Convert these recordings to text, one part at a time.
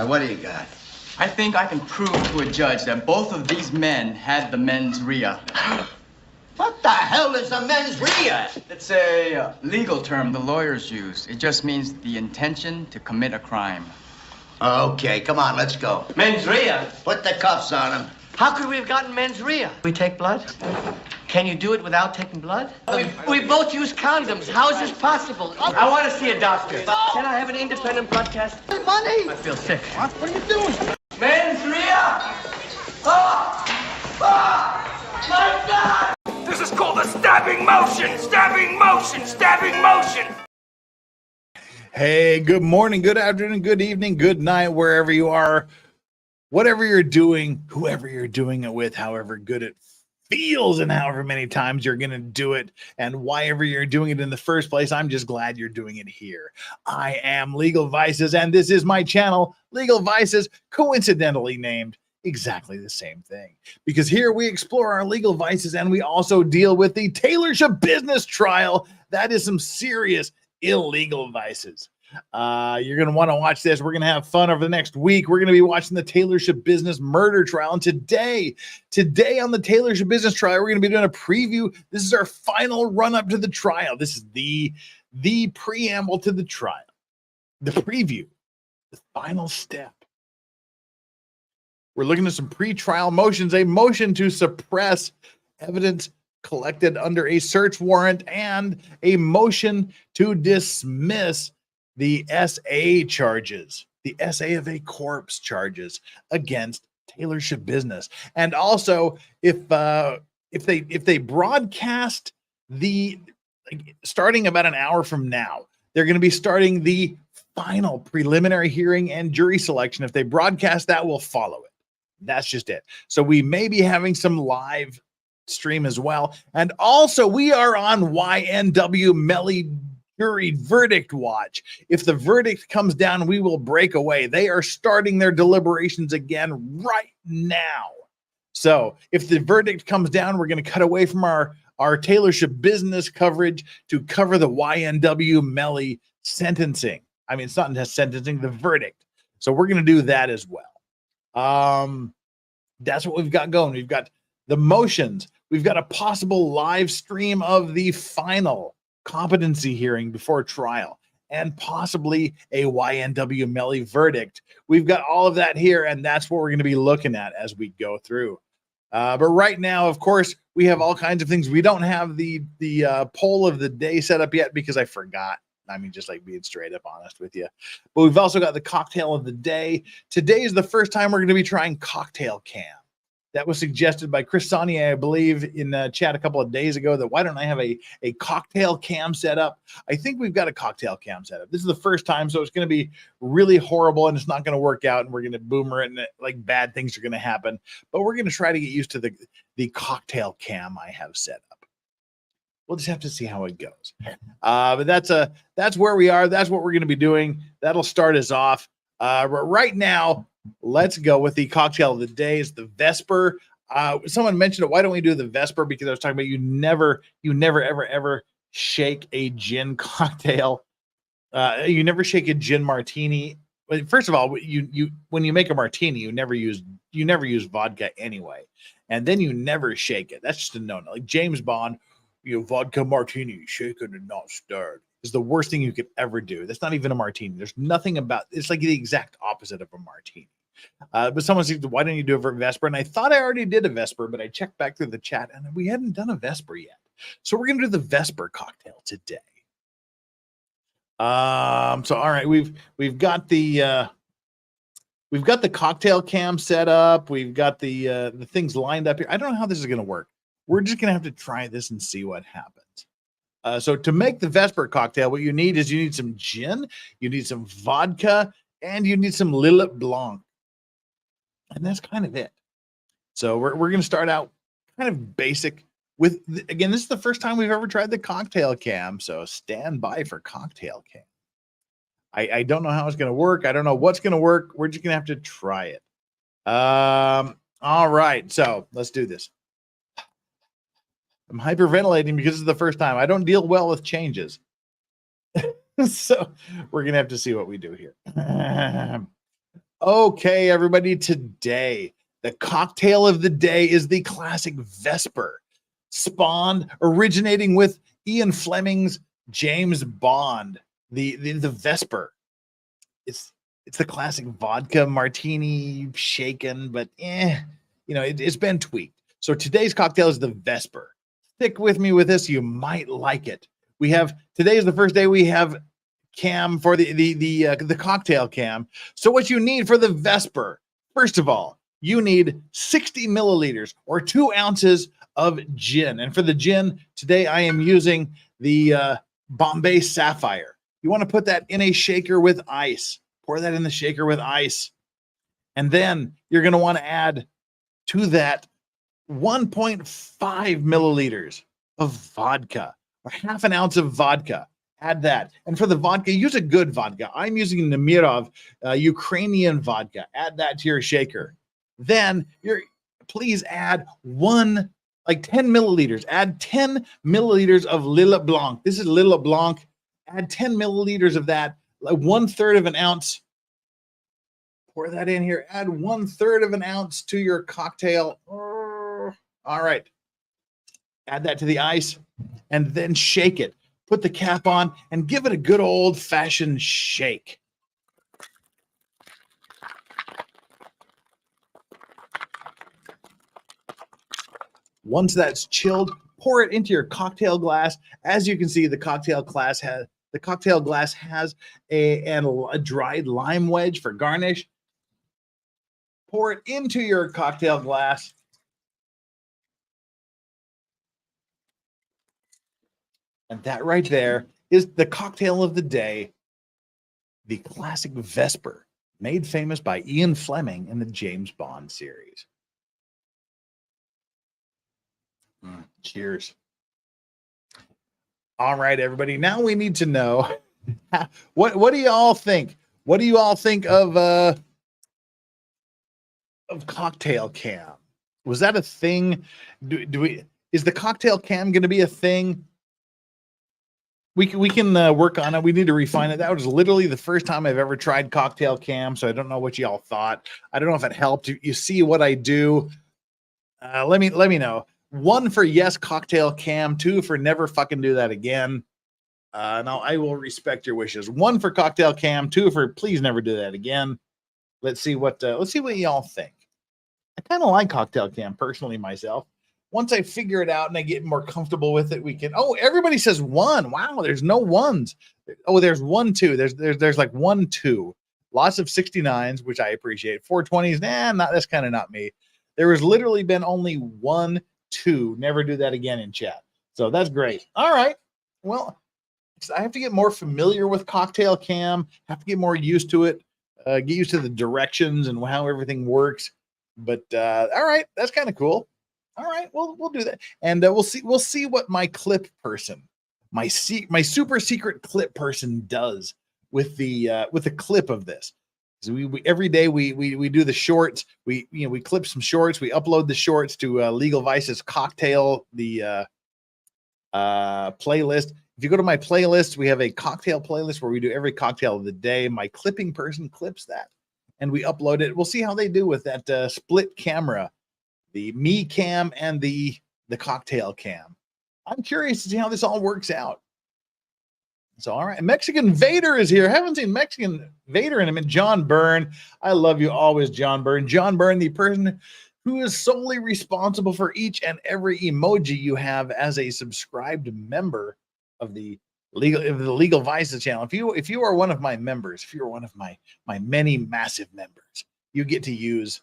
What do you got? I think I can prove to a judge that both of these men had the mens rea. What the hell is a mens rea? It's a legal term the lawyers use. It just means the intention to commit a crime. Okay, come on, let's go. Mens rea? Put the cuffs on him. How could we have gotten mens rea? We take blood? Can you do it without taking blood? We both use condoms. How is this possible? I want to see a doctor. Can I have an independent blood test? Money! I feel sick. What are you doing? Mens rea! Oh! Oh! My God! This is called a stabbing motion! Stabbing motion! Stabbing motion! Hey, good morning, good afternoon, good evening, good night, wherever you are, whatever you're doing, whoever you're doing it with, however good it feels, and however many times you're going to do it, and why ever you're doing it in the first place. I'm just glad you're doing it here. I am Legal Vices, and this is my channel, Legal Vices, coincidentally named exactly the same thing, because here we explore our legal vices and we also deal with the TAYLOR Schabusiness trial. That is some serious illegal vices. You're going to want to watch this. We're going to have fun over the next week. We're going to be watching the TAYLOR Schabusiness murder trial. And today on the TAYLOR Schabusiness trial, we're going to be doing a preview. This is our final run up to the trial. This is the preamble to the trial, the preview, the final step. We're looking at some pre-trial motions, a motion to suppress evidence collected under a search warrant, and a motion to dismiss the SA charges, the SA of a corpse charges against TAYLOR Schabusiness. And also, if they broadcast starting about an hour from now, they're going to be starting the final preliminary hearing and jury selection. If they broadcast that, we'll follow it. That's just it. So we may be having some live stream as well. And also we are on YNW Melly jury verdict watch. If the verdict comes down, we will break away. They are starting their deliberations again right now. So if the verdict comes down, we're going to cut away from our TAYLOR Schabusiness coverage to cover the YNW Melly sentencing. I mean, it's not just sentencing, the verdict. So we're going to do that as well. That's what we've got going. We've got the motions. We've got a possible live stream of the final competency hearing before trial, and possibly a YNW Melly verdict. We've got all of that here, and that's what we're going to be looking at as we go through. But right now, of course, we have all kinds of things. We don't have the poll of the day set up yet because I forgot. I mean, just like being straight up honest with you. But we've also got the cocktail of the day. Today is the first time we're going to be trying cocktail cam. That was suggested by Chris Saunier, I believe, in the chat a couple of days ago, that why don't I have a cocktail cam set up? I think we've got a cocktail cam set up. This is the first time, so it's going to be really horrible, and it's not going to work out, and we're going to boomer it, and like bad things are going to happen. But we're going to try to get used to the cocktail cam I have set up. We'll just have to see how it goes. But that's where we are. That's what we're going to be doing. That'll start us off. Right now, let's go with the cocktail of the day. Is the Vesper. Someone mentioned it. Why don't we do the Vesper? Because I was talking about you never ever shake a gin cocktail. You never shake a gin martini. First of all, you when you make a martini, you never use vodka anyway, and then you never shake it. That's just a no-no. Like James Bond. Vodka martini, shaken and not stirred, is the worst thing you could ever do. That's not even a martini. There's nothing about it's like the exact opposite of a martini. But someone said, why don't you do a Vesper? And I thought I already did a Vesper, but I checked back through the chat and we hadn't done a Vesper yet. So we're gonna do the Vesper cocktail today. So all right, we've got the cocktail cam set up. We've got the things lined up here. I don't know how this is gonna work. We're just going to have to try this and see what happens. So to make the Vesper cocktail, what you need some gin, you need some vodka, and you need some Lillet Blanc. And that's kind of it. So we're going to start out kind of basic with, again, this is the first time we've ever tried the cocktail cam. So stand by for cocktail cam. I don't know how it's going to work. I don't know what's going to work. We're just going to have to try it. All right. So let's do this. I'm hyperventilating because it's the first time. I don't deal well with changes. So we're going to have to see what we do here. Okay, everybody, today, the cocktail of the day is the classic Vesper, spawned, originating with Ian Fleming's James Bond, the Vesper. It's the classic vodka martini shaken, but it's been tweaked. So today's cocktail is the Vesper. Stick with me with this; you might like it. Today is the first day we have cam for the cocktail cam. So what you need for the Vesper, first of all, you need 60 milliliters or 2 ounces of gin. And for the gin, today I am using the Bombay Sapphire. You want to put that in a shaker with ice. Pour that in the shaker with ice. And then you're going to want to add to that 1.5 milliliters of vodka, or half an ounce of vodka. Add that. And for the vodka, use a good vodka. I'm using Nemirov Ukrainian vodka. Add that to your shaker. Then please add 10 milliliters. Add 10 milliliters of Lillet Blanc. This is Lillet Blanc. Add 10 milliliters of that, like 1/3 of an ounce. Pour that in here. Add 1/3 of an ounce to your cocktail. All right. Add that to the ice and then shake it. Put the cap on and give it a good old-fashioned shake. Once that's chilled, pour it into your cocktail glass. As you can see, the cocktail glass has a dried lime wedge for garnish. Pour it into your cocktail glass. And that right there is the cocktail of the day, the classic Vesper, made famous by Ian Fleming in the James Bond series. Cheers. All right, everybody. Now we need to know what do you all think? What do you all think of cocktail cam? Was that a thing? Is the cocktail cam going to be a thing? We can work on it. We need to refine it. That was literally the first time I've ever tried cocktail cam, so I don't know what y'all thought. I don't know if it helped. You see what I do. Let me know. 1 for yes, cocktail cam. 2 for never fucking do that again. Now I will respect your wishes. 1 for cocktail cam. 2 for please never do that again. Let's see what y'all think. I kind of like cocktail cam personally myself. Once I figure it out and I get more comfortable with it, we can. Oh, everybody says 1. Wow, there's no 1s. Oh, there's 1, 2. There's like 1, 2. Lots of 69s, which I appreciate. 420s, that's kind of not me. There has literally been only 1, 2. Never do that again in chat. So that's great. All right. Well, I have to get more familiar with cocktail cam. Have to get more used to it. Get used to the directions and how everything works. But all right, that's kind of cool. All right, we'll do that, and we'll see what my clip person, my super secret clip person does with the clip of this. So we every day we do the shorts. We clip some shorts. We upload the shorts to Legal Vice's cocktail playlist. If you go to my playlist, we have a cocktail playlist where we do every cocktail of the day. My clipping person clips that, and we upload it. We'll see how they do with that split camera. The me cam and the cocktail cam. I'm curious to see how this all works out. So, all right. Mexican Vader is here. Haven't seen Mexican Vader in a minute. John Byrne. I love you always, John Byrne. John Byrne, the person who is solely responsible for each and every emoji you have as a subscribed member of the Legal Vices channel. If you are one of my members, if you're one of my many massive members, you get to use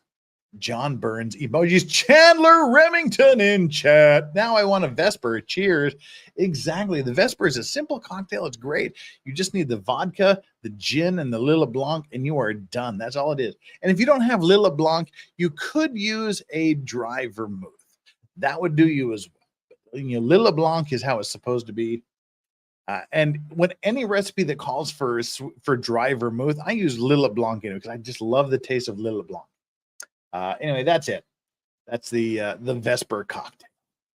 John Burns emojis. Chandler Remington in chat. Now I want a Vesper. Cheers. Exactly. The Vesper is a simple cocktail. It's great. You just need the vodka, the gin, and the Lillet Blanc, and you are done. That's all it is. And if you don't have Lillet Blanc, you could use a dry vermouth. That would do you as well. Lillet Blanc is how it's supposed to be. And when any recipe that calls for dry vermouth, I use Lillet Blanc in it because I just love the taste of Lillet Blanc. Anyway, that's it. That's the Vesper cocktail,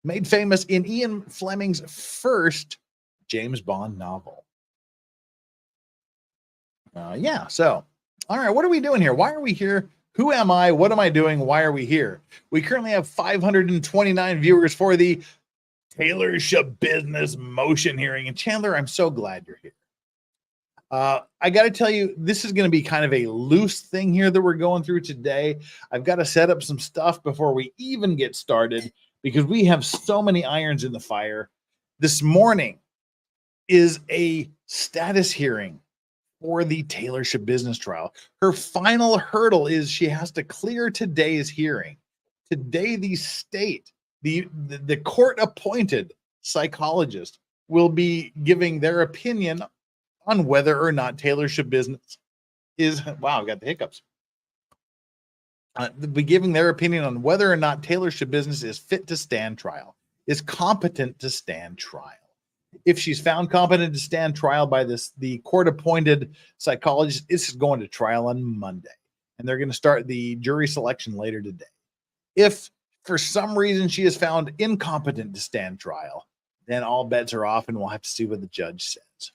made famous in Ian Fleming's first James Bond novel. So All right, what are we doing here? Why are we here? Who am I? What am I doing? Why are we here? We currently have 529 viewers for the TAYLOR Schabusines motion hearing. And Chandler, I'm so glad you're here. I got to tell you, this is going to be kind of a loose thing here that we're going through today. I've got to set up some stuff before we even get started because we have so many irons in the fire. This morning is a status hearing for the TAYLOR Schabusines trial. Her final hurdle is she has to clear today's hearing. Today, the state, the court-appointed psychologist will be giving their opinion on whether or not TAYLOR Schabusines is, wow, I've got the hiccups. They'll be giving their opinion on whether or not TAYLOR Schabusines is fit to stand trial, is competent to stand trial. If she's found competent to stand trial by the court-appointed psychologist, this is going to trial on Monday, and they're going to start the jury selection later today. If for some reason she is found incompetent to stand trial, then all bets are off, and we'll have to see what the judge says.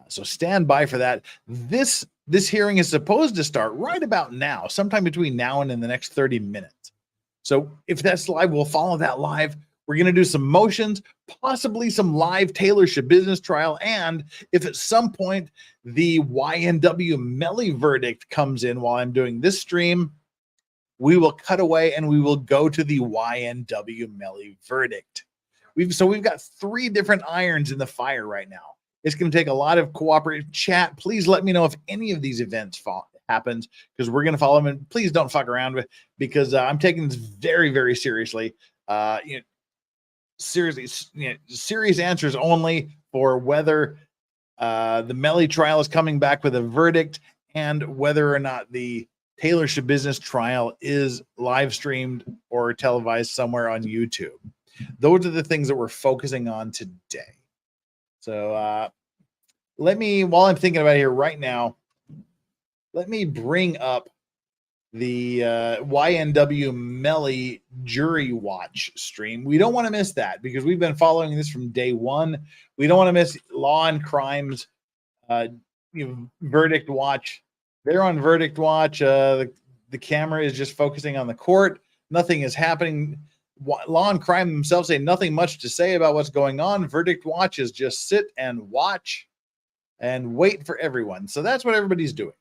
So stand by for that. This hearing is supposed to start right about now, sometime between now and in the next 30 minutes. So if that's live, we'll follow that live. We're going to do some motions, possibly some live TAYLOR Schabusines trial. And if at some point the YNW Melly verdict comes in while I'm doing this stream, we will cut away and we will go to the YNW Melly verdict. We've got 3 different irons in the fire right now. It's going to take a lot of cooperative chat. Please let me know if any of these events happens because we're going to follow them. And please don't fuck around with because I'm taking this very, very seriously. Serious answers only for whether the Melly trial is coming back with a verdict and whether or not the TAYLOR Schabusines trial is live streamed or televised somewhere on YouTube. Those are the things that we're focusing on today. So let me, while I'm thinking about it here right now, let me bring up the YNW Melly Jury Watch stream. We don't want to miss that because we've been following this from day one. We don't want to miss Law and Crime's Verdict Watch. They're on Verdict Watch. The camera is just focusing on the court. Nothing is happening. Law and Crime themselves say nothing much to say about what's going on. Verdict Watch is just sit and watch and wait for everyone. So that's what everybody's doing.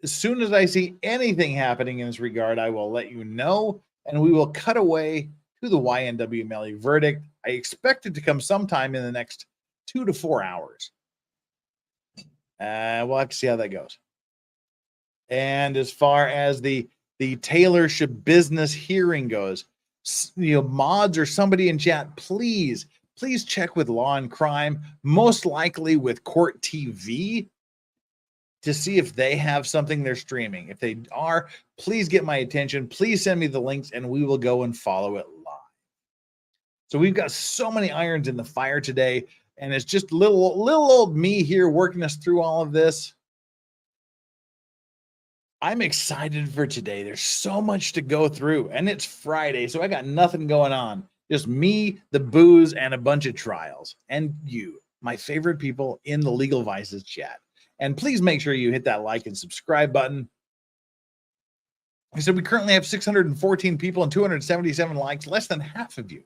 As soon as I see anything happening in this regard, I will let you know, and we will cut away to the YNW Melly verdict. I expect it to come sometime in the next 2 to 4 hours. We'll have to see how that goes. And as far as the TAYLOR Schabusines hearing goes, mods or somebody in chat, please check with Law and Crime, most likely with Court TV, to see if they have something they're streaming. If they are, please get my attention. Please send me the links and we will go and follow it live. So we've got so many irons in the fire today, and it's just little old me here working us through all of this. I'm excited for today. There's so much to go through, and it's Friday, so I got nothing going on. Just me, the booze, and a bunch of trials. And you, my favorite people in the Legal Vices chat. And please make sure you hit that like and subscribe button. I said we currently have 614 people and 277 likes. Less than half of you.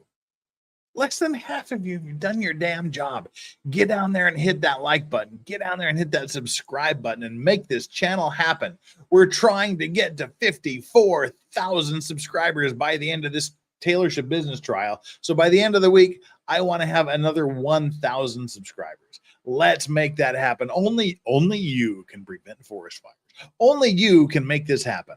You've done your damn job. Get down there and hit that like button. Get down there and hit that subscribe button and make this channel happen. We're trying to get to 54,000 subscribers by the end of this TAYLOR Schabusines trial. So by the end of the week, I want to have another 1,000 subscribers. Let's make that happen. Only you can prevent forest fires. Only you can make this happen.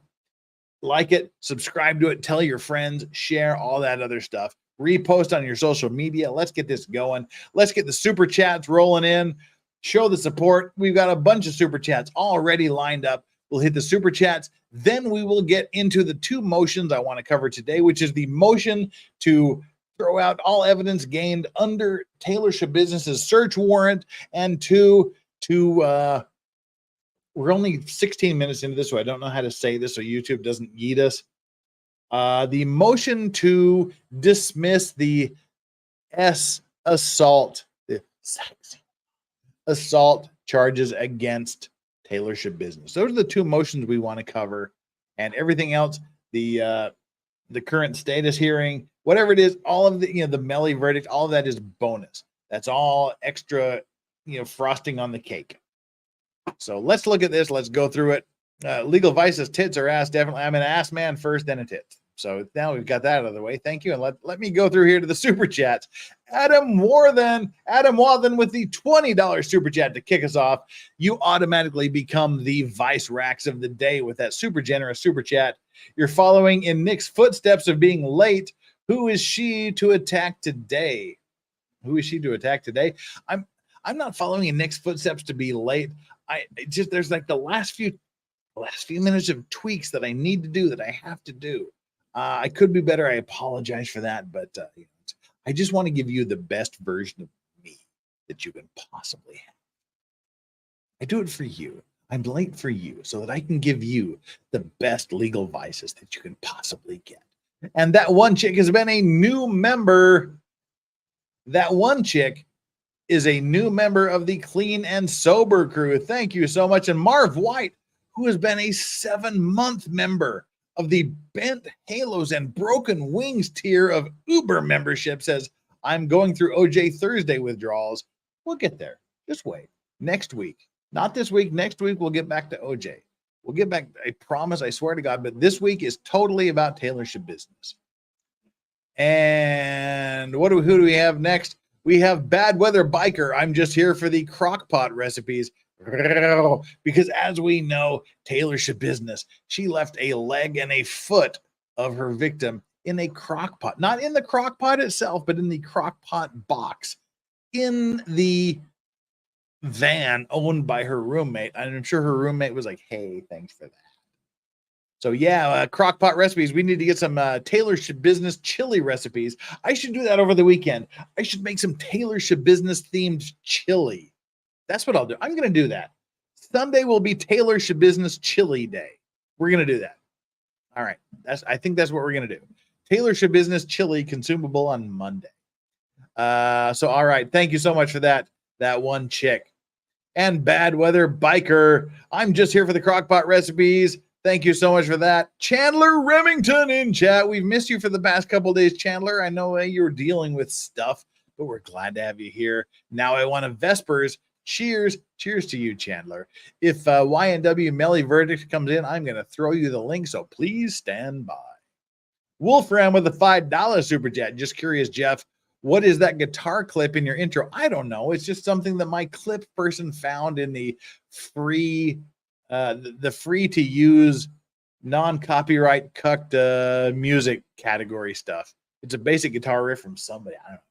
Like it, subscribe to it, tell your friends, share all that other stuff. Repost on your social media. Let's get this going. Let's get the super chats rolling in. Show the support. We've got a bunch of super chats already lined up. We'll hit the super chats. Then we will get into the 2 motions I want to cover today, which is the motion to throw out all evidence gained under TAYLOR Schabusines' search warrant, and 2, we're only 16 minutes into this, so I don't know how to say this so YouTube doesn't yeet us. The motion to dismiss the assault charges against Taylor Shabusiness. Those are the two motions we want to cover, and everything else, the current status hearing, whatever it is, all of the the Melly verdict, all of that is bonus. That's all extra, frosting on the cake. So let's look at this. Let's go through it. Legal Vice's tits are ass. Definitely, I'm an ass man first, then a tit. So now we've got that out of the way. Thank you. And let me go through here to the super chats. Adam Wathen with the $20 super chat to kick us off. You automatically become the Vice Racks of the day with that super generous super chat. You're following in Nick's footsteps of being late. Who is she to attack today? Who is she to attack today? I'm not following in Nick's footsteps to be late. There's like the last few minutes of tweaks that I need to do, that I have to do. I could be better. I apologize for that, but I just want to give you the best version of me that you can possibly have. I do it for you. I'm late for you so that I can give you the best legal vices that you can possibly get. And that one chick has been a new member. That one chick is a new member of the Clean and Sober crew. Thank you so much. And Marv White, who has been a 7-month member of the Bent Halos and Broken Wings tier of Uber membership, says, I'm going through OJ Thursday withdrawals. We'll get there. Just wait. Next week. Not this week. Next week, we'll get back to OJ. We'll get back. I promise. I swear to God. But this week is totally about Taylor Shabusiness. And who do we have next? We have Bad Weather Biker. I'm just here for the crockpot recipes. Because as we know, Taylor Shabusiness, she left a leg and a foot of her victim in a crock pot. Not in the crock pot itself, but in the crock pot box in the van owned by her roommate. And I'm sure her roommate was like, hey, thanks for that. So yeah, crock pot recipes. We need to get some Taylor Shabusiness chili recipes. I should do that over the weekend. I should make some Taylor Shabusiness themed chili. That's what I'll do. I'm going to do that. Sunday will be Taylor Shabusiness chili day. We're going to do that. All right. I think that's what we're going to do. Taylor Shabusiness chili consumable on Monday. So, all right. Thank you so much for that one chick. And Bad Weather Biker. I'm just here for the crockpot recipes. Thank you so much for that. Chandler Remington in chat. We've missed you for the past couple days, Chandler. I know you're dealing with stuff, but we're glad to have you here. Now I want a Vespers. Cheers to you, Chandler. If YNW Melly verdict comes in, I'm going to throw you the link, so please stand by. Wolfram with a $5 super chat. Just curious, Jeff, what is that guitar clip in your intro? I don't know. It's just something that my clip person found in the free to use non-copyright cucked music category stuff. It's a basic guitar riff from somebody. I don't know.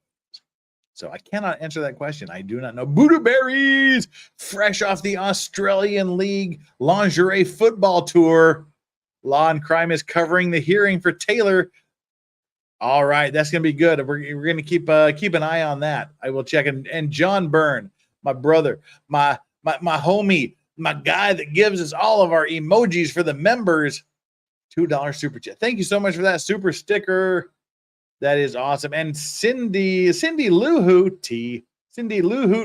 So I cannot answer that question. I do not know. Buddha Berries, fresh off the Australian League lingerie football tour. Law and Crime is covering the hearing for Taylor. All right, that's going to be good. We're going to keep an eye on that. I will check. And John Byrne, my brother, my homie, my guy that gives us all of our emojis for the members, $2 super chat. Thank you so much for that super sticker. That is awesome. And Cindy Luhoot,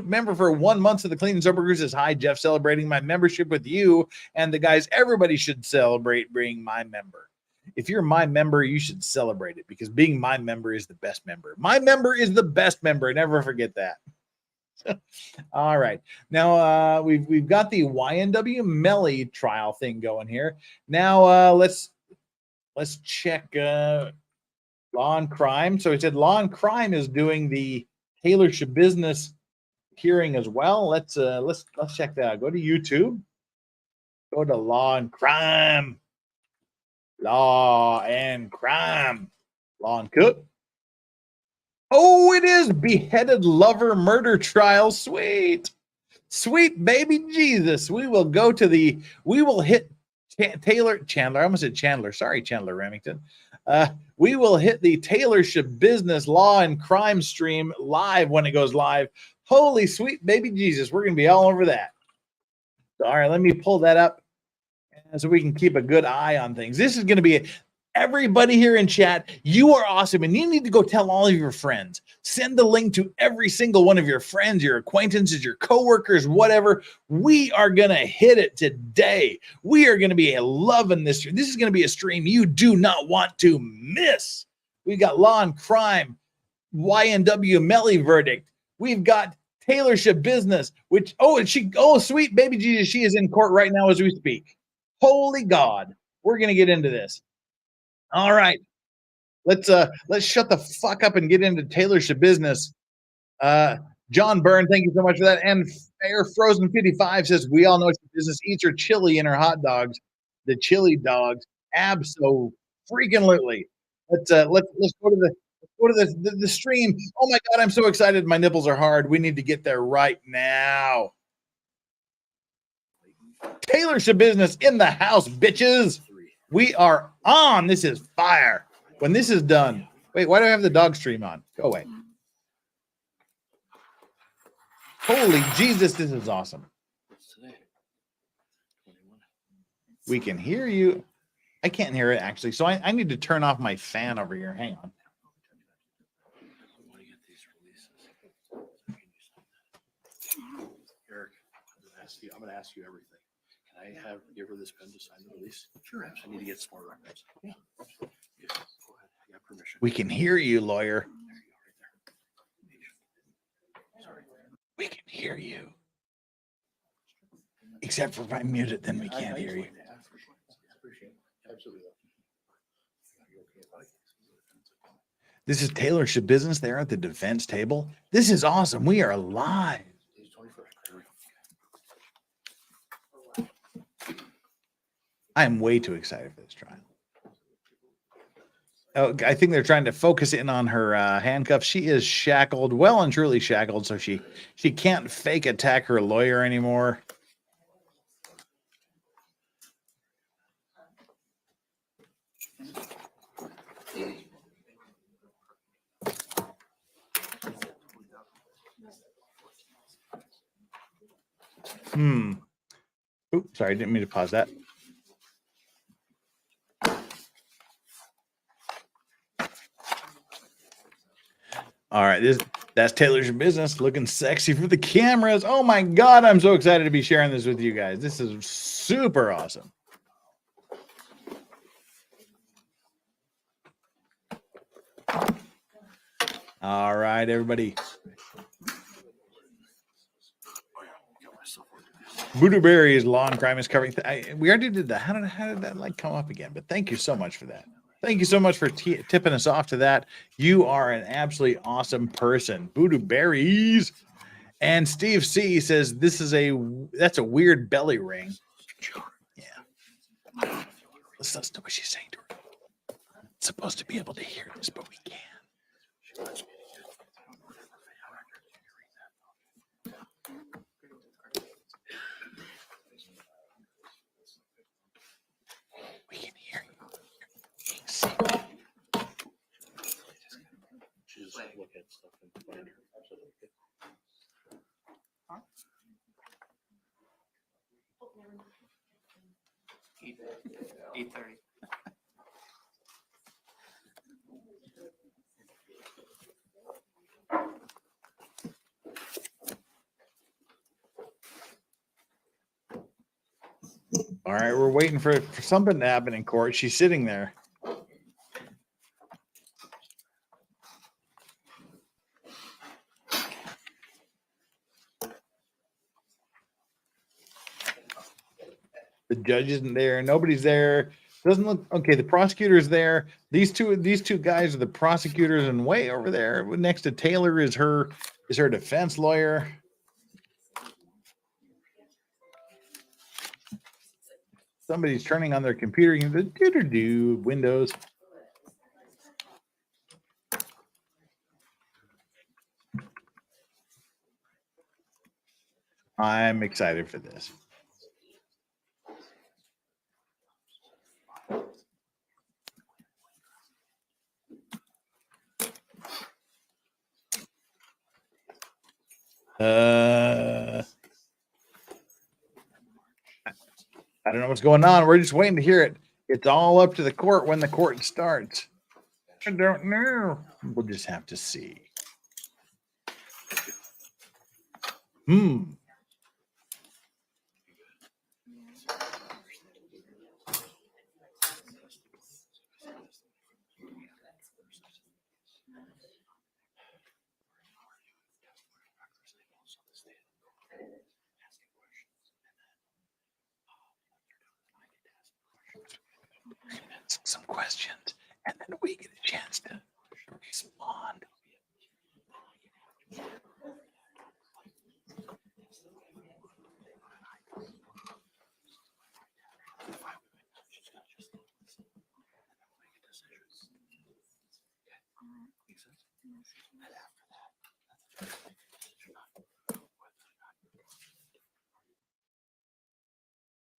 member for 1 month of the Clean and Sober Crew, says, hi, Jeff, celebrating my membership with you and the guys. Everybody should celebrate being my member. If you're my member, you should celebrate it, because being my member is the best member. My member is the best member. Never forget that. All right. Now we've got the YNW Melly trial thing going here. Now let's check Law and Crime. So he said Law and Crime is doing the Taylor Shabusiness hearing as well. Let's check that out. Go to YouTube. Go to Law and Crime. Law and Crime. Law and Cook. Oh, it is Beheaded Lover Murder Trial. Sweet baby Jesus. We will hit Chandler. I almost said Chandler. Sorry, Chandler Remington. We will hit the Taylor Shabusiness Law and Crime stream live when it goes live. Holy sweet baby Jesus. We're going to be all over that. All right, let me pull that up so we can keep a good eye on things. This is going to be Everybody here in chat, you are awesome, and you need to go tell all of your friends. Send the link to every single one of your friends, your acquaintances, your coworkers, whatever. We are going to hit it today. We are going to be loving this. This is going to be a stream you do not want to miss. We've got Law and Crime, YNW Melly verdict. We've got TAYLOR Schabusiness, which, sweet baby Jesus, she is in court right now as we speak. Holy God. We're going to get into this. All right, let's shut the fuck up and get into TAYLOR Schabusiness. John Byrne, thank you so much for that. And Fair Frozen 55 says we all know Schabusiness eats her chili in her hot dogs, the chili dogs. Abso-freaking-lutely. Let's go to the stream. Oh my God, I'm so excited. My nipples are hard. We need to get there right now. TAYLOR Schabusiness in the house, bitches. We are on. This is fire. When this is done. Wait, why do I have the dog stream on? Go away. Holy Jesus, this is awesome. We can hear you. I can't hear it actually. So I need to turn off my fan over here. Hang on. Eric, I'm going to ask you everything. Can I give her this pen to sign the release? Sure. I need to get some more records. Yeah. Go ahead. I got permission. We can hear you, lawyer. There you go, right there. Sorry. We can hear you. Except for if I mute it, then we can't hear you. Appreciate it. Absolutely. This is TAYLOR Schabusiness there at the defense table. This is awesome. We are live. I'm way too excited for this trial. Oh, I think they're trying to focus in on her handcuffs. She is shackled, well and truly shackled, so she can't fake attack her lawyer anymore. Oops, sorry, I didn't mean to pause that. All right, that's TAYLOR Schabusiness looking sexy for the cameras. Oh my God, I'm so excited to be sharing this with you guys. This is super awesome. All right, everybody. Voodoo Berry's Law and Crime is covering. We already did that. How did that like come up again? But thank you so much for that. Thank you so much for tipping us off to that. You are an absolutely awesome person. Voodoo Berries. And Steve C says that's a weird belly ring. Yeah. Let's listen to what she's saying to her. It's supposed to be able to hear this, but we can't. We can hear you. Just look at stuff and find her. Absolutely. 8:30. All right, we're waiting for something to happen in court. She's sitting there. The judge isn't there. Nobody's there. Doesn't look okay. The prosecutor's there. These two guys are the prosecutors, and way over there next to TAYLOR is her defense lawyer. Somebody's turning on their computer. Windows. I'm excited for this. I don't know what's going on. We're just waiting to hear it. It's all up to the court when the court starts. I don't know. We'll just have to see. Some questions, and then we get a chance to respond.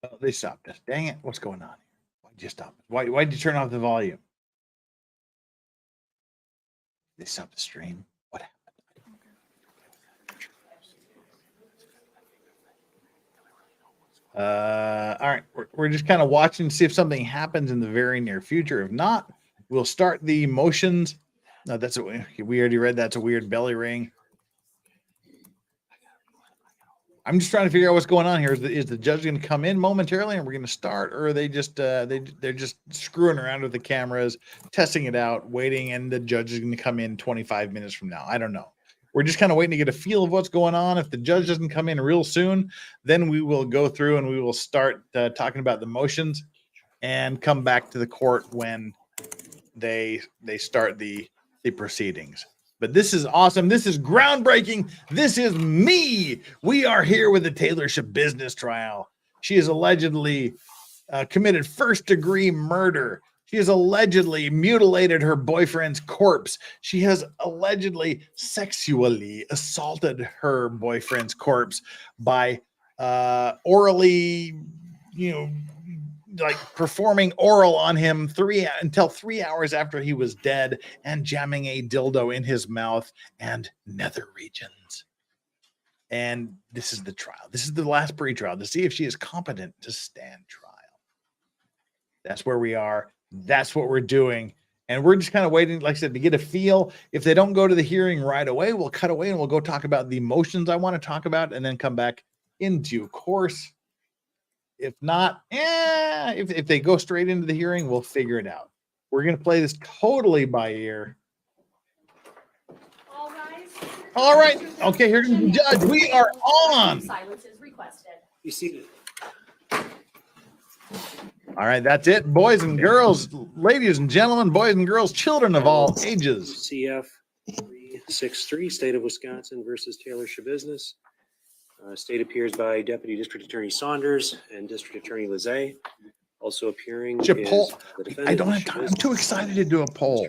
Oh, they stopped us. Dang it. What's going on? Why'd you stop? Why'd you turn off the volume? They stopped the stream. What happened? All right. We're just kind of watching to see if something happens in the very near future. If not, we'll start the motions. No, that's we already read. That's a weird belly ring. I'm just trying to figure out what's going on here. Is the judge going to come in momentarily and we're going to start, or are they just they're just screwing around with the cameras, testing it out, waiting, and the judge is going to come in 25 minutes from now? I don't know. We're just kind of waiting to get a feel of what's going on. If the judge doesn't come in real soon, then we will go through and we will start talking about the motions and come back to the court when they start the proceedings. But this is awesome. This is groundbreaking. This is me. We are here with the TAYLOR Schabusines trial. She has allegedly committed first-degree murder. She has allegedly mutilated her boyfriend's corpse. She has allegedly sexually assaulted her boyfriend's corpse by orally, like performing oral on him until 3 hours after he was dead, and jamming a dildo in his mouth and nether regions. And this is the trial. This is the last pre-trial to see if she is competent to stand trial. That's where we are. That's what we're doing. And we're just kind of waiting, like I said, to get a feel. If they don't go to the hearing right away, we'll cut away and we'll go talk about the motions I want to talk about and then come back in due course. If not, if they go straight into the hearing, we'll figure it out. We're going to play this totally by ear. All right. Okay, here's the judge. We are on. Silence is requested. You seated. All right, that's it, boys and girls, ladies and gentlemen, boys and girls, children of all ages. CF 363, State of Wisconsin versus TAYLOR Schabusines. State appears by Deputy District Attorney Saunders and District Attorney Lizzie. Also appearing is the defendant. I don't have time. I'm too excited to do a poll.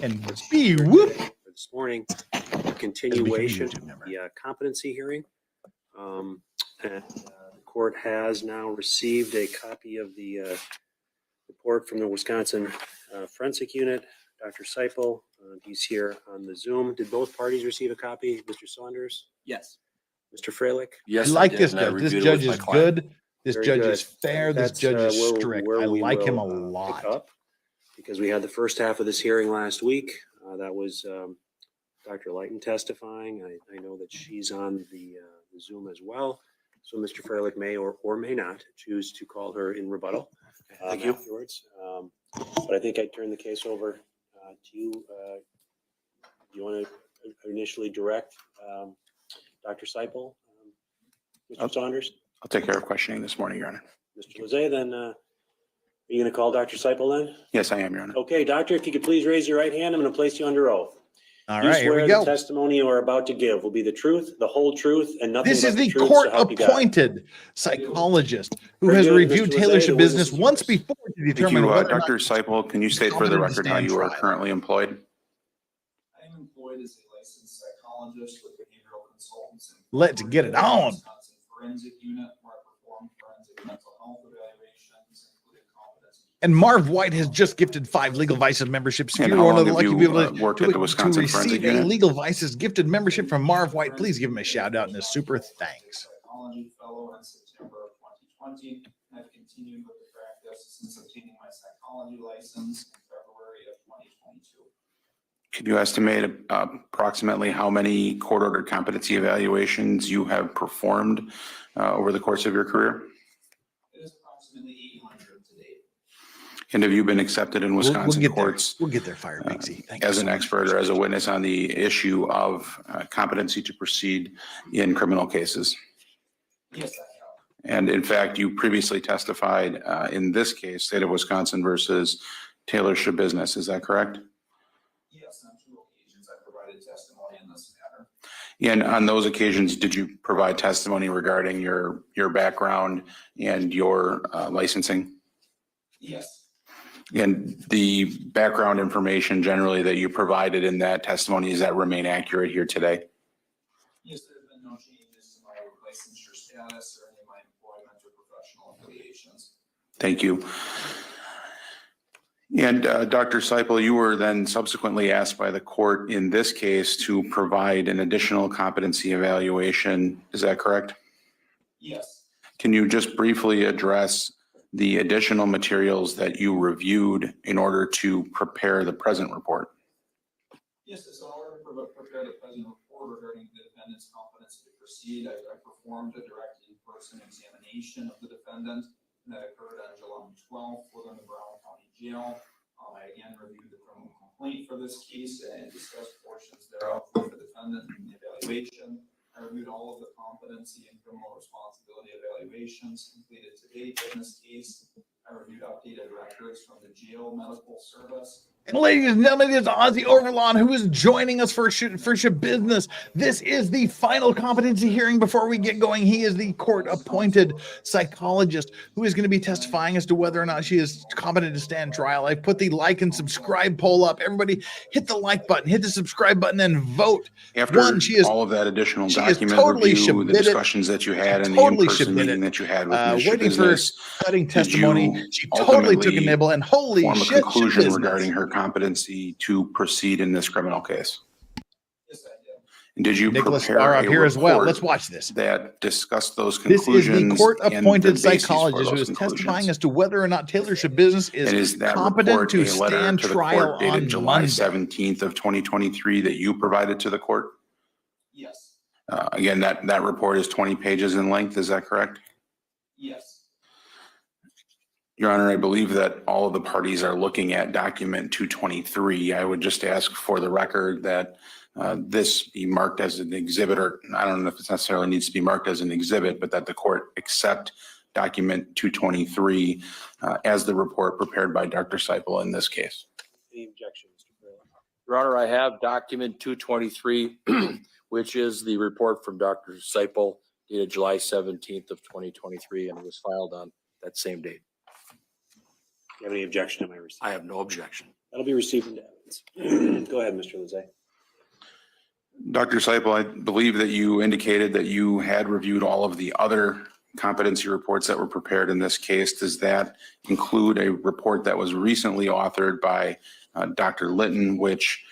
And speed whoop. This morning, a continuation of the competency hearing. And the court has now received a copy of the report from the Wisconsin Forensic Unit. Dr. Seipel, he's here on the Zoom. Did both parties receive a copy, Mr. Saunders? Yes. Mr. Freilich? Yes, I like this judge. This judge is good. This Very judge good. is fair. This judge is strict. I like him a lot. Up, because we had the first half of this hearing last week. That was Dr. Lighton testifying. I know that she's on the Zoom as well. So Mr. Freilich may or may not choose to call her in rebuttal. Thank you. Afterwards. But I think I'd turn the case over to you. Do you want to initially direct Dr. Seipel, Mr. Saunders? I'll take care of questioning this morning, Your Honor. Mr. Lizzie, then are you going to call Dr. Seipel then? Yes, I am, Your Honor. Okay, doctor, if you could please raise your right hand, I'm going to place you under oath. All You right, here swear we go. the testimony you are about to give will be the truth, the whole truth, and nothing This but is the truth, so help you God. court-appointed psychologist who Very has good, reviewed Mr. TAYLOR Lizzie, the witness Schabusines is once yours. before to Thank determine you, whether or not Dr. Seipel. Can you state for the record how you are currently employed? I am employed as a licensed psychologist with behavioral consultants. Let's get it on. Wisconsin Forensic Unit, where I perform forensic mental health evaluations, including competence. And Marv White has just gifted 5 Legal Vices memberships. If And you're how one of long the have lucky you, people worked at the Wisconsin to Forensic receive a Unit? Legal Vices gifted membership from Marv White, please give him a shout out and a super thanks. Psychology fellow in September of 2020. I've continued with the practice since obtaining my technology license in February of 2022. Could you estimate approximately how many court-ordered competency evaluations you have performed over the course of your career? It is approximately 800 to date. And have you been accepted in Wisconsin courts We'll get there, Fire Pixie. Thank you as so an much. expert or as a witness on the issue of competency to proceed in criminal cases? Yes, I have. And in fact, you previously testified in this case, State of Wisconsin versus TAYLOR SCHABUSINESS. Is that correct? Yes, on 2 occasions I provided testimony in this matter. And on those occasions, did you provide testimony regarding your background and your licensing? Yes. And the background information generally that you provided in that testimony, does that remain accurate here today? Yes, there have been no changes to my licensure status or any of my employment or professional affiliations. Thank you. And Dr. Seipel, you were then subsequently asked by the court in this case to provide an additional competency evaluation. Is that correct? Yes. Can you just briefly address the additional materials that you reviewed in order to prepare the present report? Yes, so in order to prepare the present report regarding the defendant's competency to proceed, I performed a direct in-person examination of the defendant, and that occurred on July 12th within the Brown County Jail. I again reviewed the criminal complaint for this case and discussed portions thereof with the defendant in the evaluation. I reviewed all of the competency and criminal responsibility evaluations completed to date in this case. I reviewed updated records from the jail medical service. And ladies and gentlemen, it is Ozzy Overlawn who is joining us for Shabusiness. This is the final competency hearing. Before we get going, he is the court-appointed psychologist who is going to be testifying as to whether or not she is competent to stand trial. I've put the like and subscribe poll up. Everybody hit the like button, hit the subscribe button, and vote. After all of that additional document totally review, the discussions that you had and the in-person meeting that you had with Ms. waiting Shabusiness, for cutting testimony. did you She totally took a nibble, and holy form a shit, conclusion Shabusiness. regarding her competency to proceed in this criminal case? Yes, I did. And did you Nicholas prepare Starr a up here as well. report Let's watch this. that discussed those This conclusions? is the court-appointed and the basis for psychologist who those is conclusions? testifying as to whether or not TAYLOR SCHABUSINESS And is is that competent report to a letter stand to the trial court dated on July Monday. 17th of 2023 that you provided to the court? Yes. Again, that report is 20 pages in length. Is that correct? Yes. Your Honor, I believe that all of the parties are looking at document 223. I would just ask for the record that this be marked as an exhibit, or I don't know if it necessarily needs to be marked as an exhibit, but that the court accept document 223 as the report prepared by Dr. Seipel in this case. Any objection, Mr. Freeland? Your Honor, I have document 223, which is the report from Dr. Seipel dated July 17th of 2023, and it was filed on that same date. Do you have any objection to my receipt? I have no objection. That'll be received into evidence. Go ahead, Mr. Lizay. Dr. Seipel, I believe that you indicated that you had reviewed all of the other competency reports that were prepared in this case. Does that include a report that was recently authored by Dr. Litton, which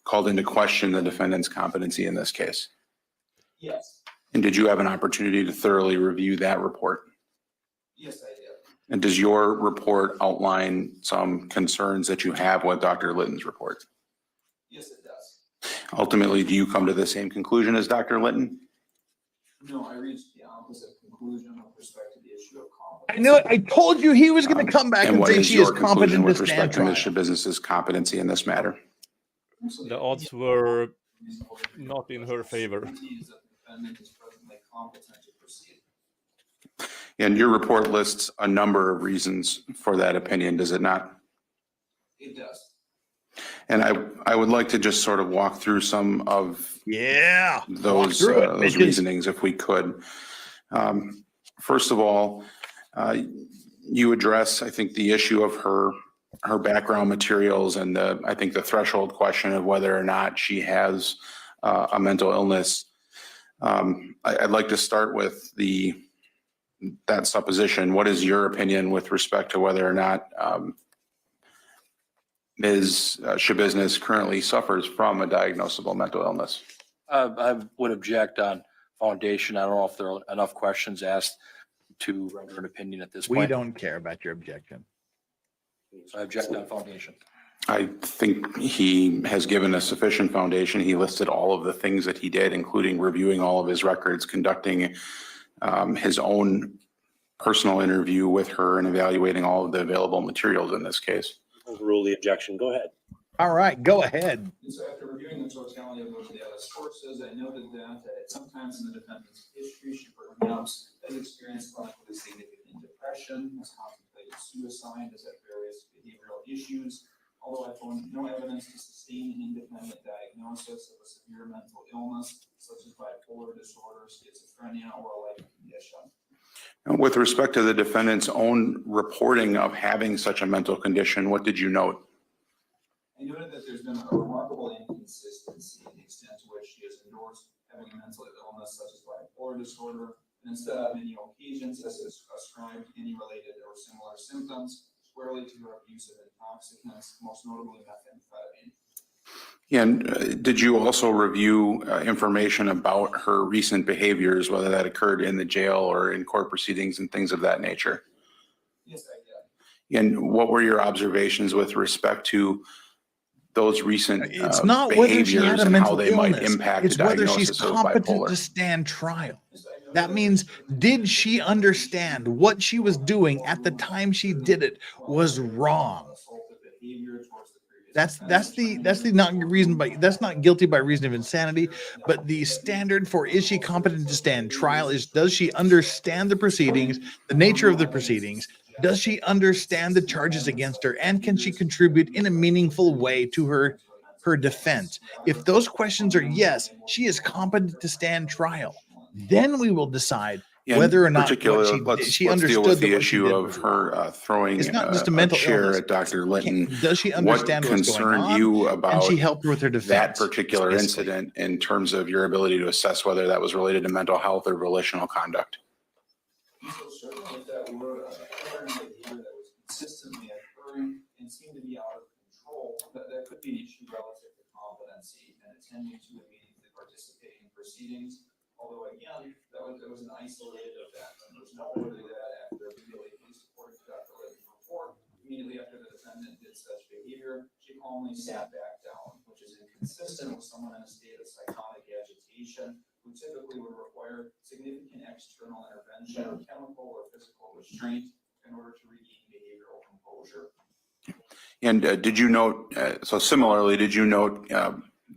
called into question the defendant's competency in this case? Yes. And did you have an opportunity to thoroughly review that report? Yes, I did. And does your report outline some concerns that you have with Dr. Litton's report? Yes, it does. Ultimately, do you come to the same conclusion as Dr. Litton? No, I reached the opposite conclusion with respect to the issue of competence. I knew it. I told you he was going to come back and what say is she your is conclusion competent to with stand respect to trial. Ms. Shabusiness's competency in this matter? The odds were not in her favor. The defendant is presently competent to proceed. And your report lists a number of reasons for that opinion, does it not? It does. And I would like to just sort of walk through some of those reasonings if we could. First of all, you address, I think, the issue of her background materials and I think the threshold question of whether or not she has a mental illness. I'd like to start with that supposition. What is your opinion with respect to whether or not Ms. Shabusiness currently suffers from a diagnosable mental illness? I would object on foundation. I don't know if there are enough questions asked to render an opinion at this point. We don't care about your objection. So I object on foundation. I think he has given a sufficient foundation. He listed all of the things that he did, including reviewing all of his records, conducting his own personal interview with her, and evaluating all of the available materials in this case. Overrule the objection. Go ahead. All right, go ahead. And so after reviewing the totality of those data sources, I noted that sometimes in the defendant's history, she perhaps has experienced clinically significant depression, has contemplated suicide, has had various behavioral issues. Although I found no evidence to sustain an independent diagnosis of a severe mental illness, such as bipolar disorder, schizophrenia, or a life condition. With respect to the defendant's own reporting of having such a mental condition, what did you note? I noted that there's been a remarkable inconsistency in the extent to which she has endorsed having a mental illness such as bipolar disorder, and instead on many occasions has ascribed any related or similar symptoms squarely to her abuse of intoxicants, most notably methamphetamine. And did you also review information about her recent behaviors, whether that occurred in the jail or in court proceedings and things of that nature? Yes, I did. And what were your observations with respect to those recent It's not whether she had behaviors a and how mental they might illness. impact It's the whether she's diagnosis of competent bipolar? to stand trial. That means, did she understand what she was doing at the time she did it was wrong? That's the not reason by that's not guilty by reason of insanity, but the standard for is she competent to stand trial is, does she understand the proceedings, the nature of the proceedings? Does she understand the charges against her, and can she contribute in a meaningful way to her defense? If those questions are yes, she is competent to stand trial. Then we will decide whether or not she understood with the that what she issue did of was her throwing It's not just a a mental chair illness. at Dr. Litton. Does she understand what what's going concerned on? you Can about she help her with her defense? that particular Basically. incident in terms of your ability to assess whether that was related to mental health or volitional conduct? So certainly if that were a pattern of behavior that was consistently occurring and seemed to be out of control, that could be an issue relative to competency and attending to and meaningfully participating in proceedings. Although again, that was an isolated event. And there's noteworthy that after immediately, at least according to Dr. Litton's report, immediately after the defendant did such behavior, she calmly sat back down, which is inconsistent with someone in a state of psychotic agitation who typically would require significant external intervention or chemical or physical restraint in order to regain behavioral composure. And did you note, so similarly, did you note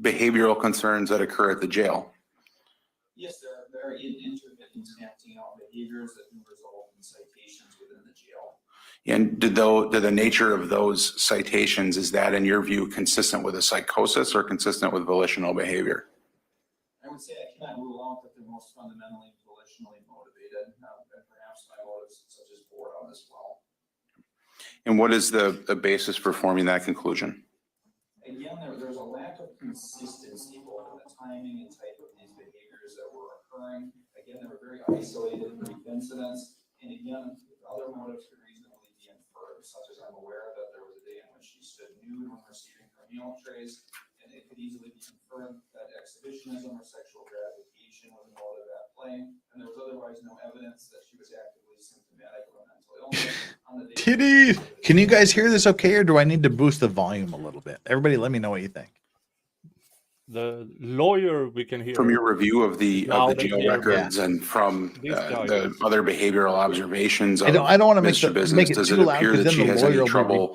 behavioral concerns that occur at the jail? Yes, there are very intermittent acting out behaviors that do result in citations within the jail. And did the nature of those citations, is that in your view consistent with a psychosis or consistent with volitional behavior? I would say I cannot rule out that they're most fundamentally volitionally motivated, and perhaps my motives such as boredom as well. And what is the basis for forming that conclusion? Again, there's a lack of consistency both in the timing and type of these behaviors that were occurring. Again, they were very isolated brief incidents, and again, other motives could reasonably be inferred, such as I'm aware that there was a day in which she stood nude when receiving her meal trays, and it could easily be inferred that exhibitionism or sexual gratification was a motive at play, and there was otherwise no evidence that she was actively symptomatic of a mental illness on the day. Titties! Can you guys hear this okay, or do I need to boost the volume a little bit? Everybody let me know what you think. The lawyer we can hear. From your review of the jail records and from This guy the other behavioral observations of I don't want to Ms. Shabusiness, does it appear that she has any trouble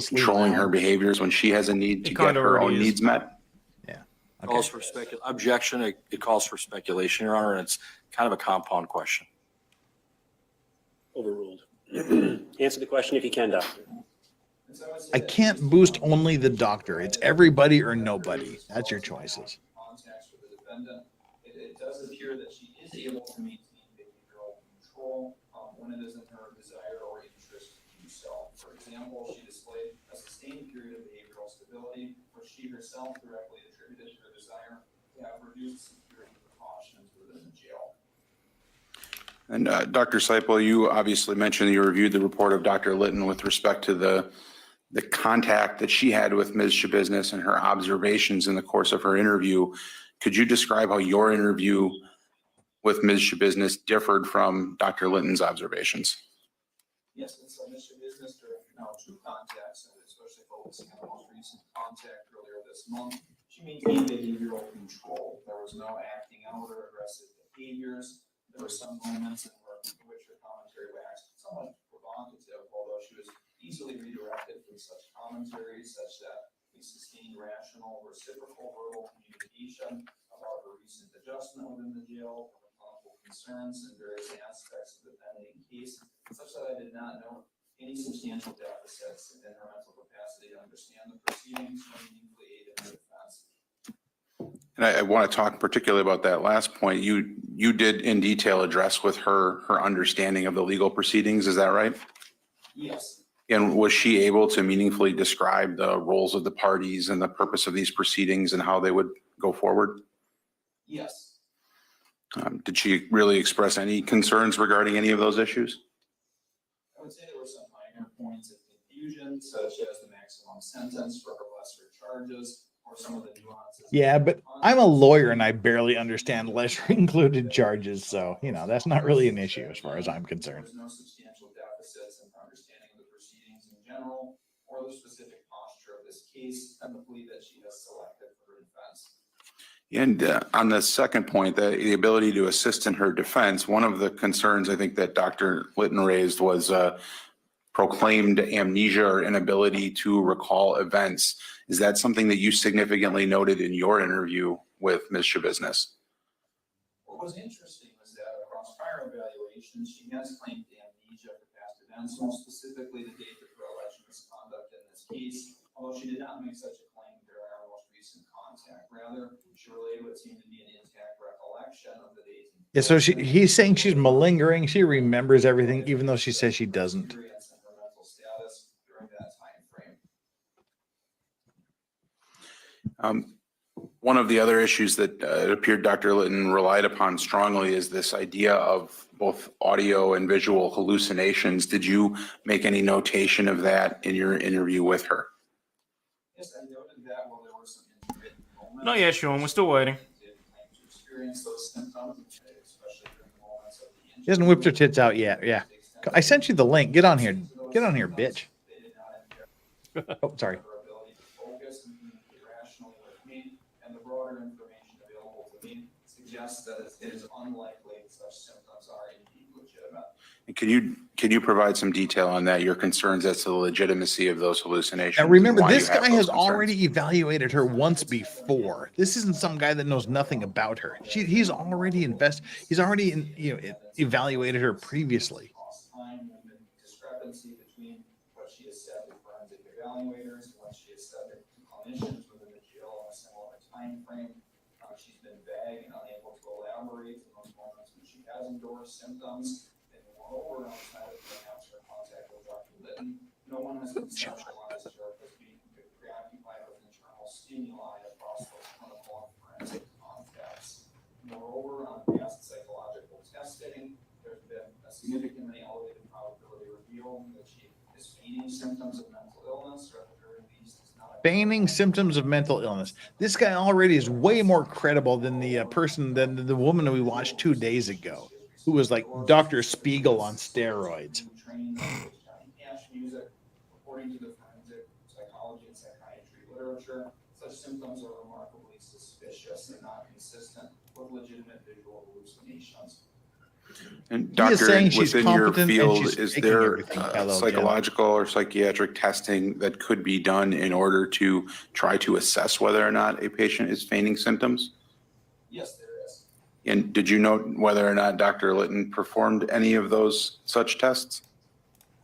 controlling her behaviors when she has a need to get her own needs met? Yeah. Okay. Calls for objection. It calls for speculation, Your Honor, and it's kind of a compound question. Overruled. Answer the question if you can, Doctor. I can't boost only the doctor. It's everybody or nobody. That's your choices. Context for the defendant. It does appear that she is able to maintain behavioral control when it is in her desire or interest to do so. For example, she displayed a sustained period of behavioral stability, which she herself directly attributed to her desire to have reduced security precautions within the jail. And Dr. Seipel, you obviously mentioned you reviewed the report of Dr. Litton with respect to the contact that she had with Ms. Shabusiness and her observations in the course of her interview. Could you describe how your interview with Ms. Shabusiness differed from Dr. Litton's observations? Yes, and so Mr. Business during now 2 contacts, and especially focusing on the most recent contact earlier this month, she maintained behavioral control. There was no acting out or aggressive behaviors. There were some moments in which her commentary waxed somewhat provocative, although she was easily redirected from such commentary, such that we sustained rational, reciprocal verbal communication about her recent adjustment within the jail, her clinical concerns, and various aspects of the pending case, such that I did not note any substantial deficits in her mental capacity to understand the proceedings or meaningfully aid in her defense. And I want to talk particularly about that last point. You did in detail address with her understanding of the legal proceedings. Is that right? Yes. And was she able to meaningfully describe the roles of the parties and the purpose of these proceedings and how they would go forward? Yes. Did she really express any concerns regarding any of those issues? I would say there were some minor points of confusion, such as the maximum sentence for her lesser charges, or some of the nuances. Yeah, but I'm a lawyer and I barely understand lesser included charges, so that's not really an issue as far as I'm concerned. There was no substantial deficits in her understanding of the proceedings in general, or the specific posture of this case, and the plea that she has selected for her defense. And on the second point, the ability to assist in her defense, one of the concerns I think that Dr. Litton raised was proclaimed amnesia or inability to recall events. Is that something that you significantly noted in your interview with Ms. Shabusiness? What was interesting was that across prior evaluations, she has claimed amnesia for past events, most specifically the date of her alleged misconduct in this case, although she did not make such a claim during our most recent contact. Rather, she relayed what seemed to be an intact recollection of the date. Yeah, so he's saying she's malingering. She remembers everything, even though she says she doesn't. One of the other issues that it appeared Dr. Litton relied upon strongly is this idea of both audio and visual hallucinations. Did you make any notation of that in your interview with her? Yes, I noted that while there were some intermittent moments. Not yet, Sean. We're still waiting. She hasn't whipped her tits out yet. Yeah. I sent you the link. Get on here. Get on here, bitch. Oh, sorry. And the broader information available to me suggests that it is unlikely such symptoms are indeed legitimate. And can you provide some detail on that, your concerns as to the legitimacy of those hallucinations? Now remember, and why this you have guy those has concerns? already evaluated her once before. This isn't some guy that knows nothing about her. He's already evaluated her previously. Discrepancy between what she has said to forensic evaluators and what she has said to clinicians within the jail in a similar time frame. She's been vague and unable to elaborate in those moments when she has endorsed symptoms. And moreover, outside of perhaps her contact with Dr. Litton, no one has conceptualized her as being preoccupied with internal stimuli across those clinical and forensic contacts. Moreover, on past psychological testing, there's been a significantly elevated probability revealed that she is feigning symptoms of mental illness, or at the very least is not Feigning symptoms of mental illness. This guy already is way more credible than the than the woman we watched 2 days ago, who was like Dr. Spiegel on steroids. music. According to the forensic psychology and psychiatry literature, such symptoms are remarkably suspicious and not consistent with legitimate visual hallucinations. And doctor, within your field, is there Hello, psychological or psychiatric testing that could be done in order to try to assess whether or not a patient is feigning symptoms? Yes, there is. And did you note whether or not Dr. Litton performed any of those such tests?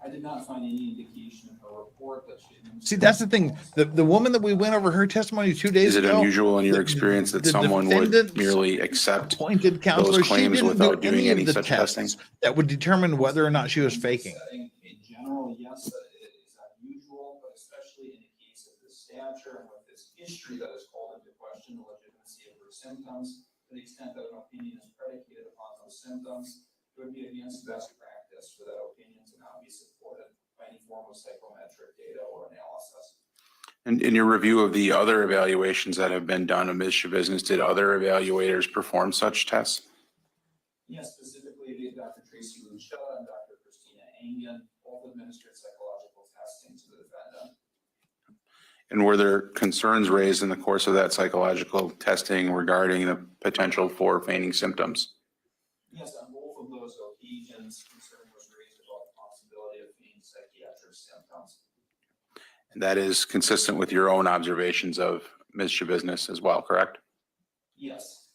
I did not find any indication in her report that she didn't. See, that's the thing. The woman that we went over her testimony 2 days ago. Is it unusual in your experience that someone would merely accept appointed counselor, those claims without doing any of the such tests testing? that would determine whether or not she was faking? In general, yes, it is unusual, but especially in a case of this stature and with this history that has called into question the legitimacy of her symptoms, to the extent that an opinion is predicated upon those symptoms, it would be against best practice for that opinion to not be supported by any form of psychometric data or analysis. And in your review of the other evaluations that have been done of Ms. Shabusiness, did other evaluators perform such tests? Yes, specifically Dr. Tracy Luchella and Dr. Christina Angian both administered psychological testing to the defendant. And were there concerns raised in the course of that psychological testing regarding the potential for feigning symptoms? Yes, on both of those occasions, concern was raised about the possibility of feigning psychiatric symptoms. And that is consistent with your own observations of Ms. Shabusiness as well, correct? Yes.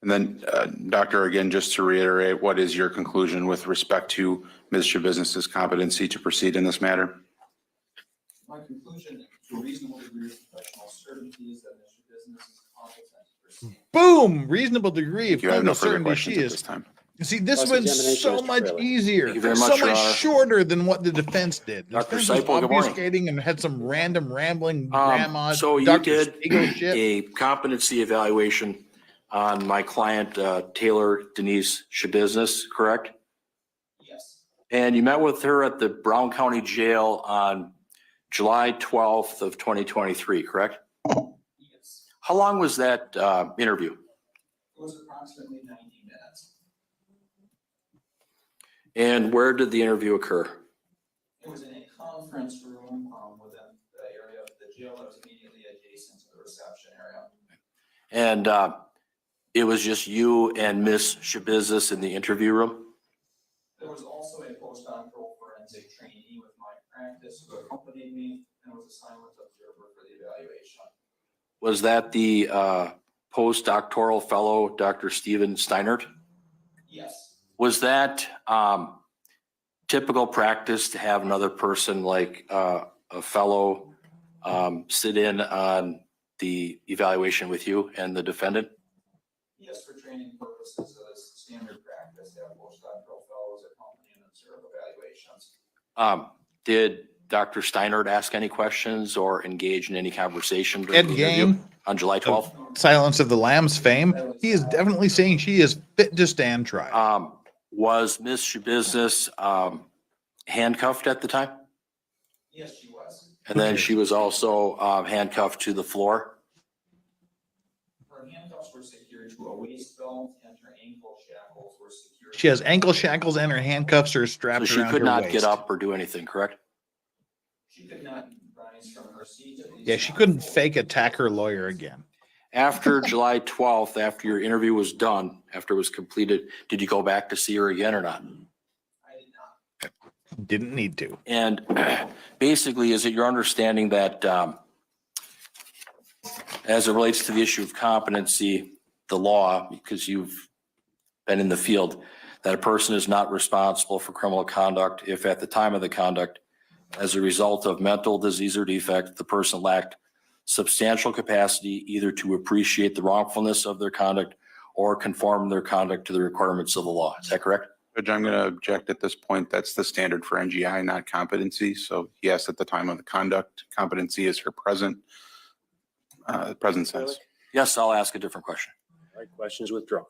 And then, Doctor, again, just to reiterate, what is your conclusion with respect to Ms. Shabusiness's competency to proceed in this matter? My conclusion, to a reasonable degree of professional certainty, is that Mr. Business is competent to proceed. Boom! Reasonable degree of You have no further certainty questions she at is. this time. You see, this Cross-examination, one's so Mr. much Fraley. easier, Thank you very so much, Your much Honor. shorter than what the defense did. The Dr. defense was Seipel, good morning. obfuscating and had some random rambling grandma. So you Dr. did Spiegel shit. a competency evaluation on my client, Taylor Denise Shabusiness, correct? Yes. And you met with her at the Brown County Jail on July 12th of 2023, correct? Yes. How long was that interview? It was approximately 90 minutes. And where did the interview occur? It was in a conference room within the area of the jail that was immediately adjacent to the reception area. And it was just you and Miss Shabusiness in the interview room? There was also a postdoctoral forensic trainee with my practice who accompanied me and was a silent observer for the evaluation. Was that the postdoctoral fellow, Dr. Steven Steinert? Yes. Was that typical practice to have another person like a fellow sit in on the evaluation with you and the defendant? Yes, for training purposes, it is standard practice to have postdoctoral fellows accompany and observe evaluations. Did Dr. Steinert ask any questions or engage in any conversation during Ed the interview Gain, on July 12th? Silence of the Lambs fame. He is definitely saying she is fit to stand trial. Was Miss Shabusiness handcuffed at the time? Yes, she was. And then she was also handcuffed to the floor? Her handcuffs were secured to a waist belt and her ankle shackles were secured. She has ankle shackles and her handcuffs are So strapped she around could her not waist. get up or do anything, correct? She could not rise from her seat. At least Yeah, she not couldn't fully. fake attack her lawyer again. After July 12th, after your interview was done, after it was completed, did you go back to see her again or not? I did not. Didn't need to. And basically, is it your understanding that as it relates to the issue of competency, the law, because you've been in the field, that a person is not responsible for criminal conduct if at the time of the conduct, as a result of mental disease or defect, the person lacked substantial capacity either to appreciate the wrongfulness of their conduct or conform their conduct to the requirements of the law. Is that correct? Judge, I'm going to object at this point. That's the standard for NGI, not competency. So yes, at the time of the conduct, competency is her present sense. Yes, I'll ask a different question. All right, questions withdrawn.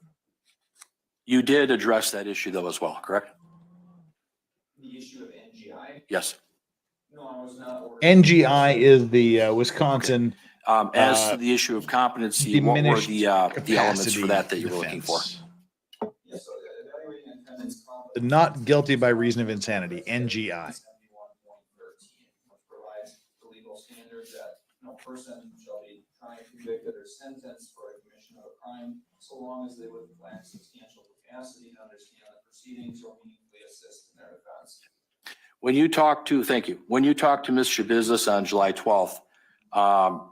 You did address that issue though as well, correct? The issue of NGI? Yes. No, I was not ordered. NGI is the Wisconsin As to the issue of competency, what were diminished the elements capacity for that you were looking for? defense. Yes, so evaluating attendance competence. Not guilty by reason of insanity, NGI. 71.13, which provides the legal standard that no person shall be tried, convicted, or sentenced for a commission of a crime so long as they would lack substantial capacity to understand the proceedings or meaningfully assist in their defense. When you talked to, thank you, when you talked to Ms. Shabusiness on July 12th,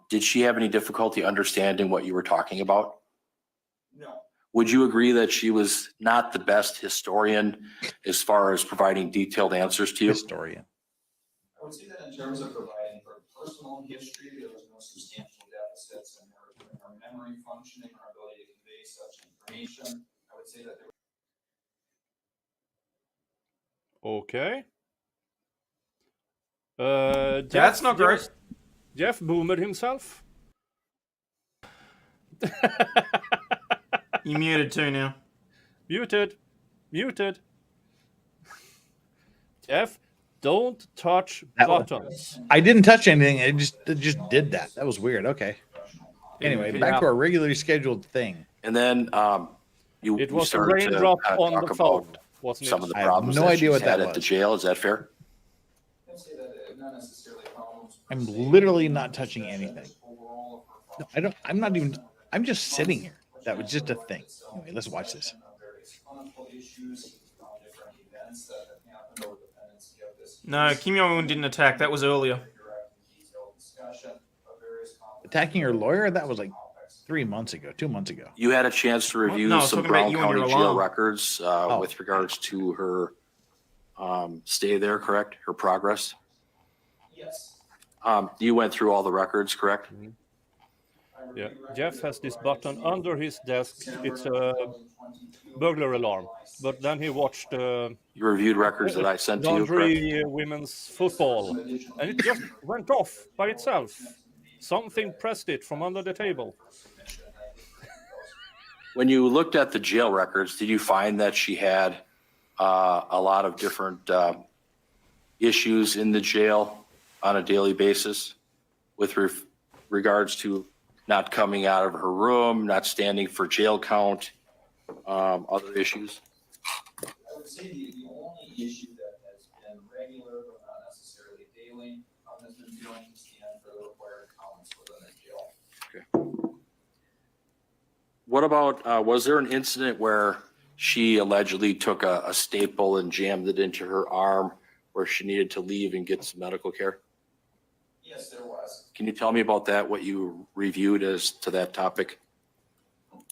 did she have any difficulty understanding what you were talking about? No, Would you agree that she was not the best historian as far as providing detailed answers to you? Historian. I would say that in terms of providing her personal history, there was no substantial deficits in her memory functioning or ability to convey such information. I would say that there Okay. That's not great. Jeff boomered himself. You muted too now. Muted. Jeff, Don't touch That buttons. I didn't touch anything. It just did that. That was weird. Okay. Anyway, back to our regularly scheduled thing. And then It you was a started to raindrop kind of on talk the phone, about wasn't some it? of the I have problems no that idea she's what that had at the was. jail. Is that fair? I'm literally not touching anything. No, I don't. I'm not even. I'm just sitting here. That was just a thing. Anyway, let's watch this. No, Kim Jong-un didn't attack. That was earlier. Attacking her lawyer? That was like 3 months ago, 2 months ago. You had a chance to review No, I was some talking about Brown you and your County jail alarm. records with regards to her stay there, correct? Her progress? Yes. You went through all the records, correct? Yeah, Jeff has this button under his desk. It's a burglar alarm. But then he watched You reviewed records that I sent to you, correct? laundry women's football, and it just went off by itself. Something pressed it from under the table. When you looked at the jail records, did you find that she had a lot of different issues in the jail on a daily basis with regards to not coming out of her room, not standing for jail count, other issues? I would say the only issue that has been regular but not necessarily daily has been failing to stand for the required counts within the jail. Okay. What about, was there an incident where she allegedly took a staple and jammed it into her arm where she needed to leave and get some medical care? Yes, there was. Can you tell me about that, what you reviewed as to that topic?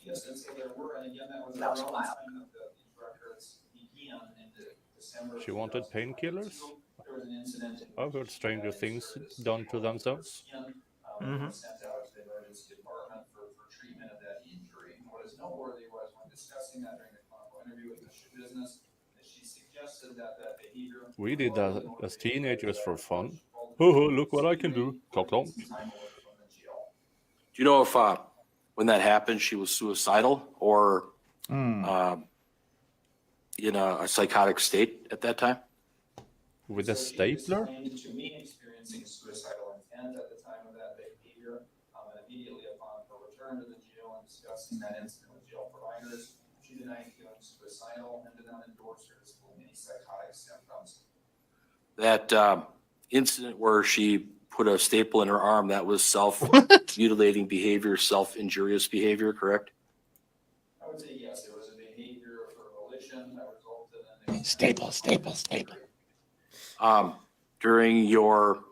Yes, and so there were, and again, that was around the time that these records began in December. She wanted painkillers? There was an incident. I've heard stranger things done to themselves. Sent out to the emergency department for treatment of that injury. And what is noteworthy was when discussing that during the clinical interview with Shabusiness, that she suggested that behavior. We did that as teenagers for fun. Oh, look what I can do. Clonk, clonk. Do you know if when that happened, she was suicidal or in a psychotic state at that time? With a stapler? To me, experiencing suicidal intent at the time of that behavior, and immediately upon her return to the jail and discussing that incident with jail providers, she denied feeling suicidal and did not endorse or disclose any psychotic symptoms. That incident where she put a staple in her arm, that was self-mutilating behavior, self-injurious behavior, correct? I would say yes, it was a behavior of her volition that resulted in a Staple. During your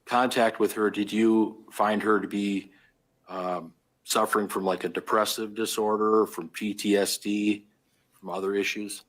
contact with her, did you find her to be suffering from like a depressive disorder, from PTSD, from other issues?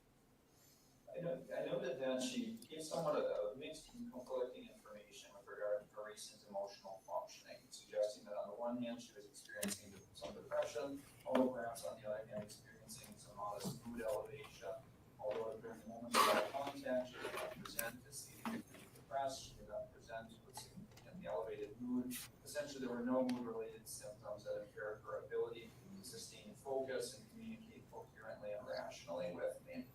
I noted that she gave somewhat of a mixed and conflicting information with regard to her recent emotional functioning, suggesting that on the one hand, she was experiencing some depression, although perhaps on the other hand, experiencing some modest mood elevation. Although during the moment of that contact, she did not present as significantly depressed, she did not present with significantly elevated mood. Essentially, there were no mood-related symptoms that impaired her ability to sustain focus and communicate coherently and rationally with me.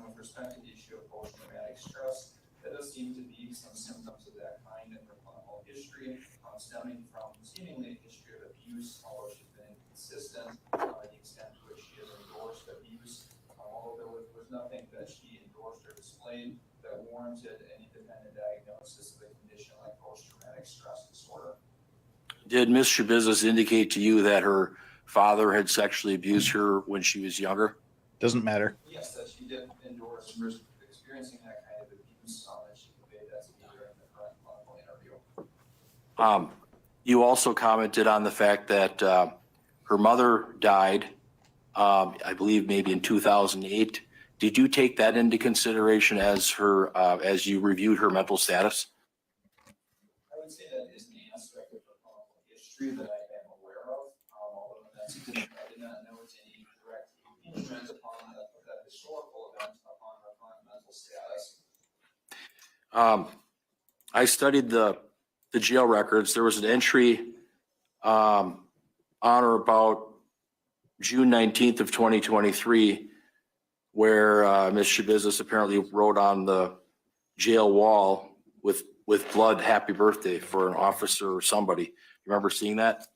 With respect to the issue of post-traumatic stress, there does seem to be some symptoms of that kind in her clinical history, stemming from seemingly a history of abuse, although she's been inconsistent the extent to which she has endorsed abuse, although there was nothing that she endorsed or displayed that warranted an independent diagnosis of a condition like post-traumatic stress disorder. Did Ms. Shabusiness indicate to you that her father had sexually abused her when she was younger? Doesn't matter. Yes, that she did endorse experiencing that kind of abuse, that she conveyed that to me during the current clinical interview. You also commented on the fact that her mother died, I believe maybe in 2008. Did you take that into consideration as you reviewed her mental status? I would say that is an aspect of her clinical history that I am aware of, although I did not note any direct impingement upon that historical event upon her current mental status. I studied the jail records. There was an entry on or about June 19th of 2023 where Ms. Shabusiness apparently wrote on the jail wall with blood happy birthday for an officer or somebody. You remember seeing that?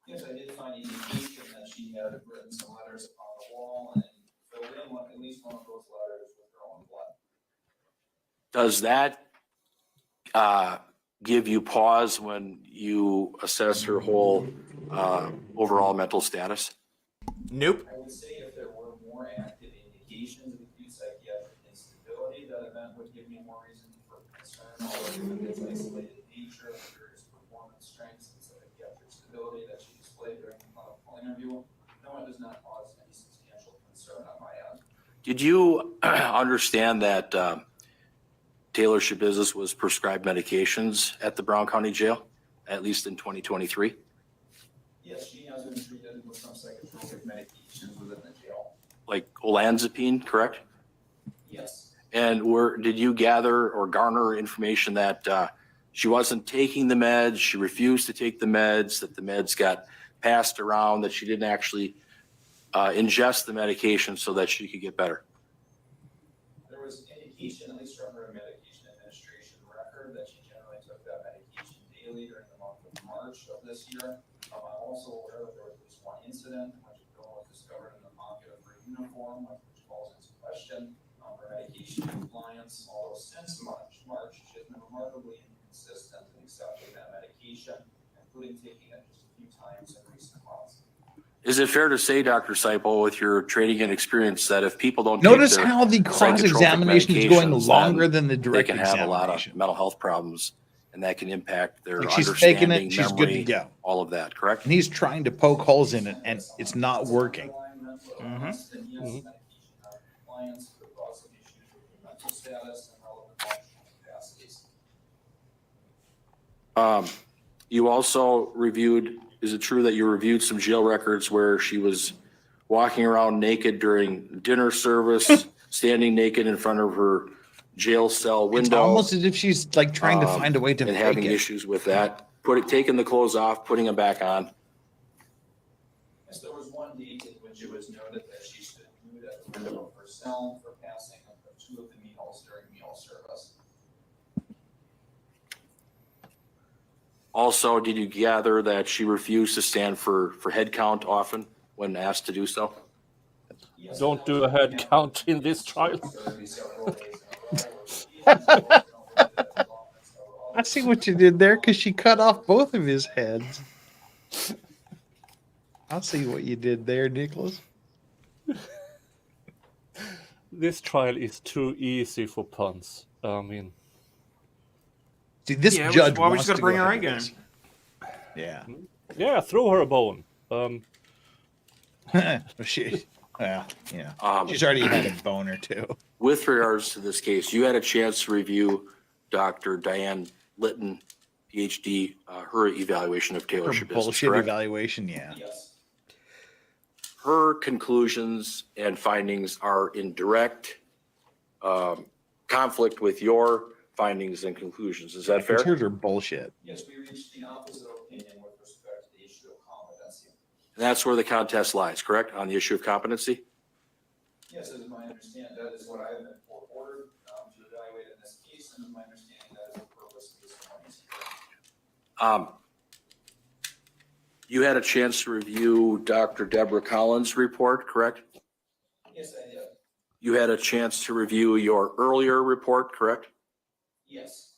Yes, I did find indication that she had written some letters on the wall and filled in at least one of those letters with her own blood. Does that give you pause when you assess her whole overall mental status? Nope. I would say if there were more active indications of acute psychiatric instability, that event would give me more reason for concern. Although its isolated nature, various performance strengths, and psychiatric stability that she displayed during the clinical interview, no, it does not cause any substantial concern on my end. Did you understand that TAYLOR Schabusines was prescribed medications at the Brown County Jail, at least in 2023? Yes, she has been treated with some psychotropic medications within the jail. Like olanzapine, correct? Yes. And did you gather or garner information that she wasn't taking the meds, she refused to take the meds, that the meds got passed around, that she didn't actually ingest the medication so that she could get better? There was indication, at least from her medication administration record, that she generally took that medication daily during the month of March of this year. I'm also aware that there was at least one incident in which a girl was discovered in the pocket of her uniform, which calls into question her medication compliance. Although since March, she has been remarkably inconsistent in accepting that medication, including taking it just a few times in recent months. Is it fair to say, Dr. Seipel, with your training and experience, that if people don't Notice take their how the cross-examination is going medications, longer then than the direct they can have a lot of examination. mental health problems, and that can impact their Like she's faking understanding, it, she's good to memory, go. all of that, correct? And he's trying to poke holes in it, and it's not working. You also reviewed, is it true that you reviewed some jail records where she was walking around naked during dinner service, standing naked in front of her jail cell window? It's almost as if she's like trying to find a way to and fake having it. issues with that, taking the clothes off, putting them back on. Yes, there was one date in which it was noted that she stood nude at the window of her cell for passing of two of the meals during meal service. Also, did you gather that she refused to stand for head count often when asked to do so? Yes, Don't do a head count in this trial. I see what you did there because she cut off both of his heads. I see what you did there, Nicholas. This trial is too easy for puns. I mean, see, this Yeah, judge why we wants just gotta to bring go her ahead A with game? this. Yeah. yeah, throw her a bone. She, well, yeah. She's already had a bone or two. With regards to this case, you had a chance to review Dr. Diane Litton, PhD, her evaluation of TAYLOR Her Schabusines, bullshit correct? evaluation, yeah. Yes. Her conclusions and findings are in direct conflict with your findings and conclusions. Is that fair? Here's her bullshit. Yes, we reached the opposite opinion with respect to the issue of competency. And that's where the contest lies, correct? On the issue of competency? Yes, as my understanding, that is what I have been ordered to evaluate in this case, and as my understanding, that is the purpose of this morning's hearing. You had a chance to review Dr. Deborah Collins' report, correct? Yes, I did. You had a chance to review your earlier report, correct? Yes.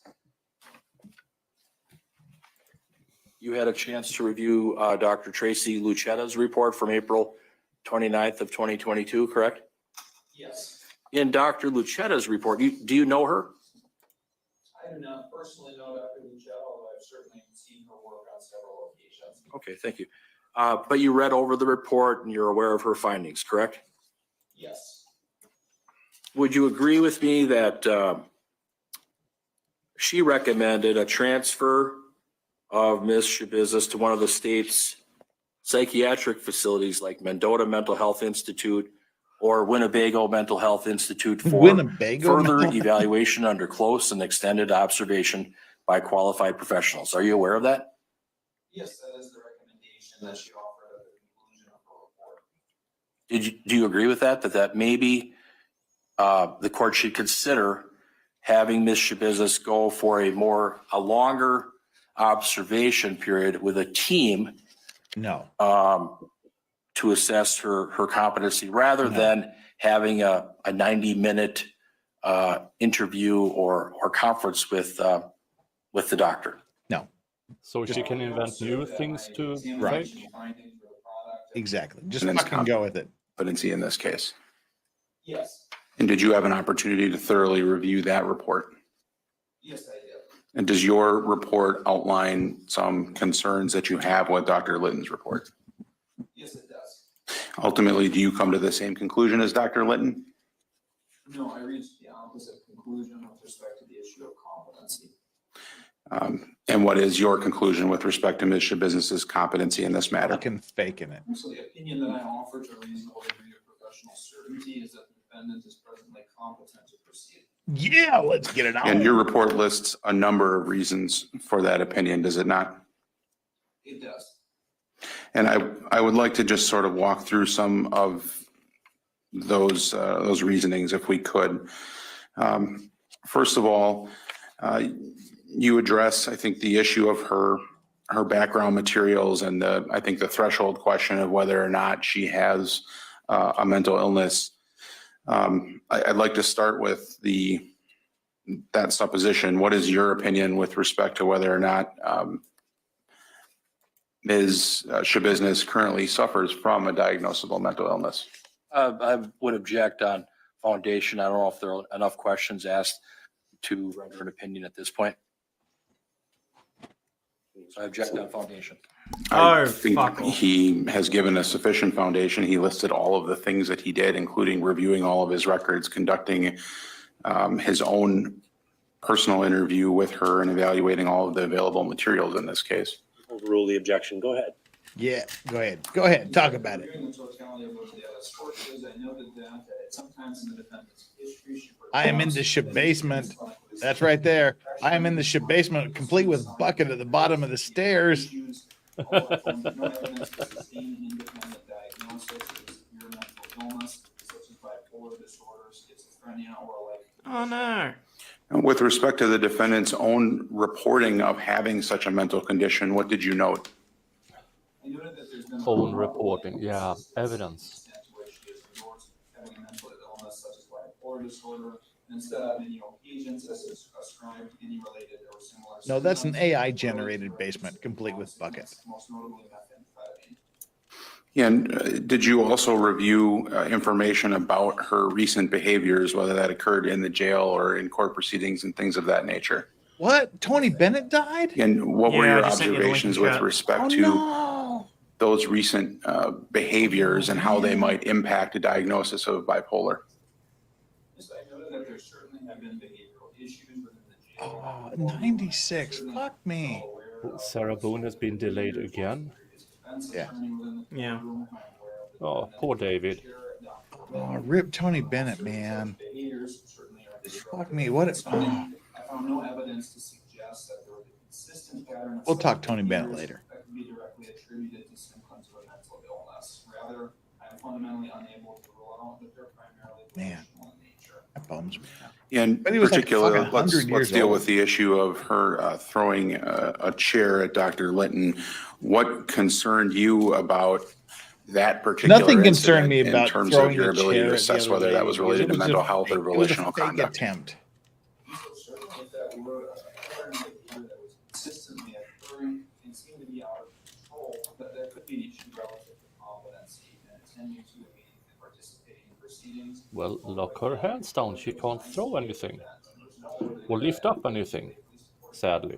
You had a chance to review Dr. Tracy Lucetta's report from April 29th of 2022, correct? Yes. In Dr. Lucetta's report, do you know her? I do not personally know Dr. Lucetta, although I've certainly seen her work on several occasions. Okay, thank you. But you read over the report and you're aware of her findings, correct? Yes. Would you agree with me that she recommended a transfer of Ms. Shabusiness to one of the state's psychiatric facilities like Mendota Mental Health Institute or Winnebago Mental Health Institute for further evaluation under close and extended observation by qualified professionals? Are you aware of that? Yes, that is the recommendation that she offered at the conclusion of her report. Do you agree with that? That maybe the court should consider having Ms. Shabusiness go for a longer observation period with a team No. to assess her competency rather than having a 90-minute interview or conference with the doctor? No. So she can invent new things to Right. fake? Exactly. Just And it's fucking go with it. Competency in this case. Yes, And did you have an opportunity to thoroughly review that report? yes, I did. And does your report outline some concerns that you have with Dr. Litton's report? Yes, it does. Ultimately, do you come to the same conclusion as Dr. Litton? No, I reached the opposite conclusion with respect to the issue of competency. And what is your conclusion with respect to Ms. Shabusiness's competency in this matter? Fucking faking it. So the opinion that I offer to a reasonable degree of professional certainty is that the defendant is presently competent to proceed. Yeah, let's get it on. And your report lists a number of reasons for that opinion, does it not? It does. And I would like to just sort of walk through some of those reasonings if we could. First of all, you address, I think, the issue of her background materials and I think the threshold question of whether or not she has a mental illness. I'd like to start with that supposition. What is your opinion with respect to whether or not Ms. Shabusiness currently suffers from a diagnosable mental illness? I would object on foundation. I don't know if there are enough questions asked to render an opinion at this point. So I object on foundation. I think he has given a sufficient foundation. He listed all of the things that he did, including reviewing all of his records, conducting his own personal interview with her, and evaluating all of the available materials in this case. Overrule the objection. Go ahead. Yeah, go ahead. Go ahead. Talk about it. During the totality of what the sources, I noted that sometimes in the defendant's history, she I am in the Shabasement. That's right there. I am in the Shabasement, complete with bucket at the bottom of the stairs. Oh no. And with respect to the defendant's own reporting of having such a mental condition, what did you note? Own reporting, yeah, evidence. No, that's an AI generated basement, complete with bucket. And did you also review information about her recent behaviors, whether that occurred in the jail or in court proceedings and things of that nature? What? Tony Bennett died? And what were Yeah, your I just sent you the link observations in with chat. respect Oh, to no. those recent behaviors and how they might impact a diagnosis of bipolar? Yes, I noted that there certainly have been behavioral issues within the jail. Oh, 96. Fuck me. Sarah Boone has been delayed again. Yeah. Yeah. Oh, poor David. Oh, rip Tony Bennett, man. Fuck me. What? I found no evidence to suggest that there was a consistent pattern of We'll talk Tony Bennett later. that can be directly attributed to symptoms of a mental illness. Rather, I am fundamentally unable to rule out that they're primarily relational in nature. That bums me out. In But he was like particular, fucking 100 let's years deal old. with the issue of her throwing a chair at Dr. Litton. What concerned you about that particular Nothing concerned incident me about in terms throwing of your the ability chair to at the assess other whether that lady, was because related it to was mental a health or fake- volitional It was a fake conduct? attempt. So certainly if that were a pattern of behavior that was consistently occurring and seemed to be out of control, that could be an issue relative to competency and attending to and participating in proceedings. Well, lock her hands down. She can't throw anything or lift up anything, sadly.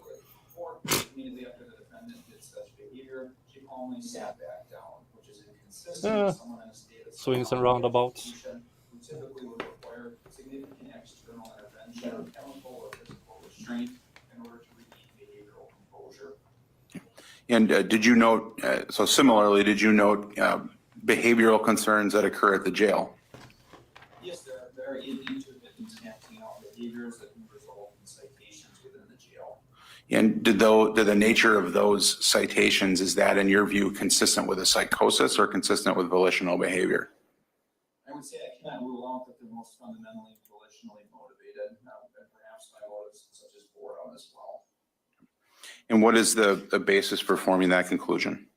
Immediately after the defendant did such behavior, she calmly sat back down, which is inconsistent Yeah. with someone in a state of Swings and roundabouts. who typically would require significant external intervention, chemical or physical restraint in order to regain behavioral composure. And did you note, so similarly, did you note behavioral concerns that occur at the jail? Yes, there are intermittent acting out behaviors that can result in citations within the jail. And did the nature of those citations, is that in your view consistent with a psychosis or consistent with volitional behavior? I would say I cannot rule out that they're most fundamentally volitionally motivated, and perhaps And what is the basis for forming that conclusion?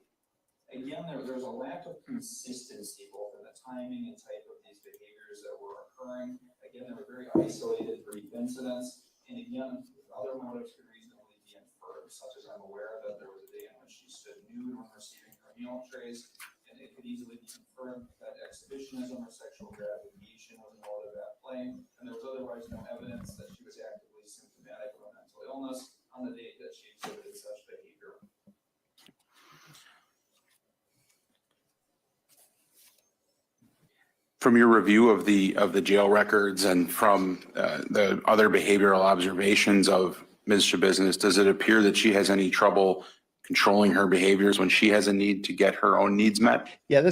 Again, there's a lack of consistency both in the timing and type of these behaviors that were occurring. Again, they were very isolated, brief incidents. And again, other motives could reasonably be inferred, such as I'm aware that there was a day in which she stood nude when receiving her meal trays. And it could easily be inferred that exhibitionism or sexual gratification was a motive at play. And there was otherwise no evidence that she was actively symptomatic of a mental illness on the date that she exhibited such behavior. From your review of the jail records and from the other behavioral observations of Ms. Shabusiness, does it appear that she has any trouble controlling her behaviors when she has a need to get her own needs met? Yeah,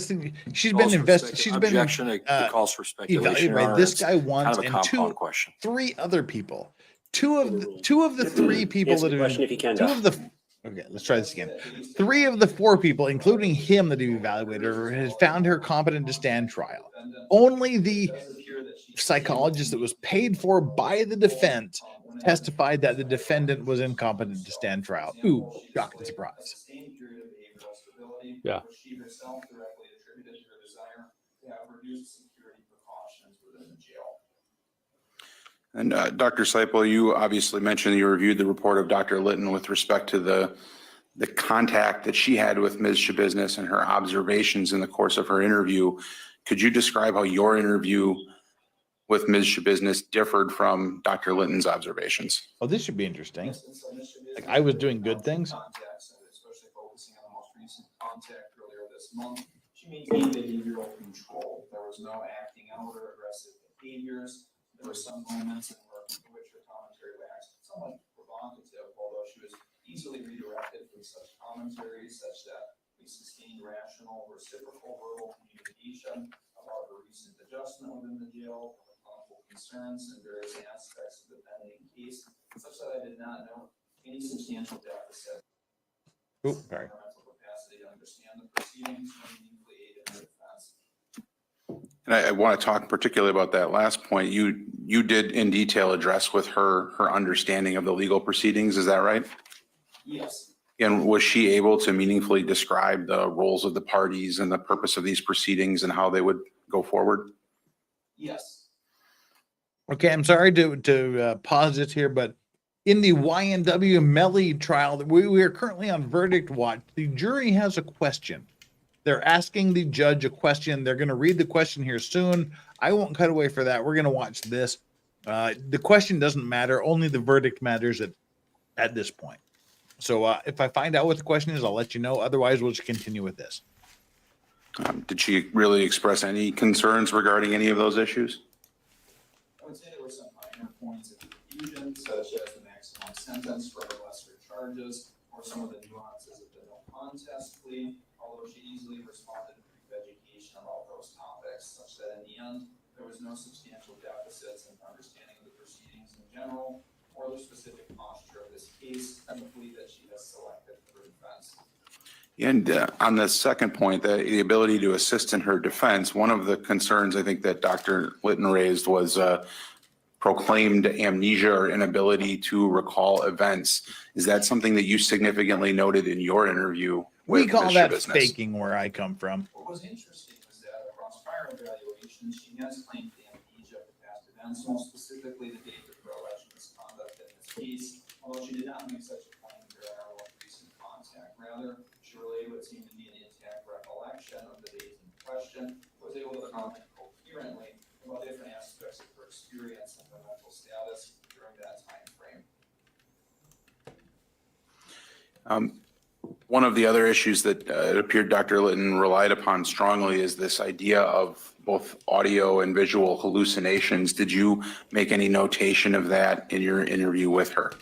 she's been invested. She's been Objection, it calls for speculation. evaluated by this It's guy once kind of a and compound question. three other people. Two of the three people Answer that the question if you can, okay, let's try this again. 3 of the 4 people, including him that he evaluated, has found her competent to stand trial. Only the psychologist that was paid for by the defense testified that the defendant was incompetent to stand trial. Ooh, shock and surprise. Yeah. She herself directly attributed her desire to have reduced security precautions within the jail. And Dr. Seipel, you obviously mentioned you reviewed the report of Dr. Litton with respect to the contact that she had with Ms. Shabusiness and her observations in the course of her interview. Could you describe how your interview with Ms. Shabusiness differed from Dr. Litton's observations? Oh, this should be interesting. Like I was doing good things. Especially focusing on the most recent contact earlier this month. She maintained behavioral control. There was no acting out or aggressive behaviors. There were some moments in which her commentary waxed somewhat provocative, although she was easily redirected from such commentaries such that we sustained rational, reciprocal verbal communication about her recent adjustment within the jail, her clinical concerns, and various aspects of the pending case, such that I did not note any substantial deficit. Sorry. Mental capacity to understand the proceedings and meaningfully aid in her defense. And I want to talk particularly about that last point. You did in detail address with her understanding of the legal proceedings. Is that right? Yes. And was she able to meaningfully describe the roles of the parties and the purpose of these proceedings and how they would go forward? Yes. Okay, I'm sorry to pause this here, but in the YNW Melly trial, we are currently on verdict watch. The jury has a question. They're asking the judge a question. They're going to read the question here soon. I won't cut away for that. We're going to watch this. The question doesn't matter. Only the verdict matters at this point. So if I find out what the question is, I'll let you know. Otherwise, we'll just continue with this. Did she really express any concerns regarding any of those issues? I would say there were some minor points of confusion, such as the maximum sentence for her lesser charges, or some of the nuances of the no contest plea, although she easily responded to brief education about those topics, such that in the end, there was no substantial deficits in understanding of the proceedings in general, or the specific posture of this case, and the plea that she has selected for her defense. And on the second point, the ability to assist in her defense, one of the concerns I think that Dr. Litton raised was proclaimed amnesia or inability to recall events. Is that something that you significantly noted in your interview? We call that faking where I come from. What was interesting was that across prior evaluations, she has claimed amnesia of past events, most specifically the date of her alleged misconduct in this case, although she did not make such a claim during our most recent contact. Rather, she relayed what seemed to be an intact recollection of the date in question, was able to comment coherently about different aspects of her experience and her mental status during that time frame. One of the other issues that it appeared Dr. Litton relied upon strongly is this idea of both audio and visual hallucinations. Did you make any notation of that in your interview with her?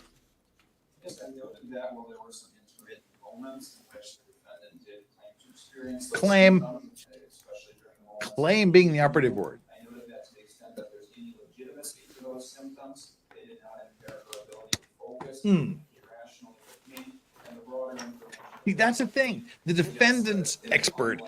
Yes, I noted that while there were some intermittent moments in which the defendant did claim to experience those symptoms, especially during the moments. Claim being the operative word. I noted that to the extent that there's any legitimacy to those symptoms, they did not impair her ability to focus irrationally with me, and the broader information That's the thing. The defendant's expert,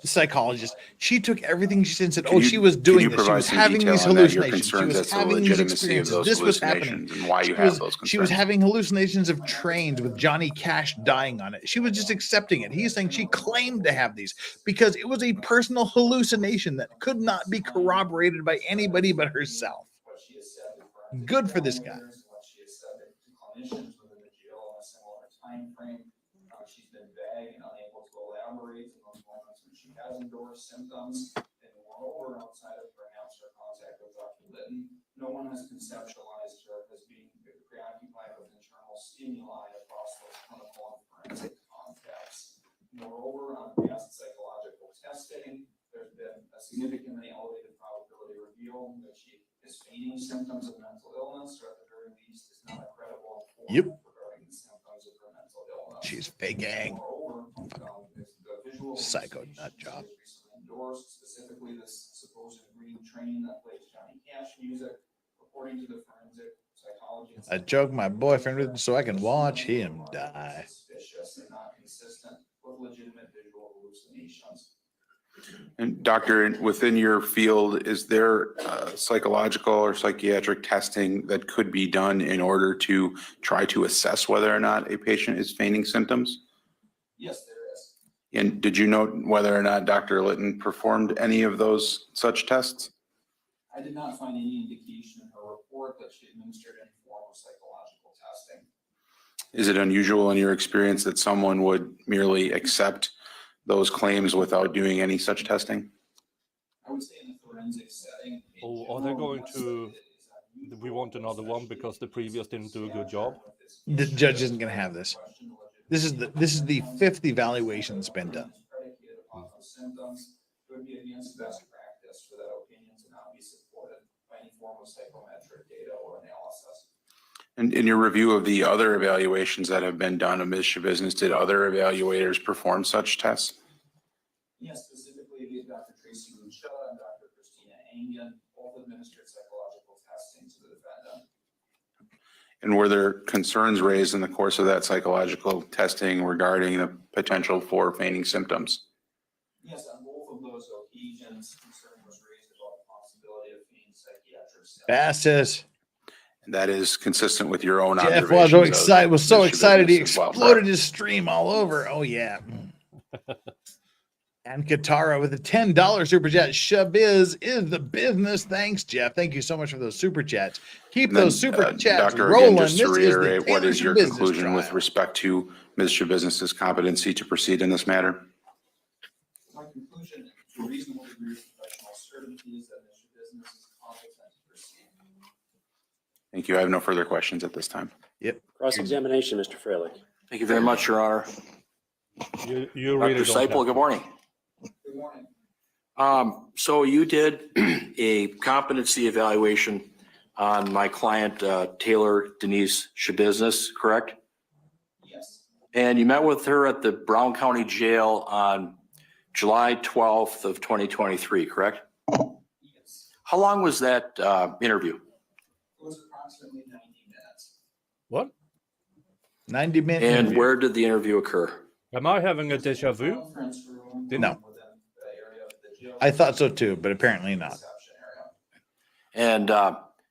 the psychologist, she took everything she said and said, Can oh, you- she was can doing you this. She provide was some having detail these on that, your hallucinations. She concerns was as to the having these legitimacy of experiences. those This was happening. hallucinations and why you She have was, those she was concerns? having hallucinations of trains with Johnny Cash dying on it. She was just accepting it. He's saying she claimed to have these because it was a personal hallucination that could not be corroborated by anybody but herself. Good for this guy. She's been vague and unable to elaborate in those moments when she has endorsed symptoms. And moreover, outside of perhaps her contact with Dr. Litton, no one has conceptualized her as being preoccupied with internal stimuli across those clinical and forensic contexts. Moreover, on past psychological testing, there's been a significantly elevated probability reveal that she is feigning symptoms of mental illness, or at the very least is not a credible informant regarding the symptoms of her mental illness. She's faking. Moreover, the visual Psycho nut job. endorsed, specifically this supposed green train that plays Johnny Cash music, according to the forensic psychology. I joke my boyfriend with so I can watch him die. Suspicious and not consistent with legitimate visual hallucinations. And doctor, within your field, is there psychological or psychiatric testing that could be done in order to try to assess whether or not a patient is feigning symptoms? Yes, there is. And did you note whether or not Dr. Litton performed any of those such tests? I did not find any indication in her report that she administered any form of psychological testing. Is it unusual in your experience that someone would merely accept those claims without doing any such testing? I would say in the forensic setting. Oh, are they going to? We want another one because the previous didn't do a good job. The judge isn't going to have this. This is the fifth evaluation that's been done. Symptoms, it would be against best practice for that opinion to not be supported by any form of psychometric data or analysis. And in your review of the other evaluations that have been done of Ms. Shabusiness, did other evaluators perform such tests? Yes, specifically Dr. Tracy Lucia and Dr. Christina Angen both administered psychological testing to the defendant. And were there concerns raised in the course of that psychological testing regarding the potential for feigning symptoms? Yes, on both of those occasions, concern was raised about the possibility of feigning psychiatric symptoms. Fastest. And that is consistent with your own Jeff observations. was so excited he as well, exploded correct? his stream all over. Oh yeah. And Katara with a $10 super chat. Shabiz is the business. Thanks, Jeff. Thank you so much for those super chats. Keep And then, those super chats Doctor, rolling. again, just to This reiterate, is the what Taylor is your Shabusiness conclusion trial. with respect to Ms. Shabusiness's competency to proceed in this matter? My conclusion, to a reasonable degree of professional certainty, is that Mr. Business is competent to proceed. Thank you. I have no further questions at this time. Yep. Cross-examination, Mr. Freilich. Thank you very much, Your Honor. You really Dr. don't have Seipel, good morning. Good morning. So you did a competency evaluation on my client, Taylor Denise Shabusiness, correct? Yes. And you met with her at the Brown County Jail on July 12th of 2023, correct? Yes. How long was that interview? It was approximately 90 minutes. What? 90 minutes. And where did the interview occur? Am I having a déjà vu? Conference room Didn't- No. within the area of the jail. I thought so too, but apparently not. Reception area. And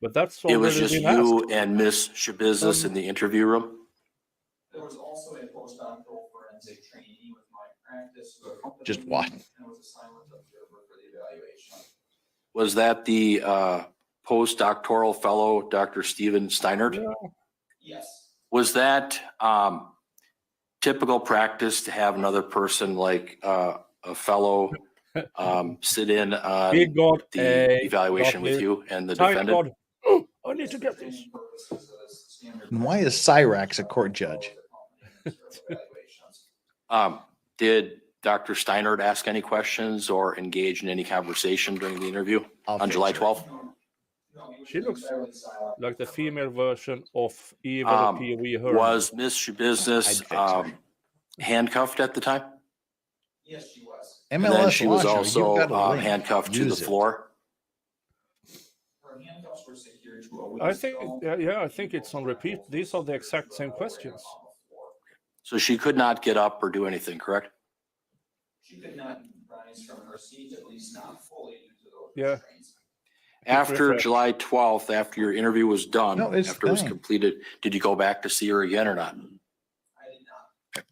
But that's it was already just been you asked. and Miss Shabusiness in the interview room? There was also a postdoctoral forensic trainee with my practice who accompanied Just me what? and was a silent observer for the evaluation. Was that the postdoctoral fellow, Dr. Steven Steinert? Yes. Was that typical practice to have another person like a fellow sit in on We got the a evaluation with lovely you and the Thank defendant? God. Oh, I need to get this. And why is Cyrax a court judge? Did Dr. Steinert ask any questions or engage in any conversation during the interview I'll on July fix her. 12th? She looks like the female version of evil Pee Wee Herman. Was Miss Shabusiness I'd fix handcuffed at the time? Yes, she was. And then MLS she was Washer, also you've got a link. handcuffed to the Use it. floor? Her handcuffs were secured to a I window think, sill. yeah, I think it's on repeat. These are the exact same questions. So she could not get up or do anything, correct? She could not rise from her seat, at least not fully due to those Yeah. restraints. After Refresh. July 12th, after your interview was done, No, it's after it was fine. completed, did you go back to see her again or not? I did not.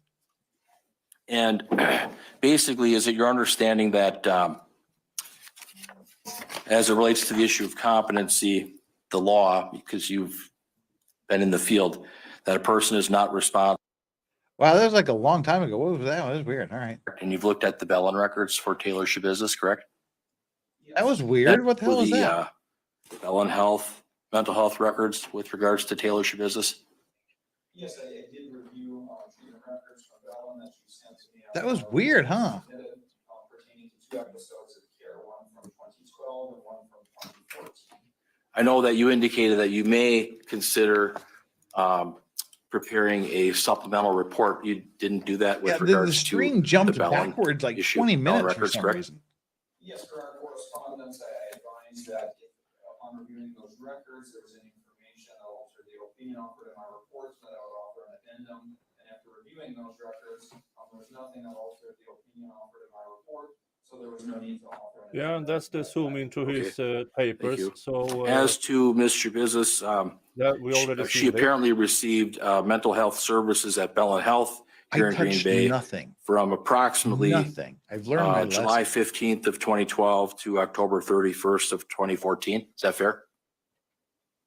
And basically, is it your understanding that as it relates to the issue of competency, the law, because you've been in the field, that a person is not responsible? Wow, that was like a long time ago. What was that? That was weird. All right. And you've looked at the Bellin records for TAYLOR SCHABUSINESS, correct? That was weird. What the hell was The, that? Bellin health, mental health records with regards to TAYLOR SCHABUSINESS? Yes, I did review treatment records from Bellin that you sent to me. That was weird, huh? Pertaining to 2 episodes of care, one from 2012 and one from 2014. I know that you indicated that you may consider preparing a supplemental report. You didn't do that with Yeah, the regards string to jumped the Bellin backwards like issue, 20 Bellin minutes for records, some correct? reason. Yes, for our correspondence, I advised that if, upon reviewing those records, there was any information that altered the opinion offered in my reports, that I would offer an addendum. And after reviewing those records, there was nothing that altered the opinion offered in my report, so there was no need to offer an Yeah, and that's the zoom into his papers. you. So As to Ms. Shabusiness, that we already she seen it. apparently received mental health services at Bellin Health here in Green touched Bay nothing. from approximately Nothing. I've learned my July lesson. 15th of 2012 to October 31st of 2014. Is that fair?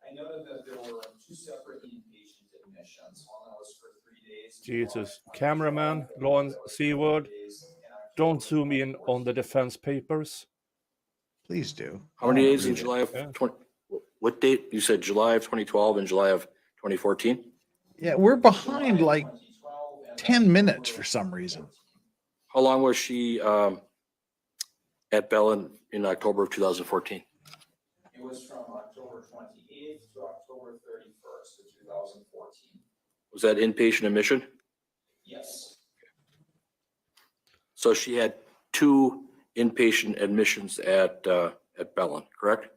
I noted that there were 2 separate inpatient admissions. One that was for 3 days. Jesus, cameraman, Lauren Seaward, don't zoom in on the defense papers. Please do. How many I wanna days in read it. July of Yeah. 20? What date? You said July of 2012 and July of 2014? Yeah, we're behind like 10 minutes for some reason. How long was she at Bellin in October of 2014? It was from October 28th to October 31st of 2014. Was that inpatient admission? Yes. So she had 2 inpatient admissions at Bellin, correct?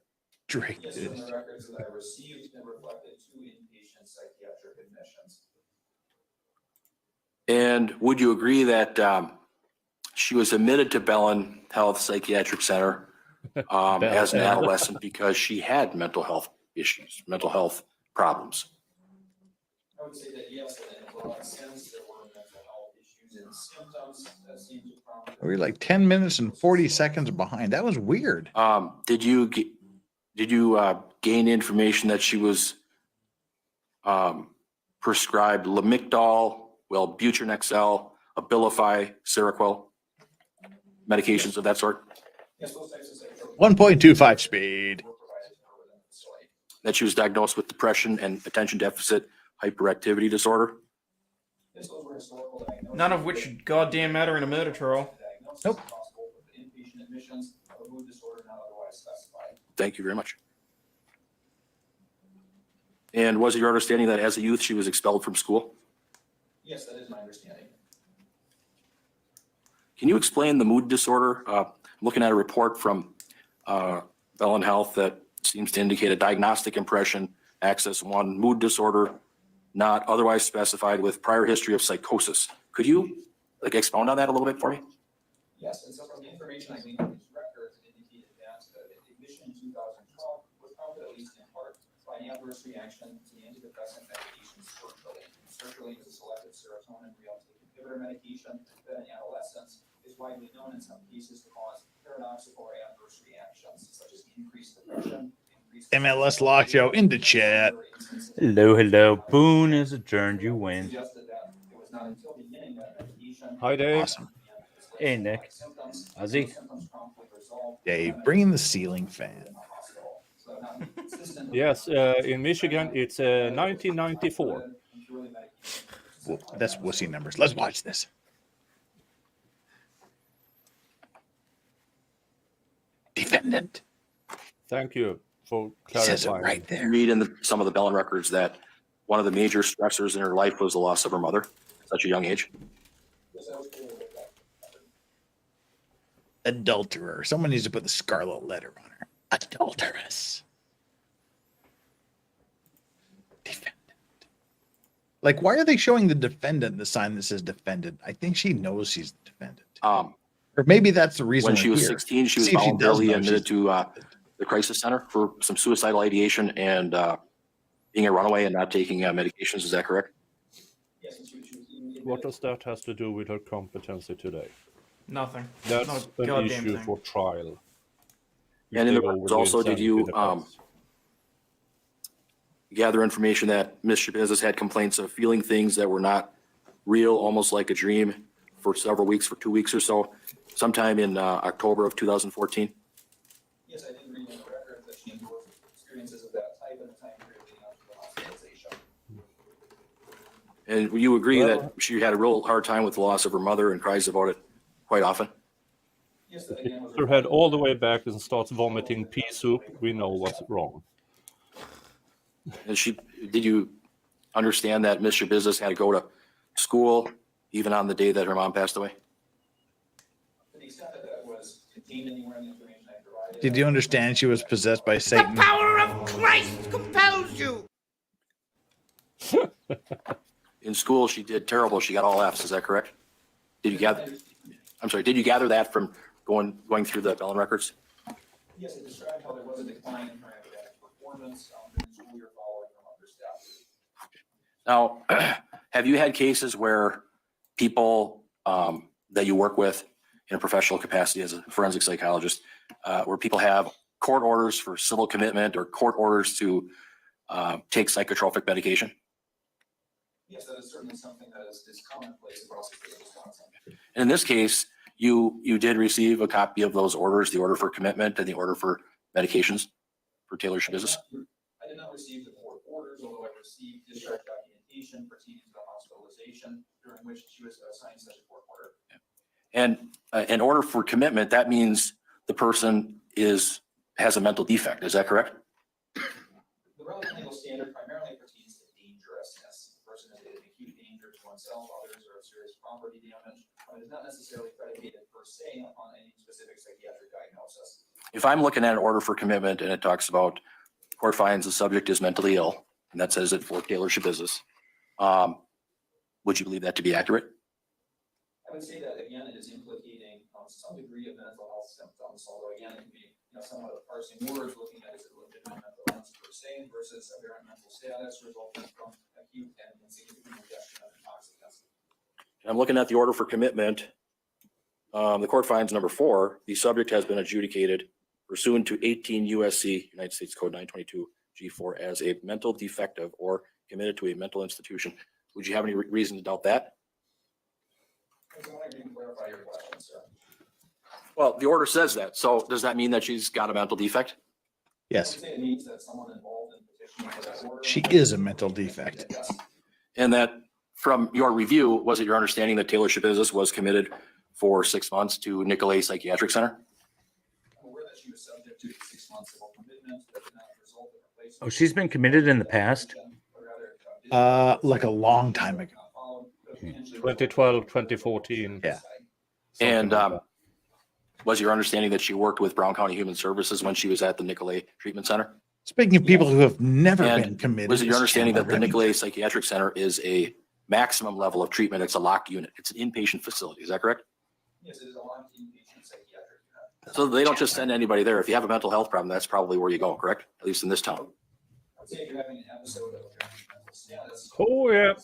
Drake Yes, did. from the records that I received, it reflected 2 inpatient psychiatric admissions. And would you agree that she was admitted to Bellin Health Psychiatric Center as an adolescent because she had mental health issues, mental health problems? I would say that yes, in a broad sense, there were mental health issues and symptoms that seemed to prompt. We're like 10 minutes and 40 seconds behind. That was weird. Did you gain information that she was prescribed Lamictal, Wellbutrin XL, Abilify, Seroquel, medications of that sort? Yes, those types of psychotropic 1.25 speed. were provided to her within the facility. That she was diagnosed with depression and attention deficit hyperactivity disorder? Yes, those were historical diagnoses. None of which goddamn matter in a murder trial. Nope. Possible with the inpatient admissions of a mood disorder not otherwise specified. Thank you very much. And was it your understanding that as a youth, she was expelled from school? Yes, that is my understanding. Can you explain the mood disorder? I'm looking at a report from Bellin Health that seems to indicate a diagnostic impression, access 1, mood disorder, not otherwise specified with prior history of psychosis. Could you expound on that a little bit for me? Yes, and so from the information I gleaned from these records, it indicated that the admission in 2012 was prompted at least in part by an adverse reaction to the antidepressant medication sertraline. Sertraline is a selective serotonin reuptake inhibitor medication that in adolescence is widely known in some cases to cause paradoxical or adverse reactions such as increased depression, increased MLS Lock Show in the chat. Hello. Boone is adjourned. You win. suggested that it was not until beginning that medication. Hi, Dave. Awesome. Hey, Nick. Ozzy. Dave, bringing the ceiling fan. Yes, in Michigan, it's 1994. Well, that's wussy numbers. Let's watch this. Defendant. Thank you for It says it clarifying. right there. Read in some of the Bellin records that one of the major stressors in her life was the loss of her mother at such a young age. Adulterer. Someone needs to put the scarlet letter on her. Adulteress. Defendant. Like, why are they showing the defendant the sign that says defendant? I think she knows she's the defendant. Or maybe that's the reason When she we're was here. 16, she was See if she does voluntarily know admitted she's- to the crisis center for some suicidal ideation and being a runaway and not taking medications. Is that correct? What does that has to do with her competency today? Nothing. That's No an goddamn issue thing. for trial. If And in they the go records with also, did insanity you defense. gather information that Ms. Shabusiness had complaints of feeling things that were not real, almost like a dream, for several weeks, for 2 weeks or so, sometime in October of 2014? Yes, I did read in the record that she endured experiences of that type in the time period leading up to the hospitalization. And you agree that she had a real hard time with the loss of her mother and cries about it quite often? Yes, that again was Her head all the way back and starts vomiting pea soup. We know what's wrong. And did you understand that Ms. Shabusiness had to go to school even on the day that her mom passed away? to the extent that that was contained anywhere in the information I provided. Did you understand she was possessed by Satan? The power of Christ compels you. In school, she did terrible. She got all Fs. Is that correct? Did you gather? I'm sorry. Did you gather that from going through the Bellin records? Yes, it described how there was a decline in her academic performance during the school year following from other staff. Now, have you had cases where people that you work with in a professional capacity as a forensic psychologist, where people have court orders for civil commitment or court orders to take psychotropic medication? Yes, that is certainly something that is commonplace across the state of Wisconsin. And in this case, you did receive a copy of those orders, the order for commitment and the order for medications for TAYLOR Schabusines? I did not receive the court orders, although I received discharge documentation pertaining to the hospitalization during which she was assigned such a court order. And an order for commitment, that means the person has a mental defect. Is that correct? The relevant legal standard primarily pertains to dangerousness. The person is in acute danger to oneself, others, or of serious property damage, but it is not necessarily predicated per se upon any specific psychiatric diagnosis. If I'm looking at an order for commitment and it talks about court finds the subject is mentally ill, and that says it for TAYLOR Schabusines, would you believe that to be accurate? I would say that again, it is implicating some degree of mental health symptoms, although again, it can be somewhat of parsing words, looking at is it legitimate mental illness per se versus aberrant mental status resulting from acute and insignificant ingestion of intoxicants. I'm looking at the order for commitment. The court finds number 4, the subject has been adjudicated pursuant to 18 USC United States Code 922 G4 as a mental defective or committed to a mental institution. Would you have any reason to doubt that? I want to clarify your question, sir. Well, the order says that. So does that mean that she's got a mental defect? Yes. I would say it means that someone involved in petitioning for that order. She is a mental defect. Yes. And that from your review, was it your understanding that TAYLOR Schabusines was committed for 6 months to Nicolay Psychiatric Center? I'm aware that she was subject to 6 months civil commitment that did not result in a place. Oh, she's been committed in the past? Like a long time ago. 2012, 2014. Yeah. And was your understanding that she worked with Brown County Human Services when she was at the Nicolay Treatment Center? Speaking of people who have never And been committed. was it your understanding that the Chandler Nicolay Psychiatric Center is a maximum level of treatment? It's a locked unit. It's an inpatient facility. Is that correct? Yes, it is a locked inpatient psychiatric unit. So they don't just send anybody there. If you have a mental health problem, that's probably where you go, correct? At least in this town. I would say if you're having an episode of mental status. Oh, yeah.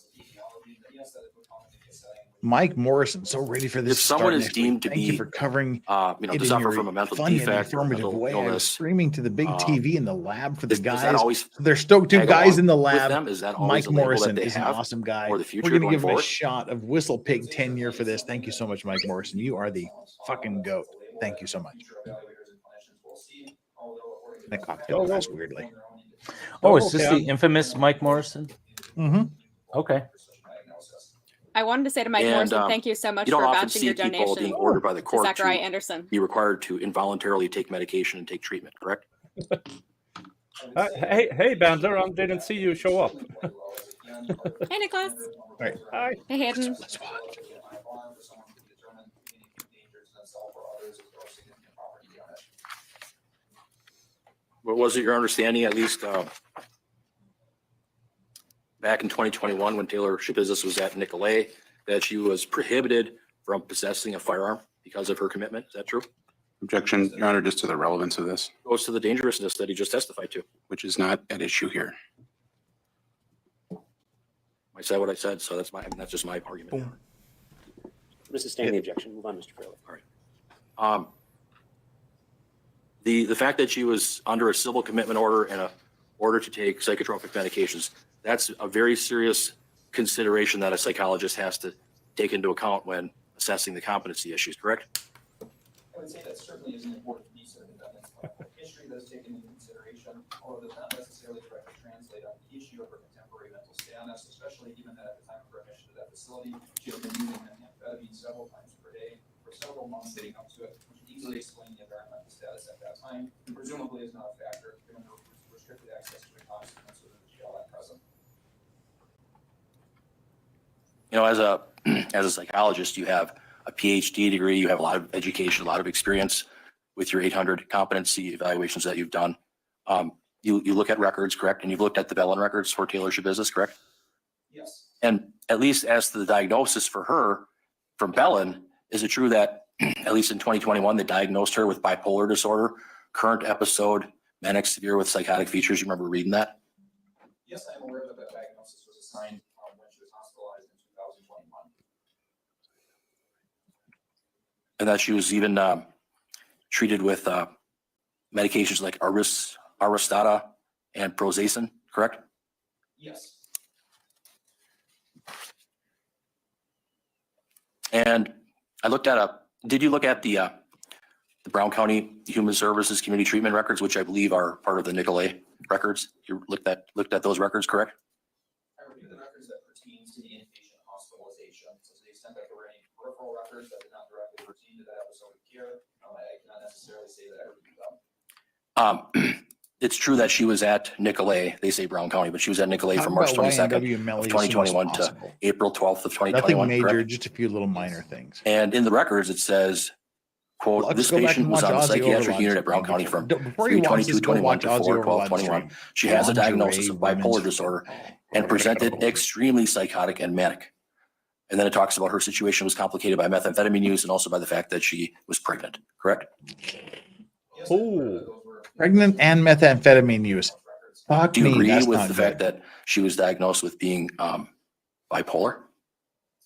Yes, that it would commonly be a setting. Mike Morrison, so ready for this. If someone start is next week. deemed to Thank be, you for covering to it in suffer your from a mental funny and defect or informative mental way. I was illness, screaming to the big TV in the lab for the is guys. that always There's still 2 tag guys along in the with lab. them? Is that always Mike a label that Morrison they is an have awesome guy. for the We're future going to going give him a forward? shot of Whistle Pig tenure for this. Thank you so much, Mike Morrison. You are the fucking goat. Thank you so much. The cocktail glass, weirdly. Oh, is this the infamous Mike Morrison? Mm-hmm. Okay. I wanted to say to Mike And, Morrison, thank you so much you don't for often vouching see your people donation being ordered by the to court Zachariah to Anderson. be required to involuntarily take medication and take treatment, correct? Hey, Bandler, I didn't see you show up. Hey, Nicholas. All right. Hi. Hey, Hayden. Let's watch. But was it your understanding, at least back in 2021 when Taylor Shabusiness was at Nicolay that she was prohibited from possessing a firearm because of her commitment. Is that true? Objection, Your Honor, just to the relevance of this. Goes to the dangerousness that he just testified to. Which is not at issue here. I said what I said, so that's just my argument. Boom. To sustain the objection, move on, Mr. Fairley. All right. The fact that she was under a civil commitment order and a order to take psychotropic medications, that's a very serious consideration that a psychologist has to take into account when assessing the competency issues, correct? I would say that certainly is an important piece of the defendant's medical history that's taken into consideration, although does not necessarily directly translate on the issue of her contemporary mental status, especially given that at the time of her admission to that facility, she had been using methamphetamine several times per day for several months leading up to it, which would easily explain the environmental status at that time, and presumably is not a factor given her restricted access to intoxicants within the jail at present. You know, as a psychologist, you have a PhD degree, you have a lot of education, a lot of experience with your 800 competency evaluations that you've done. You look at records, correct? And you've looked at the Bellin records for Taylor Shabusiness, correct? Yes. And at least as to the diagnosis for her from Bellin, is it true that at least in 2021, they diagnosed her with bipolar disorder, current episode, manic severe with psychotic features? You remember reading that? Yes, I am aware that that diagnosis was assigned when she was hospitalized in 2021. And that she was even treated with medications like Aristata and Prozacin, correct? Yes. And I looked at did you look at the Brown County Human Services Community Treatment records, which I believe are part of the Nicolay records? You looked at those records, correct? I reviewed the records that pertains to the inpatient hospitalization. So to the extent that there were any peripheral records that did not directly pertain to that episode of care, I cannot necessarily say that I reviewed them. It's true that she was at Nicolay, they say Brown County, but she was at Nicolay from March 22nd of 2021 to April 12th of 2021. Nothing major, correct? just a few little minor things. And in the records, it says, quote, Let's this go back patient and was watch on the Ozzy psychiatric Overlord unit at Brown stream County from before he watches this, go 3/22/21 watch to Ozzy 4/12/21. She has a diagnosis of bipolar disorder and presented extremely psychotic and manic. And then it talks about her situation was complicated by methamphetamine use and also by the fact that she was pregnant, correct? Oh, pregnant and methamphetamine use. Fuck Do you me, agree that's with not the good. fact that she was diagnosed with being bipolar?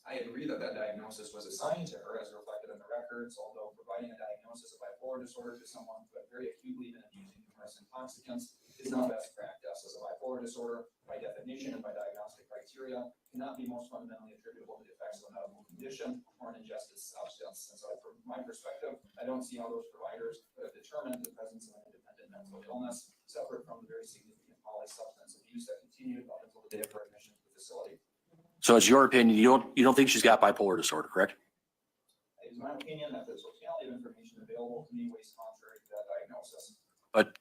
I agree that that diagnosis was assigned to her as reflected in the records, although providing a diagnosis of bipolar disorder to someone who had very acutely been abusing numerous intoxicants is not best practice, as a bipolar disorder, by definition and by diagnostic criteria, cannot be most fundamentally attributable to the effects of a medical condition or an ingested substance. And so from my perspective, I don't see how those providers could have determined the presence of an independent mental illness separate from the very significant polysubstance abuse that continued up until the day of her admission to the facility. So it's your opinion, you don't think she's got bipolar disorder, correct? It is my opinion that the totality of information available to me weighs contrary to that diagnosis. But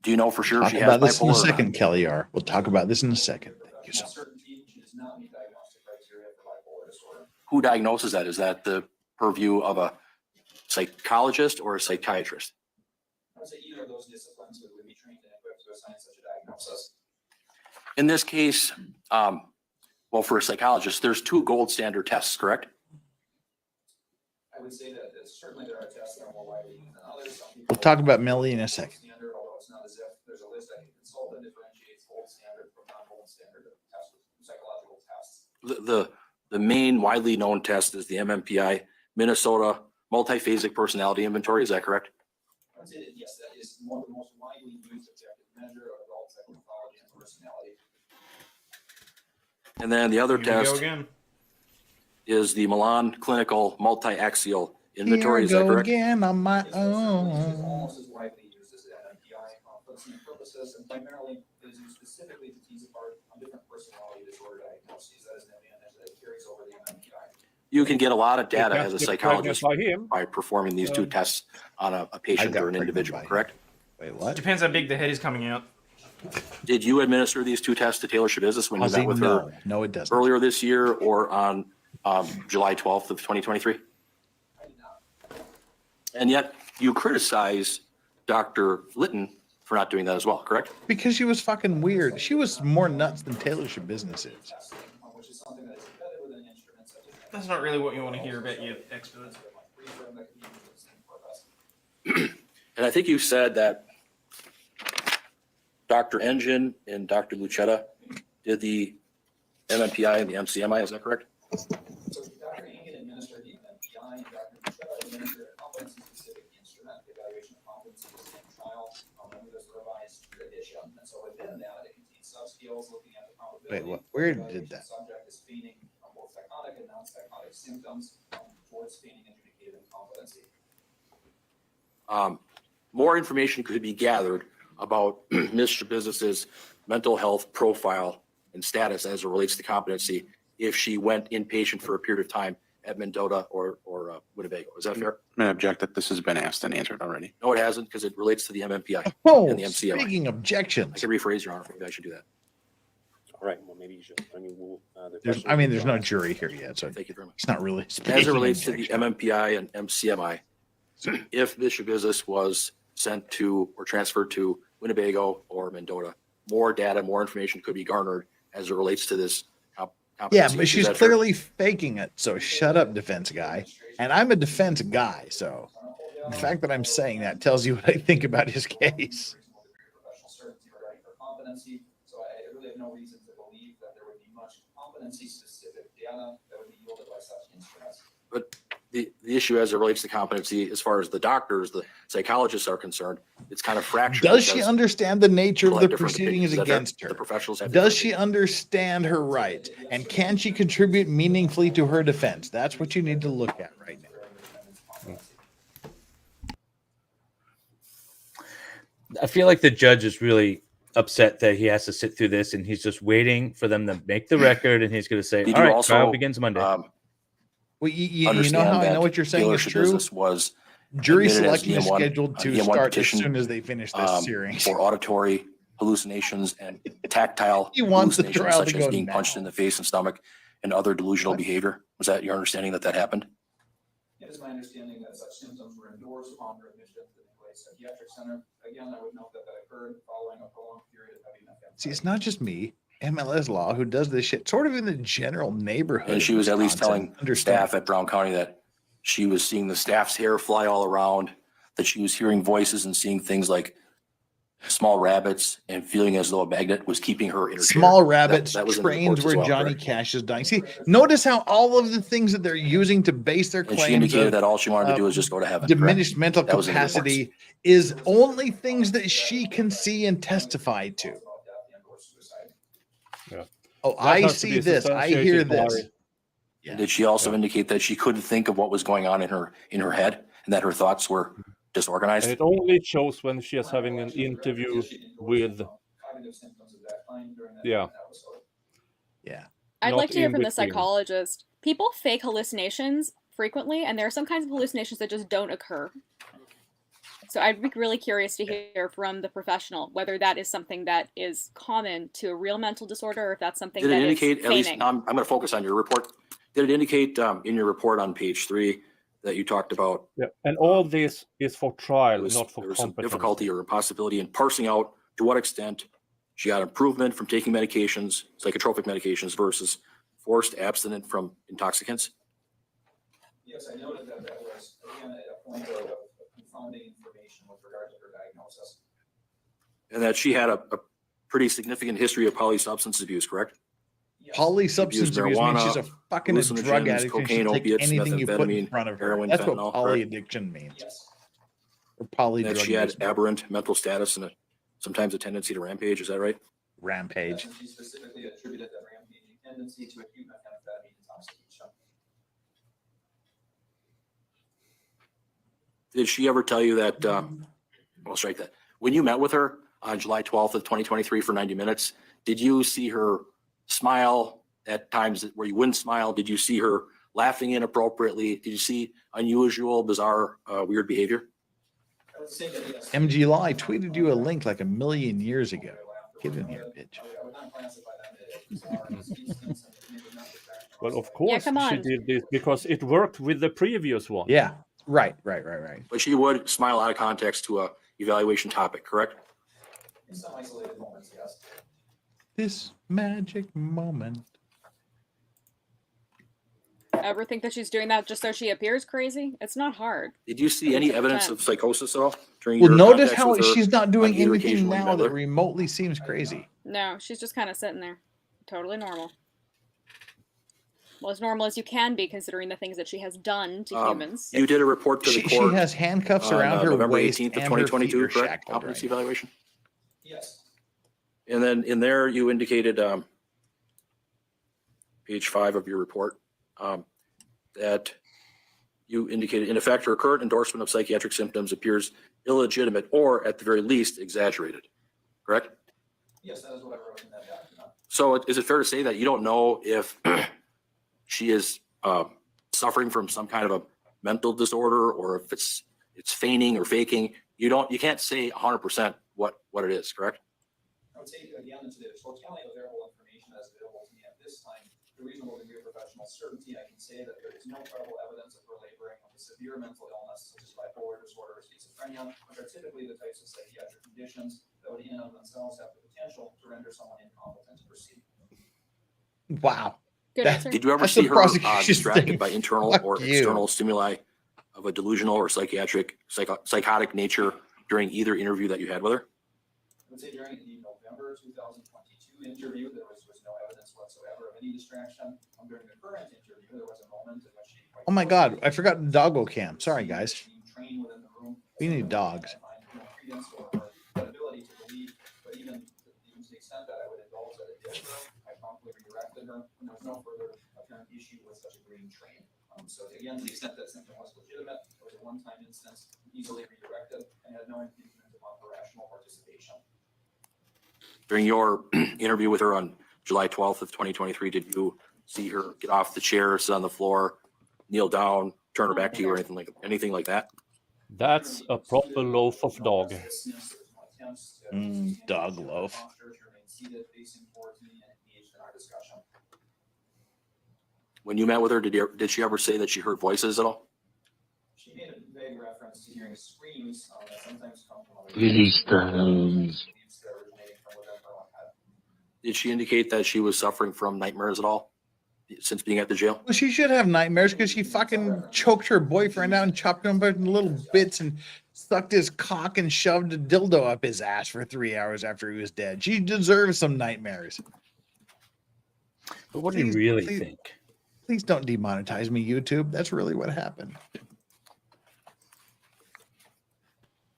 do you know for sure Talk she has about this in bipolar? a second, Kelly R. We'll talk about this in a second. Thank you so much. Certainty, she does not meet diagnostic criteria for bipolar disorder. Who diagnoses that? Is that the purview of a psychologist or a psychiatrist? I would say either of those disciplines would be trained and equipped to assign such a diagnosis. In this case, well, for a psychologist, there's 2 gold standard tests, correct? I would say that certainly there are tests that are more widely used than others. Some people We'll talk about Millie in a second. standard, although it's not as if there's a list I can consult that differentiates gold standard from non-gold standard tests, psychological tests. The main widely known test is the MMPI Minnesota Multiphasic Personality Inventory. Is that correct? I would say that yes, that is one of the most widely used objective measure of adult psychopathology and personality. And then the other Here we go test again. is the Milan Clinical Multi-Axial Inventory. Here I Is that go correct? again on my It's own. almost as widely used as the MMPI for its purposes, and primarily it is used specifically to tease apart different personality disorder diagnoses. That is an advantage that it carries over the MMPI. You can get a lot of data can't as a get psychologist pregnant by him. by performing these 2 tests on a patient got or an pregnant individual, by him. correct? Wait, what? Depends how big the head is coming out. Did you administer these 2 tests to Taylor Shabusiness when you met with her No, it doesn't. earlier this year or on July 12th of 2023? I did not. And yet you criticize Dr. Litton for not doing that as well, correct? Because she was fucking weird. She was more nuts than Taylor Shabusiness is. That's not really what you want to hear about you experts. And I think you said that Dr. Engine and Dr. Lucetta did the MMPI and the MCMI, is that correct? So Dr. Engen administered the MMPI and Dr. Luchetta administered a competency-specific instrument, the evaluation of competency in trial, when it was revised edition. And so within that, it contains sub-skills looking at the probability. Wait, where did that? Subject is feigning both psychotic and non-psychotic symptoms towards feigning adjudicated incompetency. More information could be gathered about Ms. Shabusiness's mental health profile and status as it relates to competency if she went inpatient for a period of time at Mendota or Winnebago. Is that fair? I object that this has been asked and answered already. No, it hasn't, because it relates to the MMPI Oh, and the MCMI. speaking objections. I can rephrase, Your Honor. Maybe I should do that. All right, well, maybe you should. I mean, we'll, there's no jury here yet, so Thank you very much. it's not really. As it relates to the MMPI and MCMI, if Ms. Shabusiness was sent to or transferred to Winnebago or Mendota, more data, more information could be garnered as it relates to this competency. Yeah, but Is she's that fair? clearly faking it. So shut up, defense guy. And I'm a defense guy, so the fact that I'm saying that tells you what I think about his case. Professional certainty regarding her competency. So I really have no reason to believe that there would be much competency-specific data that would be yielded by such instruments. But the issue as it relates to competency, as far as the doctors, the psychologists are concerned, it's kind of fractured. Does she because understand the nature people of have the different proceedings opinions. Is that fair? against her? The professionals have Does different she understand her rights? And can she contribute meaningfully to her defense? That's what you need to look at right now. I feel like the judge is really upset that he has to sit through this, and he's just waiting for them to make the record, and he's going to say, Did all you right, also, trial begins Monday. Well, you know understand how I that know what you're saying Taylor is true? Shabusiness was Jury admitted as selection is EM1 scheduled to EM1 start as petition, soon as they finish this series. for auditory hallucinations and tactile He wants the hallucinations, trial such to as go being now. punched in the face and stomach and other delusional behavior. Was that your understanding that that happened? It is my understanding that such symptoms were endorsed upon her admission to the Nicolay Psychiatric Center. Again, I would note that occurred following a prolonged period of heavy methamphetamine. See, it's not just me, MLS Law, who does this shit sort of in the general neighborhood. And she of was at least Wisconsin. telling staff at Brown County that she was seeing the staff's hair fly all around, that she was hearing voices and seeing things like small rabbits and feeling as though a magnet was keeping her in her chair. Small rabbits, That was in the trains reports as where well, Johnny correct? Cash is dying. See, notice how all of the things that they're using to base their And claims she indicated of, that all she wanted to do was just go to heaven. diminished correct? mental That was in the reports. capacity is only things that she can see and testify to. Yeah. Oh, That I has to see be this. I hear substantiated by- this. And did she also indicate that she couldn't think of what was going on in her head and that her thoughts were disorganized? And it only shows when she is having an interview with, yeah. Yeah. I'd Not like to hear in from the between. psychologist. People fake hallucinations frequently, and there are some kinds of hallucinations that just don't occur. So I'd be really curious to hear from the professional whether that is something that is common to a real mental disorder, or if that's something Did it that is indicate, at least, feigning. I'm going to focus on your report. Did it indicate in your report on page 3 that you talked about Yeah, and all this is for trial, not for there was some competence. difficulty or impossibility in parsing out to what extent she got improvement from taking medications, psychotropic medications, versus forced abstinent from intoxicants? Yes, I noted that that was, again, a point of confounding information with regard to her diagnosis. And that she had a pretty significant history of polysubstance abuse, correct? Polysubstance abuse means marijuana, she's a fucking drug hallucinogens, addict and she'll cocaine, take opiates, anything you put in methamphetamine, front of her. heroin, That's what fentanyl, poly correct? addiction means. Yes. Or poly That drug she had use. aberrant mental status and sometimes a tendency to rampage, is that right? Rampage. She specifically attributed that rampaging tendency to acute methamphetamine intoxication. Did she ever tell you that, I'll strike that. When you met with her on July 12th of 2023 for 90 minutes, did you see her smile at times where you wouldn't smile? Did you see her laughing inappropriately? Did you see unusual, bizarre, weird behavior? I would say that yes. MG Law, I tweeted you a link like 1 million years ago. Get in here, bitch. I would not classify that as bizarre instance, and maybe not the fact. Well, of course come she on. did this because it worked with the previous one. Yeah. Right. But she would smile out of context to a evaluation topic, correct? In some isolated moments, yes. This magic moment. Ever think that she's doing that just so she appears crazy? It's not hard. Did you see any evidence of psychosis at all during Well, your notice contacts how with her she's not doing on either anything occasion when you now met that with her? remotely seems crazy. No, she's just kind of sitting there. Totally normal. Well, as normal as you can be, considering the things that she has done to humans. You did a report to the She court. has handcuffs on, around her November waist 18th of and her feet 2022, are correct? shackled Competency right. evaluation. Yes. And then in there, you indicated, page 5 of your report, that you indicated, in effect, her current endorsement of psychiatric symptoms appears illegitimate or, at the very least, exaggerated. Correct? Yes, that is what I wrote in that document. So is it fair to say that you don't know if she is suffering from some kind of a mental disorder, or if it's feigning or faking? You can't say 100% what it is, correct? I would say, again, to the totality of available information as available to me at this time, the reasonable degree of professional certainty, I can say that there is no credible evidence of her laboring with a severe mental illness, such as bipolar disorder or schizophrenia, which are typically the types of psychiatric conditions that would in and of themselves have the potential to render someone incompetent to proceed. Wow. Good answer. Did you ever That's the see her prosecution's distracted thing. by internal Fuck or you. external stimuli of a delusional or psychotic nature during either interview that you had with her? I would say during the November 2022 interview, there was no evidence whatsoever of any distraction. During the current interview, there was a moment in which she Oh my God, I forgot the doggo cam. Sorry, guys. trained within the room. We need dogs. Credence or credibility to believe, but even to the extent that I would indulge that it did occur, I promptly redirected her, and there was no further apparent issue with such a green train. So again, to the extent that symptom was legitimate, it was a one-time instance, easily redirected, and had no impingement upon her rational participation. During your interview with her on July 12th of 2023, did you see her get off the chair, sit on the floor, kneel down, turn her back to you, or anything like that? That's a proper loaf of dog. Dog loaf. When you met with her, did she ever say that she heard voices at all? She made a vague reference to hearing screams that sometimes come from other Did she indicate that she was suffering from nightmares at all since being at the jail? Well, she should have nightmares because she fucking choked her boyfriend out and chopped him up into little bits and sucked his cock and shoved a dildo up his ass for 3 hours after he was dead. She deserves some nightmares. But what do you really think? Please don't demonetize me, YouTube. That's really what happened.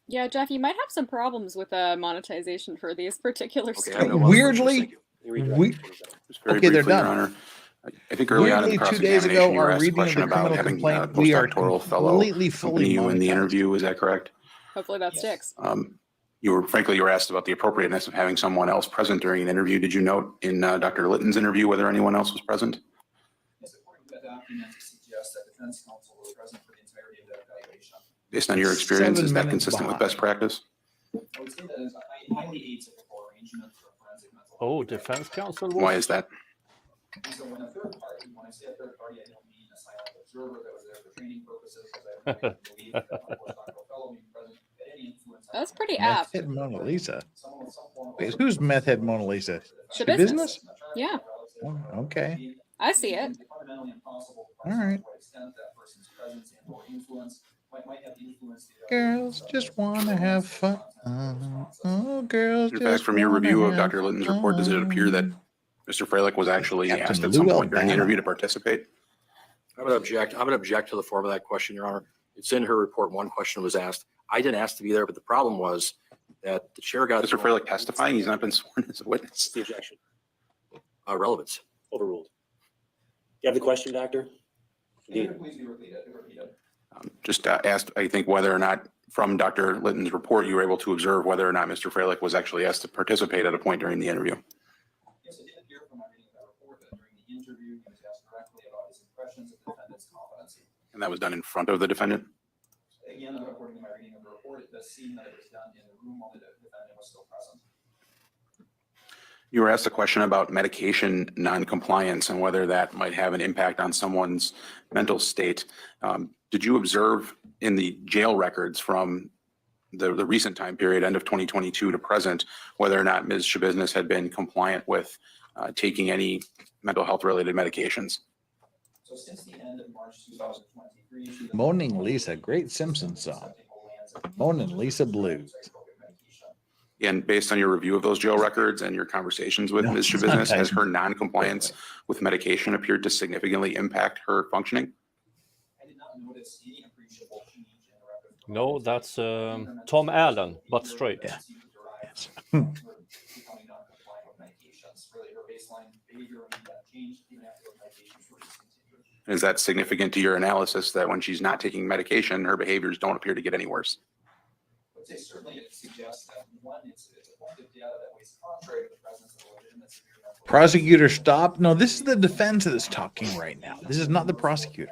Yeah, Jeff, you might have some problems with monetization for these particular stories. Weirdly, okay, they're done. Your Honor. I think early on in the Weirdly, 2 days cross-examination, ago, you were our asked a reading of question the about criminal having complaint, we are postdoctoral fellow completely accompany you in the monetized. interview. Is that correct? Hopefully that sticks. You were asked about the appropriateness of having someone else present during an interview. Did you note in Dr. Litton's interview whether anyone else was present? Yes, according to that document, it suggests that defense counsel was present for the entirety of that evaluation. Based on your experience, 7 is that minutes consistent with behind. best practice? I would say that is a highly atypical arrangement for forensic mental Oh, defense counsel. Why is that? And so when a third party, when I say a third party, I don't mean a silent observer that was there for training purposes, because I have no reason to believe that a postdoctoral fellow being present had any influence. That's pretty Meth apt. head Mona Lisa. Someone with some form of Wait, who's meth head Mona Lisa? Shabusiness. Yeah, Oh, okay. I see it. fundamentally impossible All right. to what extent that person's presence and or influence might have influenced the Girls just want to have fun. Oh, girls In just fact, from your wanna review of have Dr. Litton's report, does it appear that fun. Mr. Freilich was actually Captain asked at some Lou point during the Albano. interview to participate? I would object to the form of that question, Your Honor. It's in her report. One question was asked. I didn't ask to be there, but the problem was that the chair got Mr. Freilich testifying, he's not been sworn as a witness. The objection. relevance. Overruled. You have the question, Doctor? Please be repeated. Just asked, I think, whether or not from Dr. Litton's report, you were able to observe whether or not Mr. Freilich was actually asked to participate at a point during the interview. Yes, it did appear from my reading of that report that during the interview, he was asked directly about his impressions of the defendant's competency. And that was done in front of the defendant? Again, according to my reading of the report, it does seem that it was done in the room while the defendant was still present. You were asked a question about medication noncompliance and whether that might have an impact on someone's mental state. Did you observe in the jail records from the recent time period, end of 2022 to present, whether or not Ms. Shabusiness had been compliant with taking any mental health related medications. So since the end of March 2023, Moaning Lisa, great Simpsons song. Moaning Lisa Blues. And based on your review of those jail records and your conversations with Ms. Shabusiness, has her non-compliance with medication appeared to significantly impact her functioning? I did not notice any appreciable change in the record. No, that's Tom Allen, but straight. Yeah. Yes. Becoming non-compliant with medications. Really, her baseline behavior remained unchanged even after the medications were discontinued. Is that significant to your analysis that when she's not taking medication, her behaviors don't appear to get any worse? I would say certainly it suggests that one, it's a point of data that weighs contrary to the presence of a legitimate severe mental Prosecutor, stop. No, this is the defense that's talking right now. This is not the prosecutor.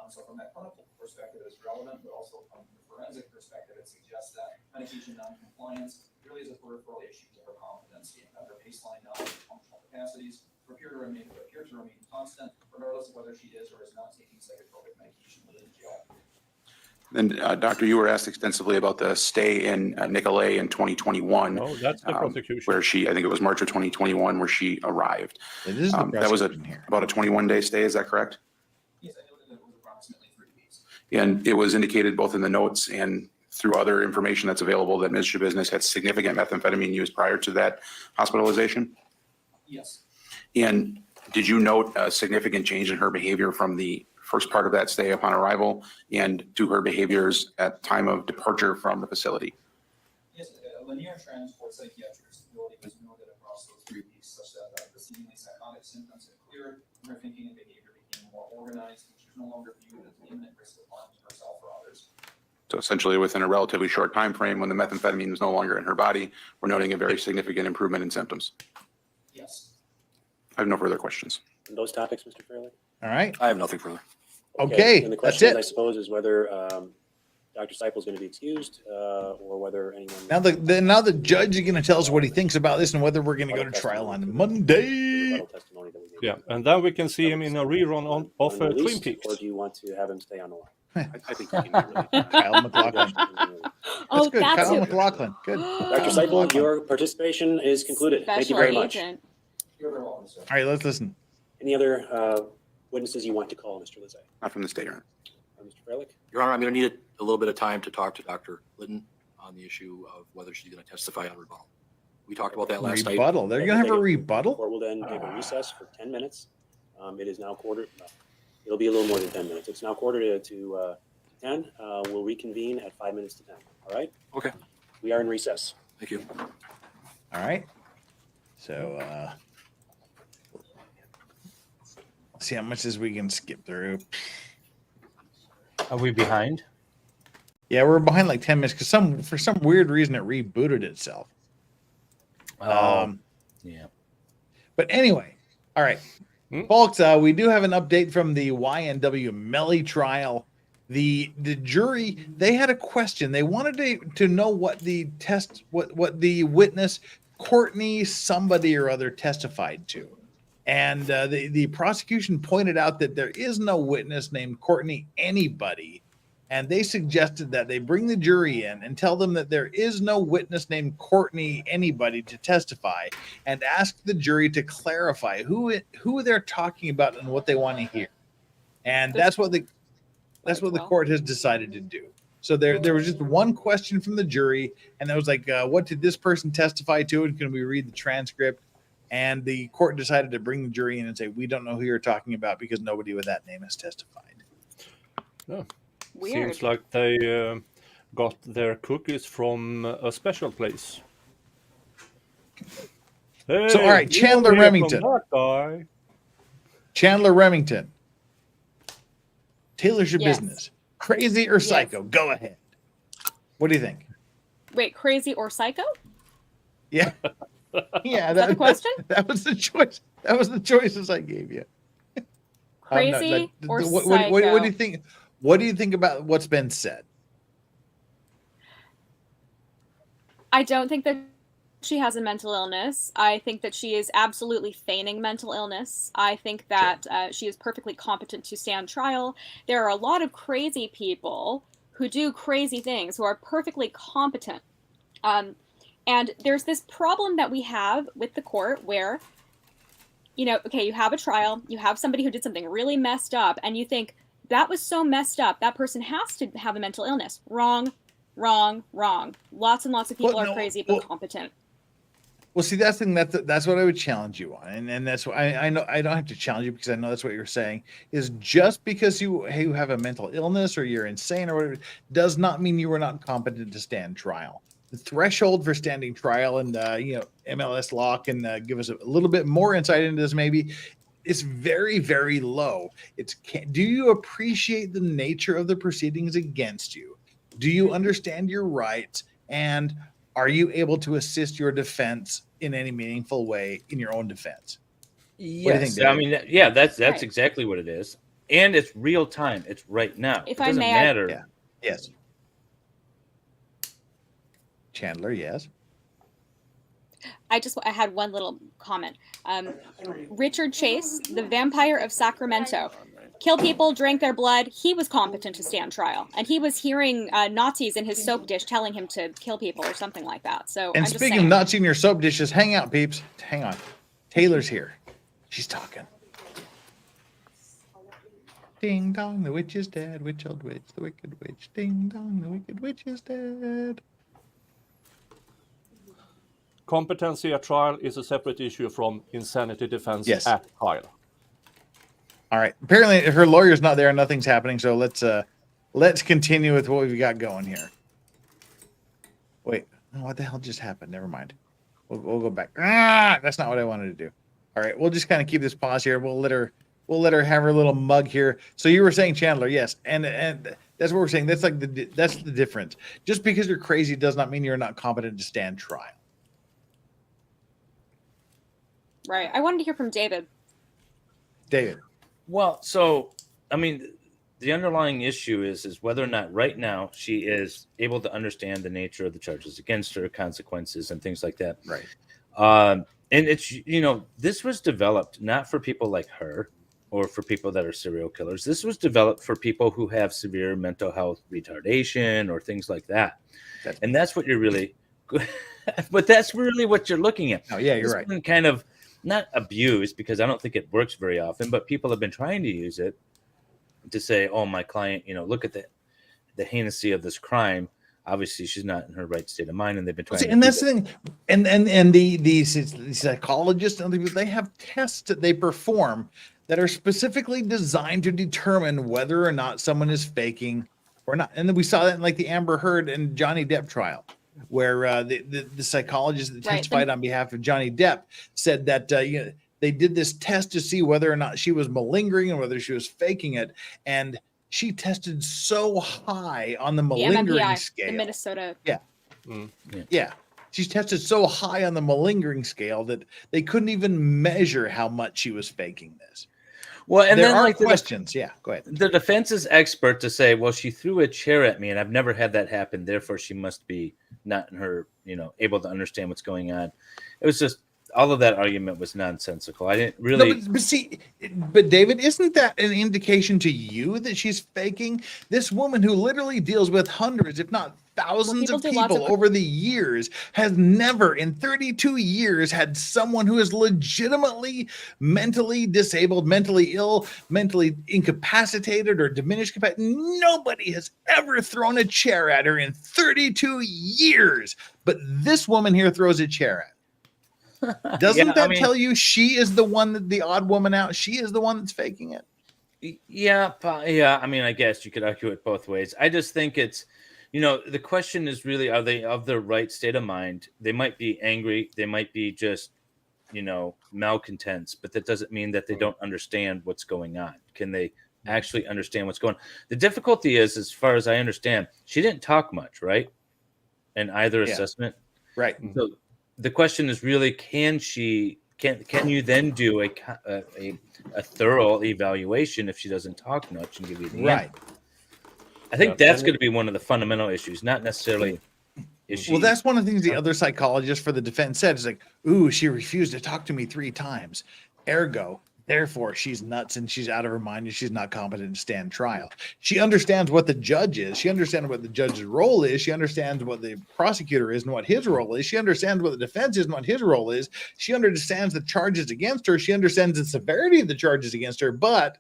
So from that clinical perspective, it's relevant, but also from the forensic perspective, it suggests that medication non-compliance really is a peripheral issue to her competency and that her baseline knowledge of functional capacities appear to remain constant, regardless of whether she is or is not taking psychotropic medication within jail. Then, Doctor, you were asked extensively about the stay in Nicolay in 2021. Oh, that's the prosecution. Where she, I think it was March of 2021, where she arrived. It is the that was prosecution here. about a 21-day stay, is that correct? Yes, I noted that it was approximately 3 weeks. And it was indicated both in the notes and through other information that's available that Ms. Shabusiness had significant methamphetamine use prior to that hospitalization? Yes. And did you note a significant change in her behavior from the first part of that stay upon arrival and to her behaviors at time of departure from the facility? Yes, a linear trend towards psychiatric stability was noted across those 3 weeks, such that the seemingly psychotic symptoms had cleared, and her thinking and behavior became more organized, and she was no longer viewed as an imminent risk of harm to herself or others. So essentially within a relatively short time frame when the methamphetamine was no longer in her body, we're noting a very significant improvement in symptoms. Yes. I have no further questions. On those topics, Mr. Fairley? All right. I have nothing further. Okay, And the that's question, it. I suppose, is whether Dr. Seipel is going to be excused or whether anyone. Now the judge is going to tell us what he thinks about this and whether we're going to go to trial on Monday. Yeah, and then we can see him in a rerun of Twin Peaks. Or do you want to have him stay on the line? I think we can. Kyle McLaughlin. Oh, That's good. that's Kyle it. McLaughlin. Good. Dr. Seipel, your participation is concluded. Thank you Special very much. agent. You're very welcome, sir. All right, let's listen. Any other witnesses you want to call, Mr. Lizzie? Not from the state, Your Honor. Mr. Freilich? Your Honor, I'm going to need a little bit of time to talk to Dr. Litton on the issue of whether she's going to testify on rebuttal. We talked about that last night. Rebuttal. They're going to have a rebuttal? Court will then take a recess for 10 minutes. It is now it'll be a little more than 10 minutes. It's now quarter to 10. We'll reconvene at 5 minutes to 10. All right? Okay. We are in recess. Thank you. All right. So, let's see how much as we can skip through. Are we behind? Yeah, we're behind like 10 minutes because for some weird reason it rebooted itself. Yeah. But anyway, all right, folks, we do have an update from the YNW Melly trial. The jury, they had a question. They wanted to know what the witness Courtney somebody or other testified to. And the prosecution pointed out that there is no witness named Courtney anybody. And they suggested that they bring the jury in and tell them that there is no witness named Courtney anybody to testify, and ask the jury to clarify who they're talking about and what they want to hear. And that's what the court has decided to do. So there was just one question from the jury, and it was like, what did this person testify to? And can we read the transcript? And the court decided to bring the jury in and say, we don't know who you're talking about because nobody with that name has testified. Oh. Weird. Seems like they got their cookies from a special place. Hey, So, all right, Chandler you're here from Remington. that guy. Chandler Remington. Taylor Shabusiness. Yes. Crazy or psycho? Go ahead. What do you think? Wait, crazy or psycho? Yeah. Yeah. Is that the question? That was the choice. That was the choices I gave you. Crazy or what psycho? do you think? What do you think about what's been said? I don't think that she has a mental illness. I think that she is absolutely feigning mental illness. I think that she is perfectly competent to stand trial. There are a lot of crazy people who do crazy things, who are perfectly competent. And there's this problem that we have with the court where, you know, okay, you have a trial, you have somebody who did something really messed up, and you think, that was so messed up, that person has to have a mental illness. Wrong, wrong, wrong. Lots and lots of people are crazy but competent. Well, see, that's the thing, that's what I would challenge you on, and that's why I know I don't have to challenge you because I know that's what you're saying. Is just because you have a mental illness or you're insane or whatever does not mean you are not competent to stand trial. The threshold for standing trial, and MLS law can give us a little bit more insight into this. Maybe it's very, very low. Do you appreciate the nature of the proceedings against you? Do you understand your rights? And are you able to assist your defense in any meaningful way in your own defense? Yes. What do you think, David? I mean, yeah, that's Right. exactly what it is. And it's real time. It's right now. If It I doesn't may, matter. Yeah. Yes. Chandler, yes. I had one little comment. Richard Chase, the vampire of Sacramento, kill people, drank their blood. He was competent to stand trial, and he was hearing Nazis in his soap dish telling him to kill people or something like that. So, And I'm speaking just of Nazi in your soap dishes, hang out, peeps. Hang on. Taylor's here. She's talking. Ding dong, the witch is dead. Witch, old witch, the wicked witch. Ding dong, the wicked witch is dead. Competency at trial is a separate issue from insanity defense Yes. at trial. All right. Apparently, her lawyer's not there. Nothing's happening. So let's continue with what we've got going here. Wait, what the hell just happened? Never mind. We'll go back. That's not what I wanted to do. All right, we'll just kind of keep this pause here. We'll let her have her little mug here. So you were saying, Chandler, yes, and that's what we're saying. That's that's the difference. Just because you're crazy does not mean you're not competent to stand trial. right. I wanted to hear from David. David. Well, so I mean, the underlying issue is whether or not right now she is able to understand the nature of the charges against her, consequences, and things like that. Right. And it's, this was developed not for people like her or for people that are serial killers. This was developed for people who have severe mental health retardation or things like that. And that's what you're really, but that's really what you're looking at. Oh, yeah, you're This right. one kind of not abused, because I don't think it works very often, but people have been trying to use it to say, oh, my client, look at the heinousy of this crime. Obviously, she's not in her right state of mind, and they've been trying. And that's the thing. And the psychologists, they have tests that they perform that are specifically designed to determine whether or not someone is faking or not. And then we saw that in like the Amber Heard and Johnny Depp trial, where the psychologist that testified on behalf of Johnny Depp said that they did this test to see whether or not she was malingering and whether she was faking it, and she tested so high on the malingering MMPI, scale. the Minnesota. Yeah. Yeah. She's tested so high on the malingering scale that they couldn't even measure how much she was faking this. Well, and there then are like questions. Yeah, go ahead. The defense is expert to say, well, she threw a chair at me and I've never had that happen. Therefore, she must be not in her, able to understand what's going on. It was just, all of that argument was nonsensical. I didn't really. No, but David, isn't that an indication to you that she's faking? This woman who literally deals with hundreds, if not thousands of people over the years, has never in 32 years had someone who is legitimately mentally disabled, mentally ill, mentally incapacitated, or diminished capacity. Nobody has ever thrown a chair at her in 32 years. But this woman here throws a chair at her. Doesn't that tell you she is the one, the odd woman out? She is the one that's faking it. Yeah. I mean, I guess you could argue it both ways. I just think it's, the question is really, are they of their right state of mind? They might be angry. They might be just, malcontents, but that doesn't mean that they don't understand what's going on. Can they actually understand what's going on? The difficulty is, as far as I understand, she didn't talk much, right? In either assessment. Right. So the question is really, can you then do a thorough evaluation if she doesn't talk much and give you the right? answer? I think that's going to be one of the fundamental issues, not necessarily issues. Well, that's one of the things the other psychologist for the defense said. Is like, ooh, she refused to talk to me 3 times. Ergo, Therefore, she's nuts and she's out of her mind and she's not competent to stand trial. She understands what the judge is. She understands what the judge's role is. She understands what the prosecutor is and what his role is. She understands what the defense is and what his role is. She understands the charges against her. She understands the severity of the charges against her, but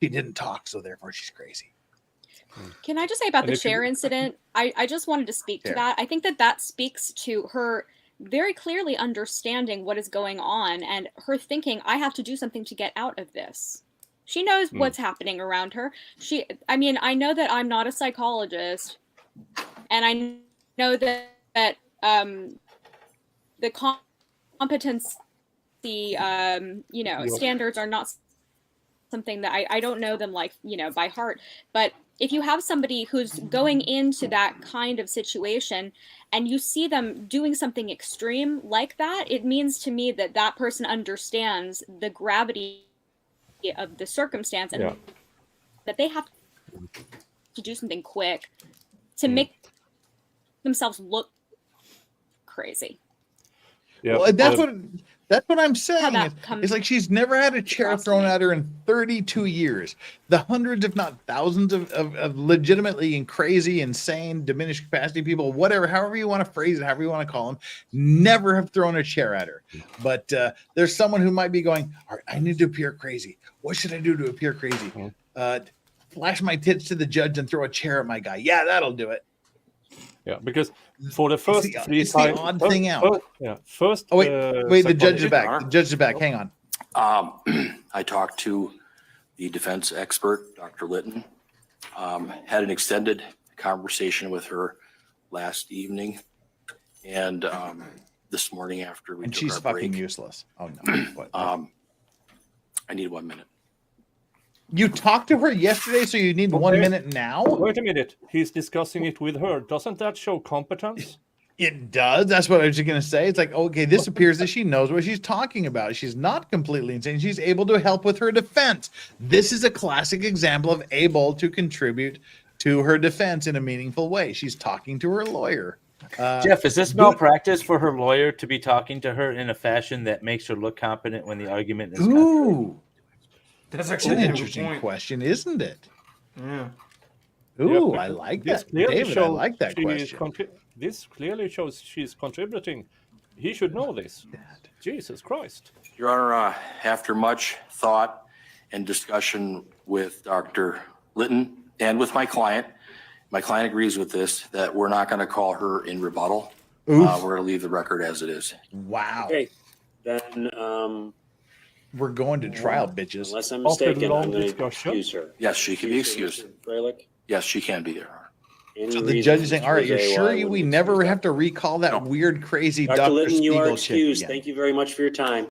she didn't talk, so therefore she's crazy. Can I just say about the chair incident? I just wanted to speak to that. I think that speaks to her very clearly understanding what is going on and her thinking, I have to do something to get out of this. She knows what's happening around her. I mean, I know that I'm not a psychologist, and I know that the competency, standards are not something that I don't know them like, by heart. But if you have somebody who's going into that kind of situation and you see them doing something extreme like that, it means to me that that person understands the gravity of the circumstance and that they have to do something quick to make themselves look crazy. Yeah, well, that's what I'm saying. It's like she's never had a chair thrown at her in 32 years. The hundreds, if not thousands, of legitimately and crazy, insane, diminished capacity people, whatever, however you want to phrase it, however you want to call them, never have thrown a chair at her. But there's someone who might be going, all right, I need to appear crazy. What should I do to appear crazy? Flash my tits to the judge and throw a chair at my guy. Yeah, that'll do it. Yeah, because for the first three times, the odd thing out. First. Oh wait, the judge is back. The judge is back. Hang on. I talked to the defense expert, Dr. Litton. Had an extended conversation with her last evening, and this morning after we took she's our fucking break. Useless. Oh no. What? I need 1 minute. You talked to her yesterday, so you need 1 minute now? Wait a minute. He's discussing it with her. Doesn't that show competence? It does. That's what I was going to say. It's like, okay, this appears that she knows what she's talking about. She's not completely insane. She's able to help with her defense. This is a classic example of able to contribute to her defense in a meaningful way. She's talking to her lawyer. Jeff, is this malpractice for her lawyer to be talking to her in a fashion that makes her look competent when the argument is contrary? That's That's actually an a good interesting point. question, isn't it? Yeah. Ooh, Yeah, I like this that. clearly David, I shows like that she is question. this clearly shows she's contributing. He should know this. Jesus Christ. Your Honor, after much thought and discussion with Dr. Litton and with my client agrees with this, that we're not going to call her in rebuttal. We're going to leave the record as it is. Wow. Okay, then we're going to trial, bitches. unless I'm mistaken, I'm going to excuse her. Yes, she can be excused. Freilich? Yes, she can be there. So the judge is saying, all right, you're sure we never have to recall that weird, crazy Dr. Litton, you are Spiegel chick excused. again. Thank you very much for your time.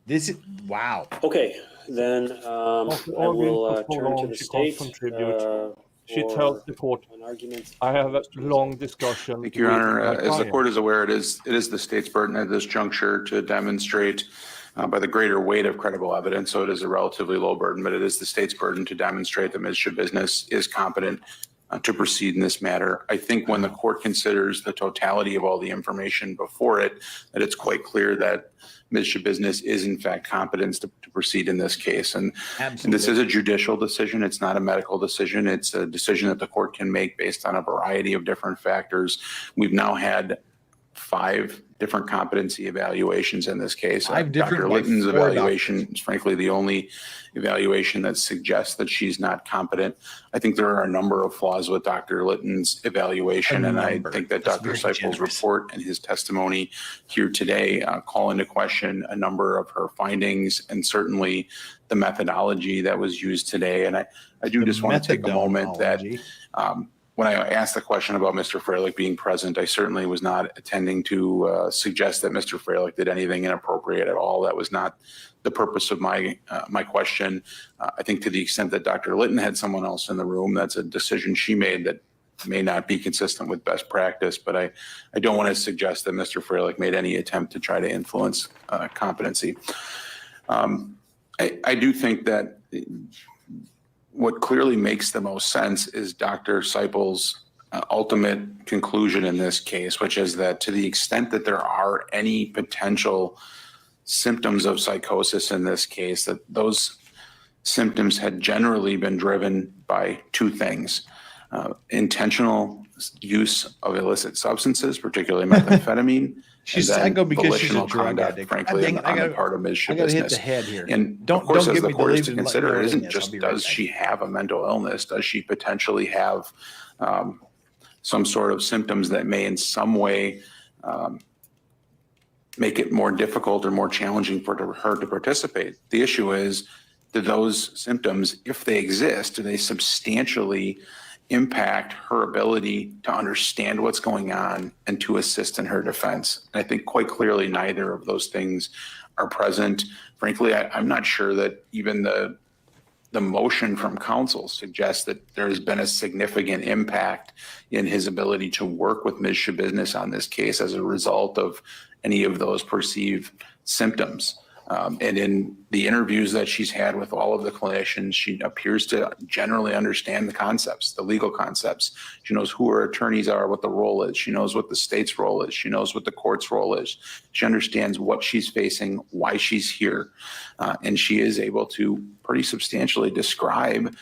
This is, wow. Okay, then I will turn to the state. She tells the court, I have a long discussion. Thank you, Your with Honor. my As the client." court is aware, it is the state's burden at this juncture to demonstrate by the greater weight of credible evidence. So it is a relatively low burden, but it is the state's burden to demonstrate that Ms. Shabusiness is competent to proceed in this matter. I think when the court considers the totality of all the information before it, that it's quite clear that Ms. Shabusiness is in fact competent to proceed in this case. And this is a judicial decision. It's not a medical decision. It's a decision that the court can make based on a variety of different factors. We've now had 5 different competency evaluations in this case. Dr. Litton's evaluation is frankly the only evaluation that suggests that she's not competent. I think there are a number of flaws with Dr. Litton's evaluation, and I think that Dr. Seipel's report and his testimony here today call into question a number of her findings and certainly the methodology that was used today. And I do just want to take a moment that when I asked the question about Mr. Freilich being present, I certainly was not intending to suggest that Mr. Freilich did anything inappropriate at all. That was not the purpose of my question. I think to the extent that Dr. Litton had someone else in the room, that's a decision she made that may not be consistent with best practice. But I don't want to suggest that Mr. Freilich made any attempt to try to influence competency. I do think that what clearly makes the most sense is Dr. Seipel's ultimate conclusion in this case, which is that to the extent that there are any potential symptoms of psychosis in this case, that those symptoms had generally been driven by two things: intentional use of illicit substances, particularly methamphetamine. She's and then psycho because she's a volitional drug conduct, addict. frankly, Dang it, on the part of Ms. I gotta hit the Shabusiness. head here. And Don't of course, as get the me court is to deleted. Let me consider, know it what isn't is. I'll just be right does back. she have a mental illness? Does she potentially have some sort of symptoms that may in some way make it more difficult or more challenging for her to participate? The issue is, do those symptoms, if they exist, do they substantially impact her ability to understand what's going on and to assist in her defense? And I think quite clearly neither of those things are present. Frankly, I'm not sure that even the motion from counsel suggests that there has been a significant impact in his ability to work with Ms. Shabusiness on this case as a result of any of those perceived symptoms. And in the interviews that she's had with all of the clinicians, she appears to generally understand the concepts, the legal concepts. She knows who her attorneys are, what the role is. She knows what the state's role is. She knows what the court's role is. She understands what she's facing, why she's here. And she is able to pretty substantially describe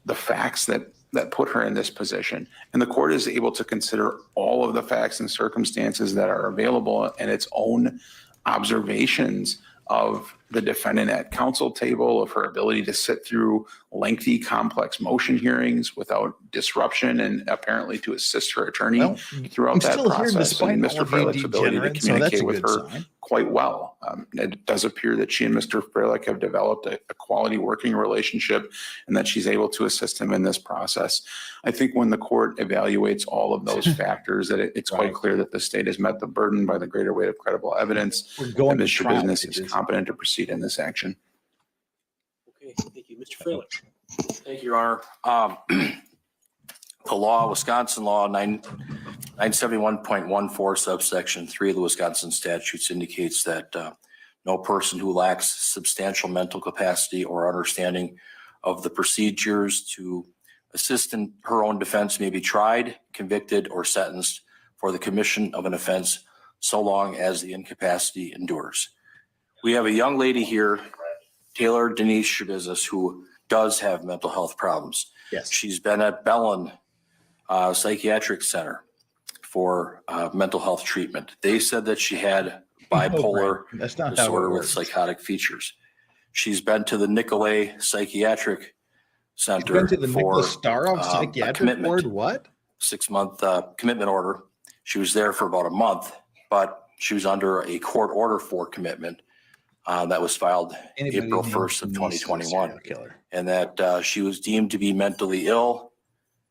the facts that put her in this position. And the court is able to consider all of the facts and circumstances that are available and its own observations of the defendant at counsel table, of her ability to sit through lengthy, complex motion hearings without disruption, and apparently to assist her attorney throughout that process. And Mr. Freilich's ability to communicate with her quite well. It does appear that she and Mr. Freilich have developed a quality working relationship and that she's able to assist him in this process. I think when the court evaluates all of those factors, that it's quite clear that the state has met the burden by the greater weight of credible evidence. That Ms. Shabusiness is competent to proceed in this action. Okay, thank you. Mr. Freilich. Thank you, Your Honor. The law, Wisconsin law 971.14 subsection 3 of the Wisconsin statutes indicates that no person who lacks substantial mental capacity or understanding of the procedures to assist in her own defense may be tried, convicted, or sentenced for the commission of an offense so long as the incapacity endures. We have a young lady here, Taylor Denise Shabusiness, who does have mental health problems. Yes. She's been at Bellin Psychiatric Center for mental health treatment. They said that she had bipolar disorder with psychotic features. She's been to the Nicolay Psychiatric Center for a commitment. What? 6-month commitment order. She was there for about a month, but she was under a court order for commitment that was filed April 1st of 2021. And that she was deemed to be mentally ill.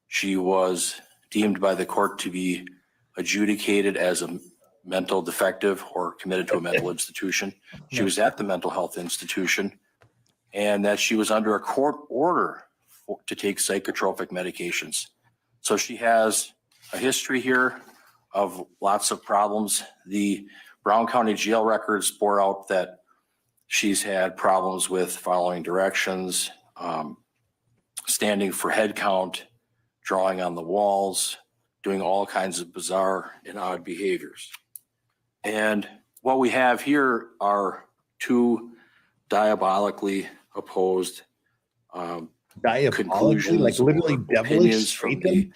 She was deemed by the court to be adjudicated as a mental defective or committed to a mental institution. She was at the mental health institution, and that she was under a court order to take psychotropic medications. So she has a history here of lots of problems. The Brown County jail records bore out that she's had problems with following directions, standing for head count, drawing on the walls, doing all kinds of bizarre and odd behaviors. And what we have here are two diabolically opposed conclusions, like literally opinions from the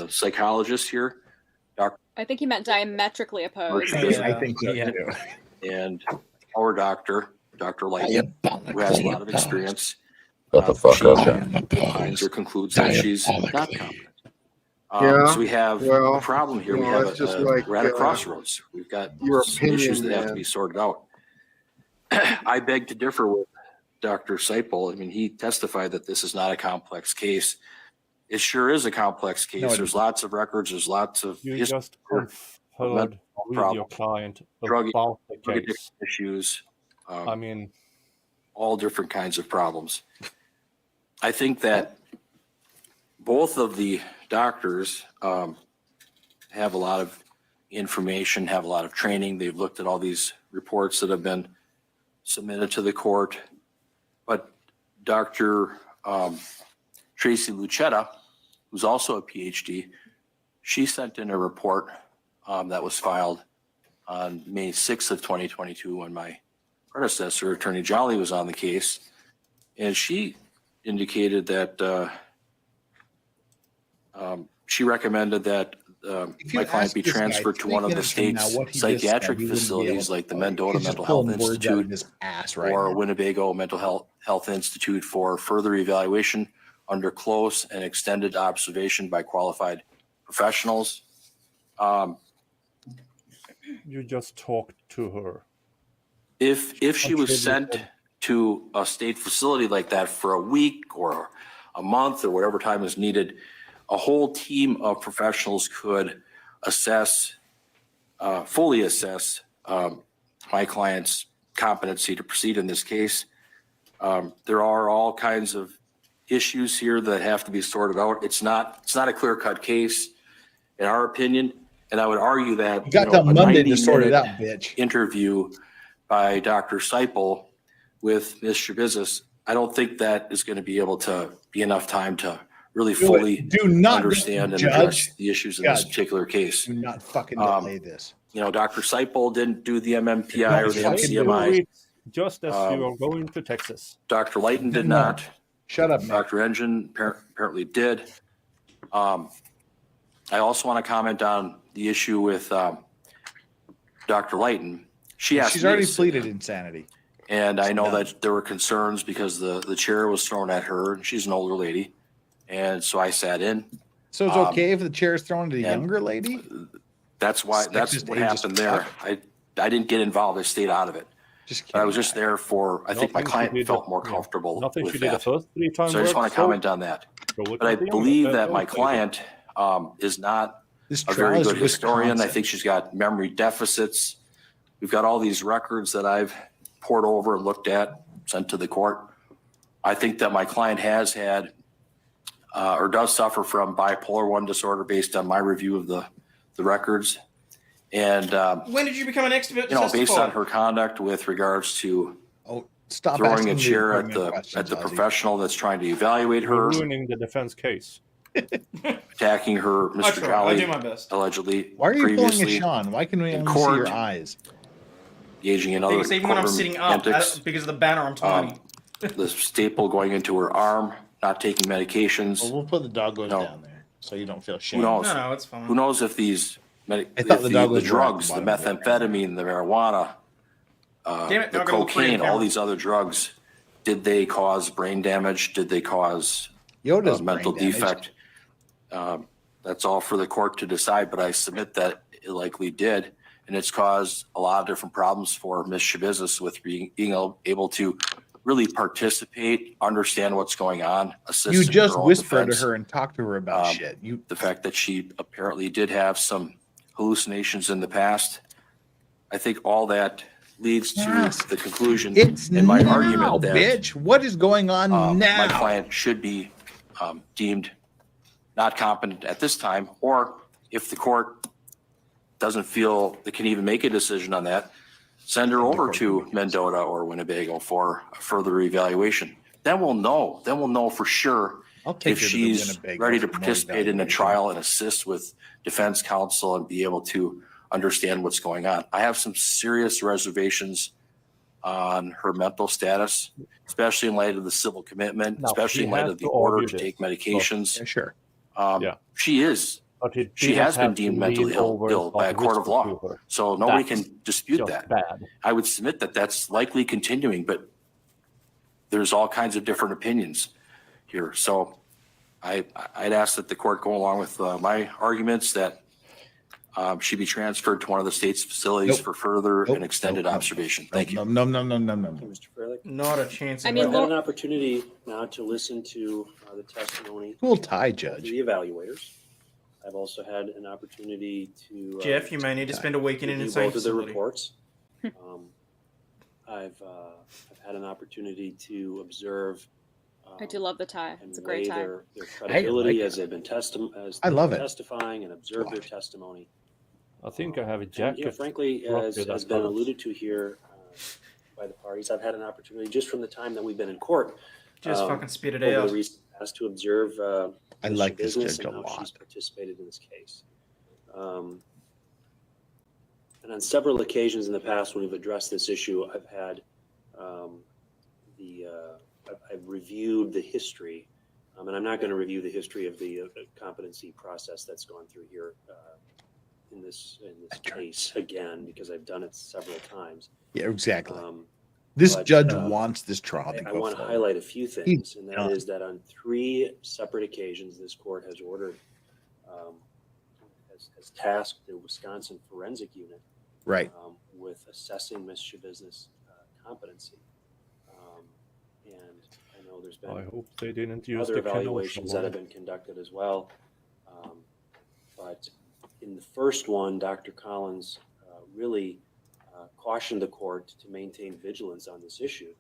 psychologist here. I think he meant diametrically opposed. I think so too. And our doctor, Dr. Light, who has a lot of experience, finds or concludes that she's not competent. So we have a problem here. We're at a crossroads. We've got some issues that have to be sorted out. I beg to differ with Dr. Seipel. I mean, he testified that this is not a complex case. It sure is a complex case. There's lots of records. There's lots of you just conferred with your client about the case. Issues. I mean, all different kinds of problems. I think that both of the doctors have a lot of information, have a lot of training. They've looked at all these reports that have been submitted to the court. But Dr. Tracy Lucetta, who's also a PhD, she sent in a report that was filed on May 6th of 2022 when my predecessor, Attorney Jolly, was on the case, and she indicated that she recommended that my client be transferred to one of the state's psychiatric facilities like the Mendota Mental Health Institute or Winnebago Mental Health Institute for further evaluation under close and extended observation by qualified professionals. You just talked to her. If she was sent to a state facility like that for a week or a month or whatever time is needed, a whole team of professionals could assess, fully assess my client's competency to proceed in this case. There are all kinds of issues here that have to be sorted out. It's not a clear-cut case, in our opinion. And I would argue that you got till Monday to sort it out, bitch. Interview by Dr. Seipel with Ms. Shabusiness, I don't think that is going to be able to be enough time to really fully understand and address the issues in this particular case. Do not fucking delay this. You know, Dr. Seipel didn't do the MMPI or the MCMI. Just as you are going to Texas. Dr. Lighton did not. Shut up, Dr. Engine apparently did. I also want to comment on the issue with Dr. Lighton. She's already pleaded insanity. And I know that there were concerns because the chair was thrown at her, and she's an older lady. And so I sat in. So it's okay if the chair is thrown to the younger lady? That's why, that's what happened there. I didn't get involved. I stayed out of it. But I was just there for, I think my client felt more comfortable with that. So I just want to comment on that. But I believe that my client is not a very good historian. I think she's got memory deficits. We've got all these records that I've poured over and looked at, sent to the court. I think that my client has had or does suffer from bipolar 1 disorder based on my review of the records. And when did you become an expert? You know, based on her conduct with regards to throwing a chair at the professional that's trying to evaluate her, ruining the defense case, attacking her, Mr. Jolly, allegedly. Why are you previously pulling a Sean? Why can we in only see court, your eyes? Engaging in other even when I'm sitting up because of the banner I'm tiny. The staple going into her arm, not taking medications. Well, we'll put the doggos down there so you don't feel shame. Who knows? No, it's fine. Who knows if these the drugs, the methamphetamine, the marijuana, the cocaine, all these other drugs, did they cause brain damage? Did they cause mental defect? That's all for the court to decide, but I submit that it likely did. And it's caused a lot of different problems for Ms. Shabusiness with being able to really participate, understand what's going on, assist. You in just her own whispered defense. to her and talked to her about shit. The fact that she apparently did have some hallucinations in the past, I think all that leads to the conclusion in my argument that bitch, what is going on now? My client should be deemed not competent at this time, or if the court doesn't feel they can even make a decision on that, send her over to Mendota or Winnebago for a further evaluation. Then we'll know. Then we'll know for sure if she's ready to participate in a trial and assist with defense counsel and be able to understand what's going on. I have some serious reservations on her mental status, especially in light of the civil commitment, especially in light of the order to take medications. Sure. She has been deemed mentally ill by a court of law. So nobody can dispute that. I would submit that that's likely continuing, but there's all kinds of different opinions here. So I'd ask that the court go along with my arguments that she be transferred to one of the state's facilities for further and extended observation. Thank you. No. Mr. Freilich? Not a chance. I mean, I've had an opportunity now to listen to the testimony Cool tie, of Judge. the evaluators. I've also had an opportunity to Jeff, you may need to spend a week in an review insane both of their facility. reports. I've had an opportunity to observe. I do love the tie. It's a great weigh tie. Their credibility as they've been testifying and observe their testimony. I think I have a And, jacket. frankly, as has been alluded to here by the parties, I've had an opportunity just from the time that we've been in court. Just fucking spit it over out. the recent past to observe I like this business judge and a how lot. she's participated in this case. And on several occasions in the past when we've addressed this issue, I've had I've reviewed the history, and I'm not going to review the history of the competency process that's gone through here in this case again, because I've done it several times. Yeah, exactly. This judge wants this trial to go I want to forward. highlight a few things, and that is that on 3 separate occasions, this court has ordered, has tasked the Wisconsin Forensic Unit with assessing Ms. Shabusiness' competency. And I know there's been I hope they didn't use other the evaluations that have been conducted as well. But in the first one, Dr. Collins really cautioned the court to maintain vigilance on this issue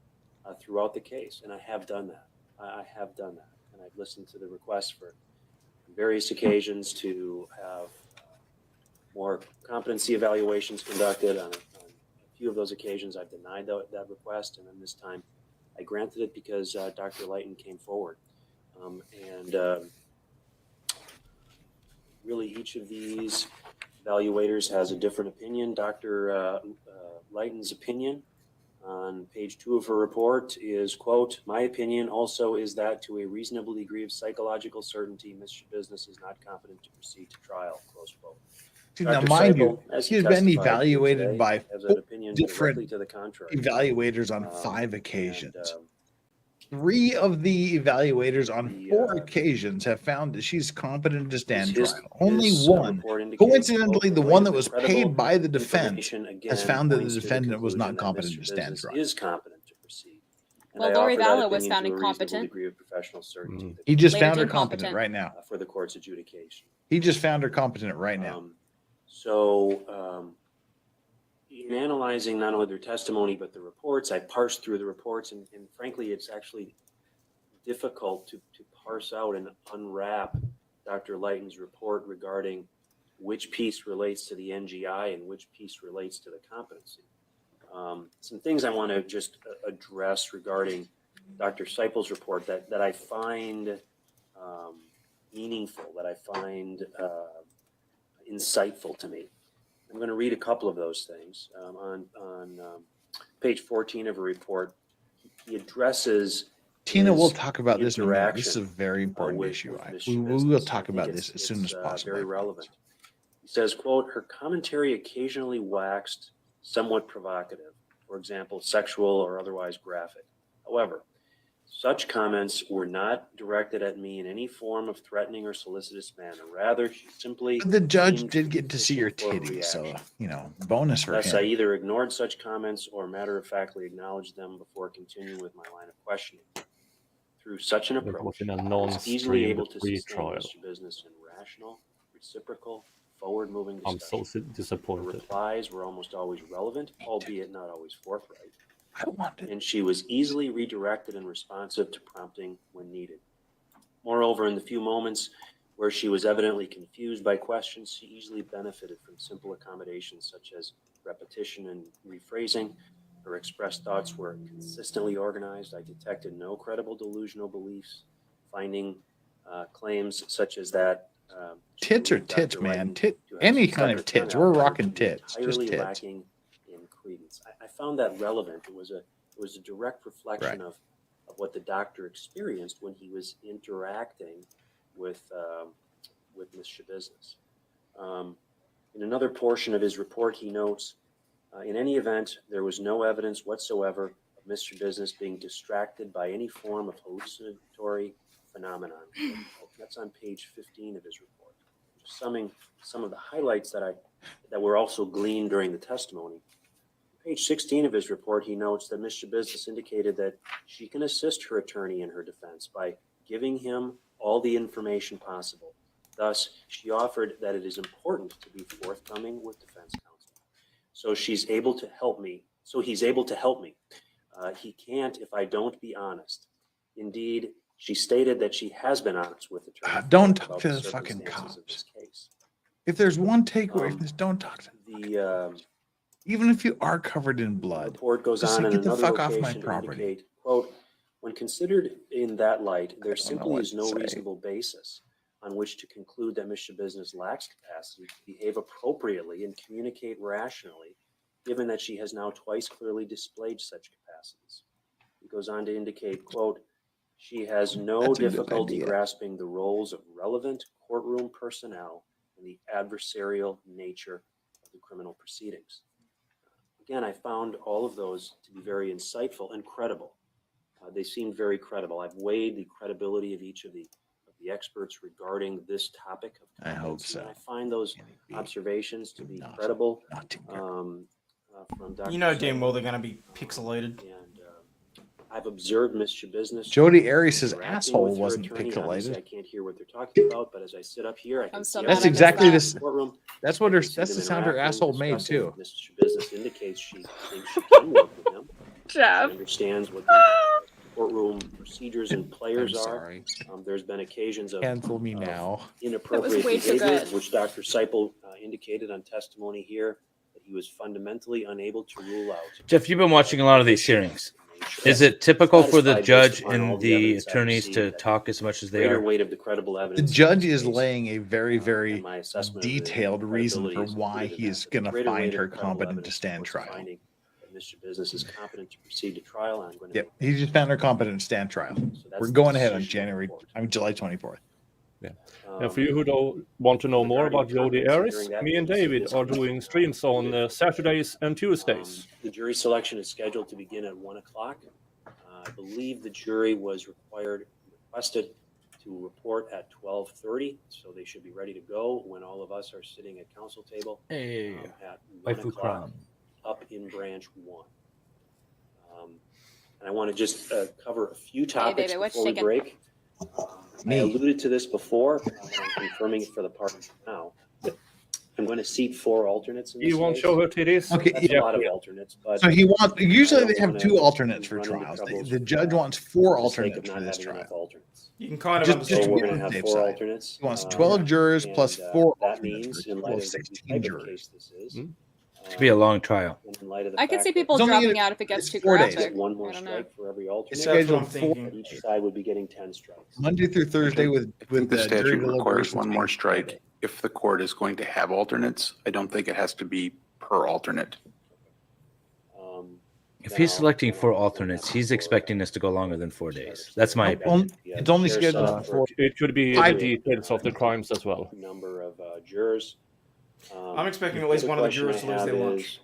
throughout the case. And I have done that. I have done that. And I've listened to the requests for various occasions to have more competency evaluations conducted. On a few of those occasions, I've denied that request. And then this time I granted it because Dr. Lighton came forward. Really, each of these evaluators has a different opinion. Dr. Lighton's opinion on page 2 of her report is, quote, "My opinion also is that to a reasonable degree of psychological certainty, Ms. Shabusiness is not competent to proceed to trial," close quote. Now, Dr. mind Seipel, you, as he he's been testified here evaluated today, by has 4 an opinion different directly to the contrary. evaluators on 5 occasions. 3 of the evaluators on 4 occasions have found that she's competent to stand trial. Only one, coincidentally, the one that was paid by the defense, has found that the defendant was not competent to stand trial. Is competent to proceed. And Well, I Lori offer that Vallow was opinion found to a reasonable incompetent. degree of professional certainty. He just Later found her deemed competent competent. right now. For the court's adjudication. He just found her competent right now. In analyzing not only their testimony but the reports, I parsed through the reports, and frankly, it's actually difficult to parse out and unwrap Dr. Lighton's report regarding which piece relates to the NGI and which piece relates to the competency. Some things I want to just address regarding Dr. Seipel's report that I find meaningful, that I find insightful to me. I'm going to read a couple of those things. On page 14 of a report, he addresses Tina, we'll talk about this in a minute. This is a very important issue. We will talk about this as soon as possible. Very relevant. He says, quote, "Her commentary occasionally waxed somewhat provocative, for example, sexual or otherwise graphic. However, such comments were not directed at me in any form of threatening or solicitous manner. Rather, she simply..." The judge did get to see your titties, so, bonus for Thus, I him. either ignored such comments or matter-of-factly acknowledged them before continuing with my line of questioning. Through such an approach, I was easily able to sustain Mr. Business in rational, reciprocal, forward-moving discussion. I'm so The disappointed. replies were almost always relevant, albeit not always forthright. I wanted. And she was easily redirected and responsive to prompting when needed. Moreover, in the few moments where she was evidently confused by questions, she easily benefited from simple accommodations such as repetition and rephrasing. Her expressed thoughts were consistently organized. I detected no credible delusional beliefs, finding claims such as that. Tits are tits, man. Any kind of tits. We're rocking tits. Just Entirely tits. lacking in credence. I found that relevant. It was a direct reflection of what the doctor experienced when he was interacting with Ms. Shabusiness. In another portion of his report, he notes, in any event, there was no evidence whatsoever of Ms. Shabusiness being distracted by any form of hallucinatory phenomenon. That's on page 15 of his report. Just summing some of the highlights that were also gleaned during the testimony. Page 16 of his report, he notes that Ms. Shabusiness indicated that she can assist her attorney in her defense by giving him all the information possible. Thus, she offered that it is important to be forthcoming with defense counsel. So she's able to help me. So he's able to help me. He can't if I don't be honest. Indeed, she stated that she has been honest with the attorney. Don't talk to the fucking cops. If there's one takeaway from this, don't talk to them. Even if you are covered in blood, the report goes just on say, in get the another fuck off my location to property. indicate, quote, "When considered in that light, there simply what is to no say. reasonable basis on which to conclude that Ms. Shabusiness lacks capacity to behave appropriately and communicate rationally, given that she has now twice clearly displayed such capacity. lessons. He goes on to indicate, quote, she has no That's a good difficulty idea. grasping the roles of relevant courtroom personnel and the adversarial nature of the criminal proceedings. Again, I found all of those to be very insightful and credible. They seemed very credible. I've weighed the credibility of each of the experts regarding this topic of I hope competency, so. and I find those observations to be credible. From Dr. You know damn well Seidel. they're going to be pixelated. And I've observed Ms. Shabusiness. Jody Arias's interacting asshole with her wasn't attorney. Obviously, I pixelated. can't hear what they're talking about, but as I sit up here, I can see That's everything exactly that's this. in courtroom. That's what her. I can see That's the them sound her interacting, asshole made discussing. too. Ms. Shabusiness indicates she thinks she can work with them. Jeff. She understands what the courtroom procedures and players I'm are. sorry. There's been occasions of Cancel me now. inappropriate way too behavior, good. which Dr. Seipel indicated on testimony here that he was fundamentally unable to rule out. Jeff, you've been watching a lot of these hearings. Is it typical for the Satisfied judge based upon all and the the evidence I've attorneys received to that talk as much as they greater are? weight of the credible The evidence. judge is laying a very, very and my assessment of the detailed reason for credibility is why included in he that. is The going to greater find weight of her the credible competent to evidence stand supports the trial. finding that Mr. Business is competent to proceed to trial, and I'm going to Yep, he just found her competent to stand trial. that's We're the going ahead on decision of the court. July 24th. And for you who don't want to know more about Jody competency Aris, hearing, that me and case, David this are case, doing streams on Saturdays and Tuesdays. The jury selection is scheduled to begin at 1 o'clock. I believe the jury was requested to report at 12:30, so they should be ready to go when all of us are sitting at council table Hey, at 1 waifu o'clock crown. up in branch 1. And I want to just cover a few topics baby, what's before we shaking? break. I alluded to this before, but I'm confirming it for the parties now. I'm going to seat 4 alternates in this You won't case. show her titties? Okay, That's yeah. a lot of alternates, but So he wants. Usually I they don't have wanna 2 alternates for run into trials. troubles The judge wants 4 for the sake of alternates not for this having enough trial. alternates. You can kind of Just understand. So to we're be going on to the have safe 4 side. alternates. He wants 12 jurors plus 4 That alternates means, for in a light total of of the 16 type of jurors. case this is, It could be a long trial. and in light of the I could fact see that people It's only dropping gonna- out if it gets it's too 4 days. graphic. one more I don't know. strike for every alternate, That's what I'm scheduled thinking. each side would be getting 10 strikes. Monday through Thursday with I think the jury statute requires deliberations one more being strike. Friday. If the court is going to have alternates, I don't think it has to be per alternate. If he's selecting 4 alternates, he's expecting this to go longer than 4 days. That's my opinion. It's only scheduled for. It could be the details of the crimes as well. Number of jurors. I'm expecting at least one of the jurors to lose their lunch.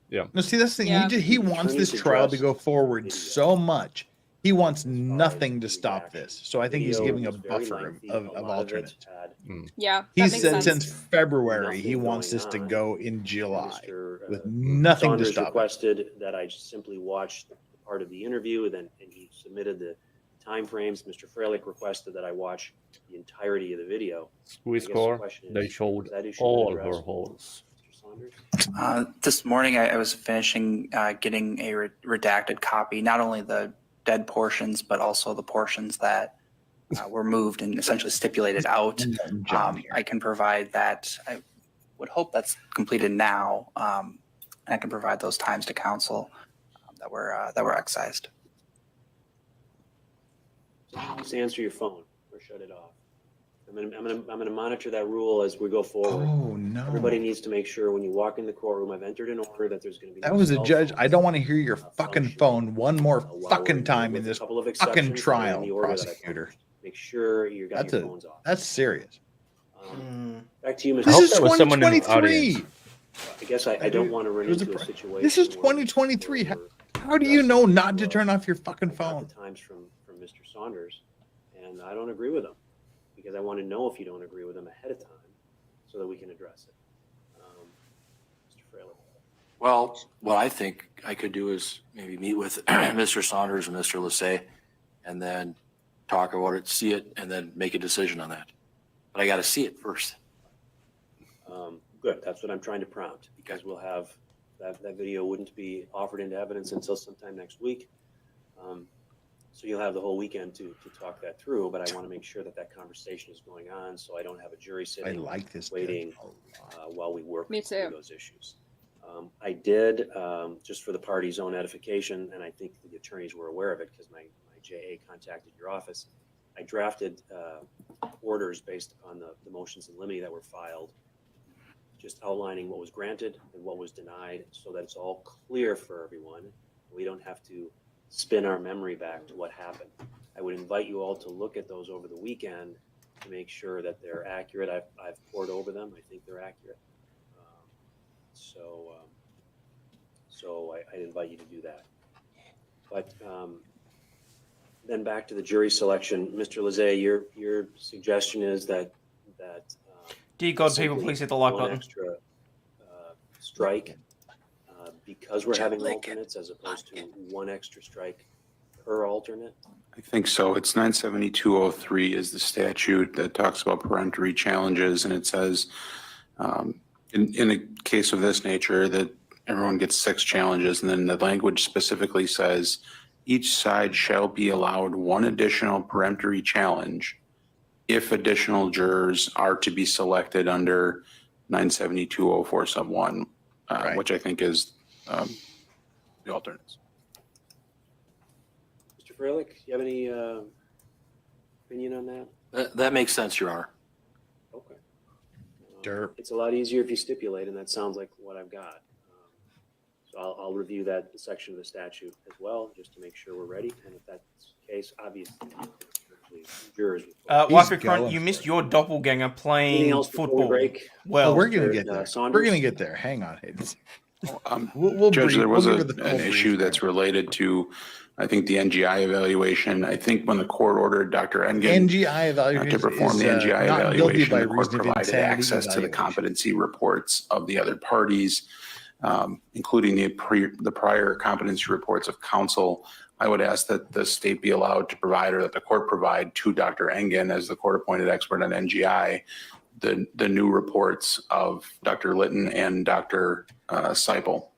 Yeah. No, see, that's the thing. Yeah. He wants this Attorneys trial to address go forward video. so much. He wants As far nothing as to the stop reaction. this. So I think he's Video giving a was very buffer lengthy. of A lot of it alternates. had Yeah, He that makes said sense. since February he nothing wants going this to on. go in July Mr. with nothing to Saunders stop it. requested that I simply watch the part of the interview, and he submitted the timeframes. Mr. Freilich requested that I watch the entirety of the video. We I guess the score. question is, They showed is that issue all addressed? her holes. Mr. Saunders? This morning, I was finishing getting a redacted copy, not only the dead portions, but also the portions that were moved and essentially stipulated out. I can provide that. I would hope that's completed now. And I can provide those times to council that were excised. Just answer your phone or shut it off. I'm gonna monitor that rule as we go forward. Oh no! Everybody needs to make sure when you walk in the courtroom, I've entered an order that there's going to be. That no was a cell judge. phones. I don't want to hear your fucking phone one more While fucking we're time with in a this couple of fucking exceptions, trial, in the order that I prosecutor. published. Make sure you got That's your a phones off. that's serious. Back to you, Mr. This hope is that was someone in the 2023. I guess I don't want to run into a situation. This is where 2023. we're How do you know not to turn off your fucking I got phone? the times from Mr. Saunders, and I don't agree with him because I want to know if you don't agree with him ahead of time so that we can address it. Mr. Fraley. Well, what I think I could do is maybe meet with Mr. Saunders and Mr. Lassay and then talk about it, see it, and then make a decision on that. But I got to see it first. Good. That's what I'm trying to prompt because we'll have that video wouldn't be offered into evidence until sometime next week. So you'll have the whole weekend to talk that through, but I want to make sure that that conversation is going on so I don't have a jury I sitting like this. waiting while we work Me through too. those issues. I did, just for the party's own edification, and I think the attorneys were aware of it because my JA contacted your office. I drafted orders based upon the motions in limine that were filed, just outlining what was granted and what was denied so that it's all clear for everyone. We don't have to spin our memory back to what happened. I would invite you all to look at those over the weekend to make sure that they're accurate. I've pored over them. I think they're accurate. So I'd invite you to do that. But then back to the jury selection, Mr. Lizet, your suggestion is that dear God, people, please hit the like one button. extra strike because we're having alternates as opposed to one extra strike per alternate. I think so. It's 97203 is the statute that talks about peremptory challenges, and it says in a case of this nature that everyone gets 6 challenges, and then the language specifically says each side shall be allowed one additional peremptory challenge if additional jurors are to be selected under 97204 sub 1, which I think is the alternates. Mr. Freilich, you have any opinion on that? That makes sense, Your Honor. Okay. It's a lot easier if you stipulate, and that sounds like what I've got. So I'll review that section of the statute as well, just to make sure we're ready. And if that's the case, obviously, jurors. Wifey, you missed your doppelganger playing football. Well, we're gonna get there. We're gonna get there. Hang on, Hayden. Judge, there was an issue that's related to, I think, the NGI evaluation. I think when the court ordered Dr. Engen to perform the NGI evaluation, the court provided access to the competency reports of the other parties, including the prior competency reports of counsel. I would ask that the state be allowed to provide, or that the court provide to Dr. Engen, as the court-appointed expert on NGI, the new reports of Dr. Litton and Dr. Seipel.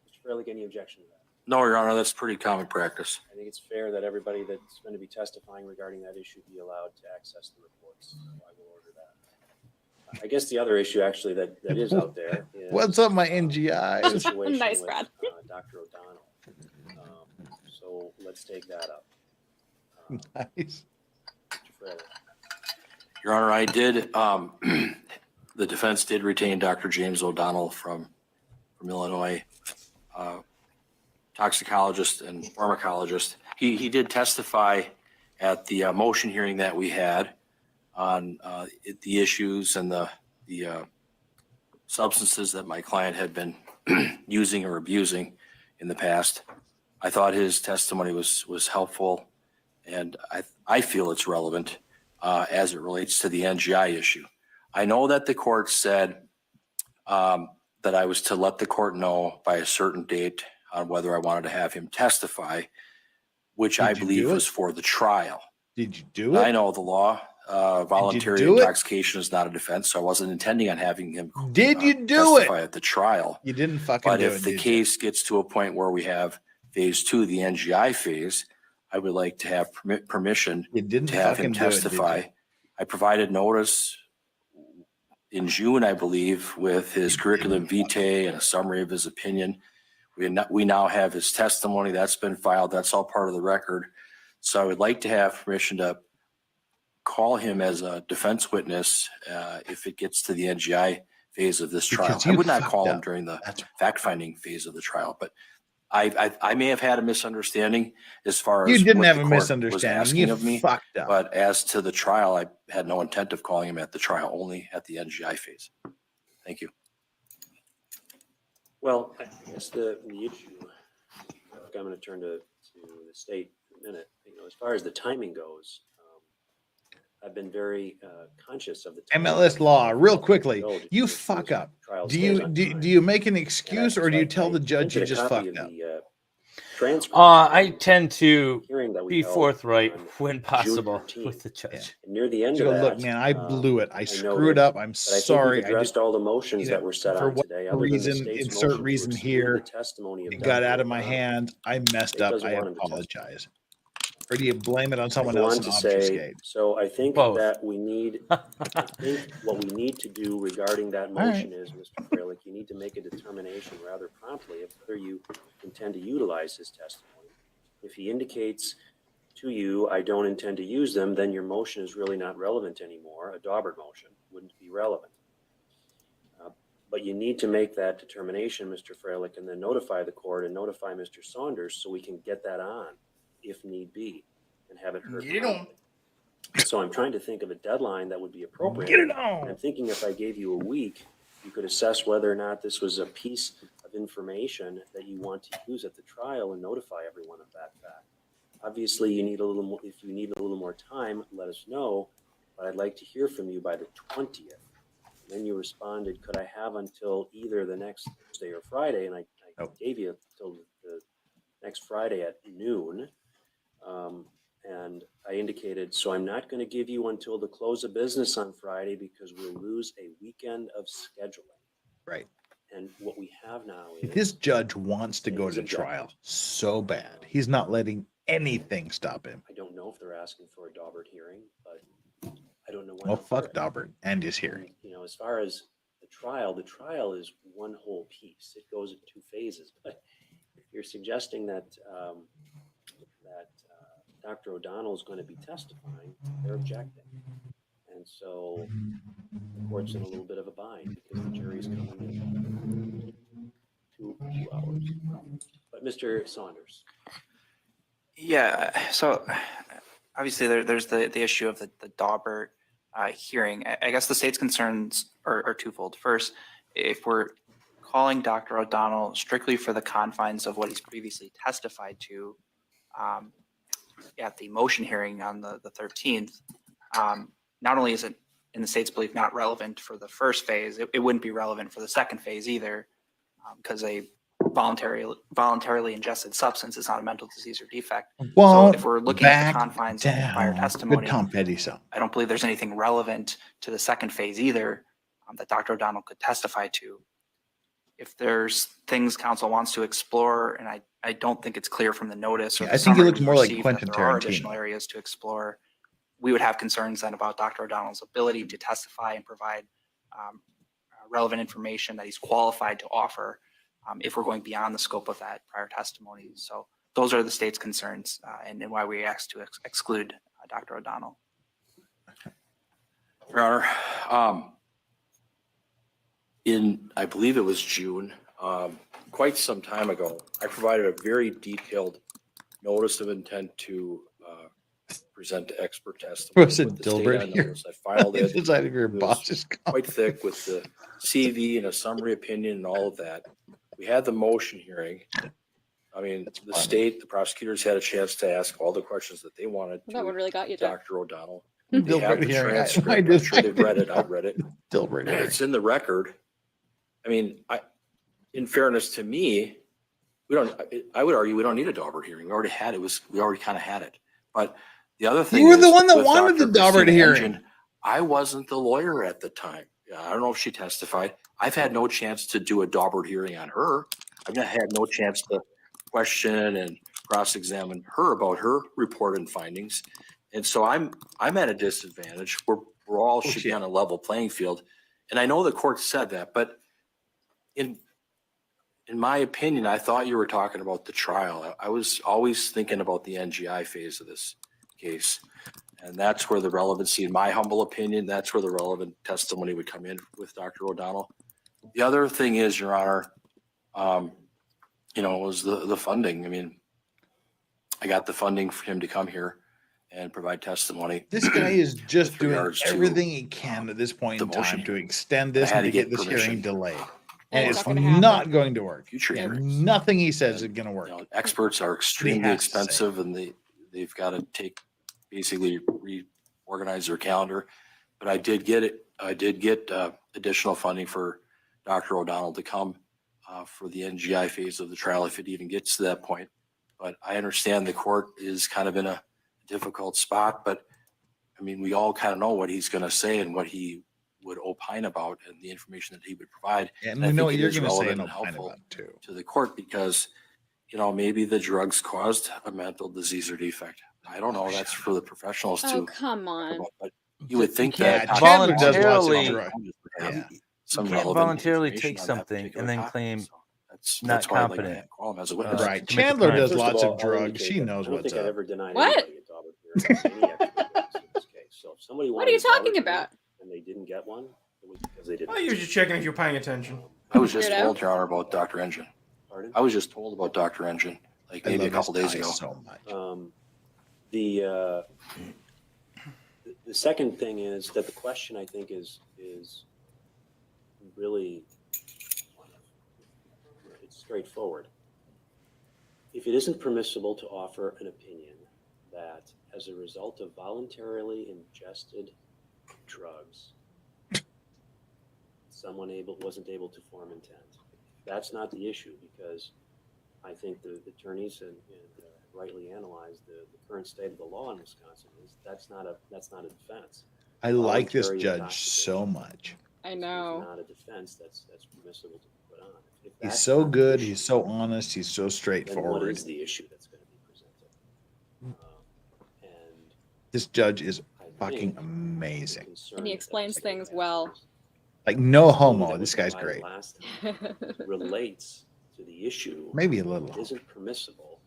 Mr. Freilich, any objection to that? No, Your Honor, that's pretty common practice. I think it's fair that everybody that's going to be testifying regarding that issue be allowed to access the reports. So I will order that. I guess the other issue actually that is out there is what's up, my NGI? Nice, Brad. Dr. O'Donnell. So let's take that up. Nice. Mr. Freilich. Your Honor, I did, the defense did retain Dr. James O'Donnell from Illinois, toxicologist and pharmacologist. He did testify at the motion hearing that we had on the issues and the substances that my client had been using or abusing in the past. I thought his testimony was helpful, and I feel it's relevant as it relates to the NGI issue. I know that the court said that I was to let the court know by a certain date on whether I wanted to have him testify, which I believe was for the trial. Did you do it? I know the law. Voluntary intoxication is not a defense, so I wasn't intending on having him testify at the trial. You didn't fucking But do it. if the case gets to a point where we have phase 2, the NGI phase, I would like to have permission to have him testify. I provided notice in June, I believe, with his curriculum vitae and a summary of his opinion. We now have his testimony. That's been filed. That's all part of the record. So I would like to have permission to call him as a defense witness if it gets to the NGI phase of this trial. I would not call him during the fact-finding phase of the trial, but I may have had a misunderstanding as far as you didn't what have the a court misunderstanding. was asking You of me. fucked up. But as to the trial, I had no intent of calling him at the trial, only at the NGI phase. Thank you. Well, I guess the issue, I'm going to turn to the state in a minute. As far as the timing goes, I've been very conscious of the MLS law, real quickly. You fuck up. Do you make an excuse, or do you tell the judge you just fucked up? I tend to be forthright when possible with the judge. Near the end So of that, look, man, I blew it. I screwed up. I'm sorry. I addressed all the motions that were set for on what today. reason, insert reason here. It got out of my hand. I messed up. I apologize. Or do you blame it on someone else and obfuscate? So I think that we need, what we need to do regarding that motion is, Mr. Freilich, you need to make a determination rather promptly of whether you intend to utilize his testimony. If he indicates to you, I don't intend to use them, then your motion is really not relevant anymore. A Daubert motion wouldn't be relevant. But you need to make that determination, Mr. Freilich, and then notify the court and notify Mr. Saunders so we can get that on if need be and have it heard. Get it on. So I'm trying to think of a deadline that would be appropriate. Get it on. And I'm thinking if I gave you a week, you could assess whether or not this was a piece of information that you want to use at the trial and notify everyone of that fact. Obviously, you need a little more. If you need a little more time, let us know. But I'd like to hear from you by the 20th. And then you responded, could I have until either the next Thursday or Friday? And I gave you until the next Friday at noon. And I indicated, so I'm not going to give you until the close of business on Friday because we'll lose a weekend of scheduling. Right. And what we have now is This judge wants to go to trial so bad. He's not letting anything stop him. I don't know if they're asking for a Daubert hearing, but I don't know when. Well, fuck Daubert and his hearing. You know, as far as the trial is one whole piece. It goes in two phases. But if you're suggesting that Dr. O'Donnell is going to be testifying, they're objecting. And so the court's in a little bit of a bind because the jury's coming in 2 hours. But Mr. Saunders. Yeah, so obviously there's the issue of the Daubert hearing. I guess the state's concerns are twofold. First, if we're calling Dr. O'Donnell strictly for the confines of what he's previously testified to at the motion hearing on the 13th, not only is it in the state's belief not relevant for the first phase, it wouldn't be relevant for the second phase either, because a voluntarily ingested substance is not a mental disease or defect. Well, so if we're looking at the confines of prior testimony, Good Tom Petty song. I don't believe there's anything relevant to the second phase either that Dr. O'Donnell could testify to. If there's things counsel wants to explore, and I don't think it's clear from the notice. Or I think it looks more like Quentin there are Tarantino. additional areas to explore. We would have concerns then about Dr. O'Donnell's ability to testify and provide relevant information that he's qualified to offer if we're going beyond the scope of that prior testimony. So those are the state's concerns and why we asked to exclude Dr. O'Donnell. Your Honor, in, I believe it was June, quite some time ago, I provided a very detailed notice of intent to present expert testimony. Was it Dilbert here? I filed it. Inside of your boss's quite thick with the CV and a summary opinion and all of that. We had the motion hearing. I mean, the state, the prosecutors had a chance to ask all the questions that they wanted to That one really got you, Jeff. Dr. O'Donnell. Dilbert They have the hearing. transcript. I I'm just- sure they've read it. I've read it. Dilbert hearing. It's in the record. I mean, in fairness to me, I would argue we don't need a Daubert hearing. We already had it. We already kind of had it. But the other thing, You were the is, one that with wanted Dr. the Daubert Christina hearing. Engine, I wasn't the lawyer at the time. I don't know if she testified. I've had no chance to do a Daubert hearing on her. I've not had no chance to question and cross-examine her about her report and findings. And so I'm at a disadvantage. We're all should be on a level playing field. And I know the court said that, but in my opinion, I thought you were talking about the trial. I was always thinking about the NGI phase of this case. And that's where the relevancy, in my humble opinion, that's where the relevant testimony would come in with Dr. O'Donnell. The other thing is, Your Honor, was the funding. I mean, I got the funding for him to come here and provide testimony. This guy is just with doing regards to everything he can at this point in the motion time to hearing. extend this I had and to to get get this permission. hearing delayed. And And it's it's not gonna happen. not going to work. Future And hearings. nothing he says is going to work. Experts are extremely has to say. expensive, and they've got to basically reorganize their calendar. But I did get additional funding for Dr. O'Donnell to come for the NGI phase of the trial, if it even gets to that point. But I understand the court is kind of in a difficult spot, but I mean, we all kind of know what he's going to say and what he would opine about and the information that he would provide. And I we know think what it you're is going to say relevant and and opine helpful about too. to the court because, maybe the drugs caused a mental disease or defect. I don't know. That's for the professionals Oh, to come on. about, but you would think Yeah, that Chandler does lots of voluntarily- drugs. Yeah. You Some can't relevant voluntarily information take on that something particular and then topic. claim So that's not why I'd like competent. to call him as a witness. Right. to make a Chandler crime. does First of lots all, of I'll drugs. indicate She that knows I don't what's think I've up. ever denied What? anybody a Daubert hearing in any expert witness in this case. So if somebody What wanted are you a Daubert talking hearing about? and they didn't get one, was because they didn't. Well, you were just checking if you're paying attention. I was just told, Your Honor, about Dr. Engine. Pardon? I was just told about Dr. Engine, like maybe a couple days ago. So much. The second thing is that the question, I think, is really, it's straightforward. If it isn't permissible to offer an opinion that as a result of voluntarily ingested drugs, someone wasn't able to form intent, that's not the issue, because I think the attorneys and rightly analyzed the current state of the law in Wisconsin is that's not a defense. I like this judge so much. I know. Not a defense that's permissible to put on. If He's that's so not the good. issue, He's so honest. He's so then what straightforward. is the issue that's going to be presented? And This judge is I fucking think amazing. the concern And he that explains was things asked well. is Like no the homo. that This was guy's provided great. last time relates to the issue. Maybe a little. That isn't permissible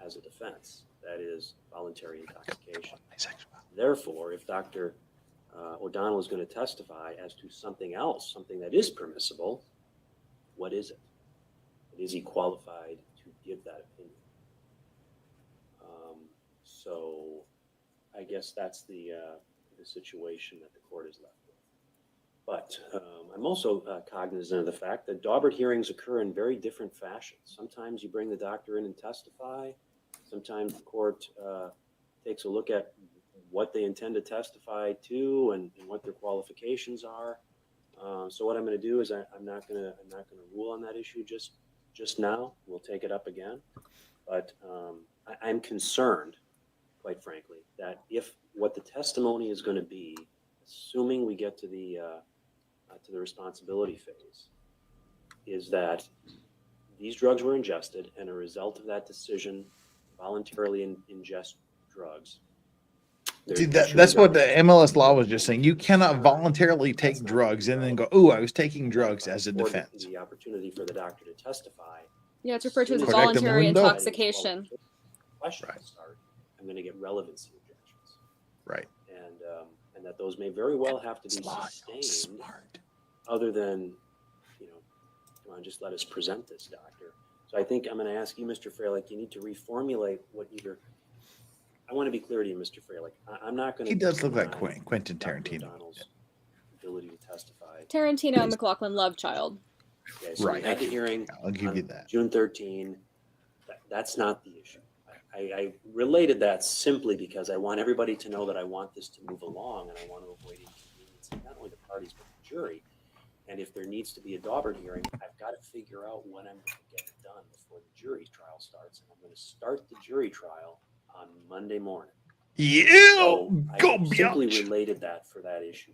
as a defense. That is voluntary intoxication. Therefore, if Dr. O'Donnell is going to testify as to something else, something that is permissible, what is it? And is he qualified to give that opinion? So I guess that's the situation that the court is left with. But I'm also cognizant of the fact that Daubert hearings occur in very different fashions. Sometimes you bring the doctor in and testify. Sometimes the court takes a look at what they intend to testify to and what their qualifications are. So what I'm going to do is I'm not going to rule on that issue just now. We'll take it up again. But I'm concerned, quite frankly, that if what the testimony is going to be, assuming we get to the responsibility phase, is that these drugs were ingested and a result of that decision voluntarily ingest drugs. See, that's what the MLS law was just saying. You cannot voluntarily take drugs and then go, "Ooh, I was taking drugs" as a defense. The opportunity for the doctor to testify. Yeah, it's referred to as Correct them voluntary window. intoxication. Question will start. I'm going to get relevancy objections. Right. And that those may very well have to be sustained. Other than, come on, just let us present this, doctor. So I think I'm going to ask you, Mr. Freilich, you need to reformulate what either. I want to be clear to you, Mr. Freilich. I'm not going to. He does look like Quentin Tarantino. Ability to testify. Tarantino and McLaughlin love child. Okay, so Right. we had the hearing. I'll give you that. June 13. That's not the issue. I related that simply because I want everybody to know that I want this to move along and I want to avoid inconveniencing not only the parties but the jury. And if there needs to be a Daubert hearing, I've got to figure out when I'm going to get it done before the jury trial starts. And I'm going to start the jury trial on Monday morning. Yeah, so go I simply related that for that issue.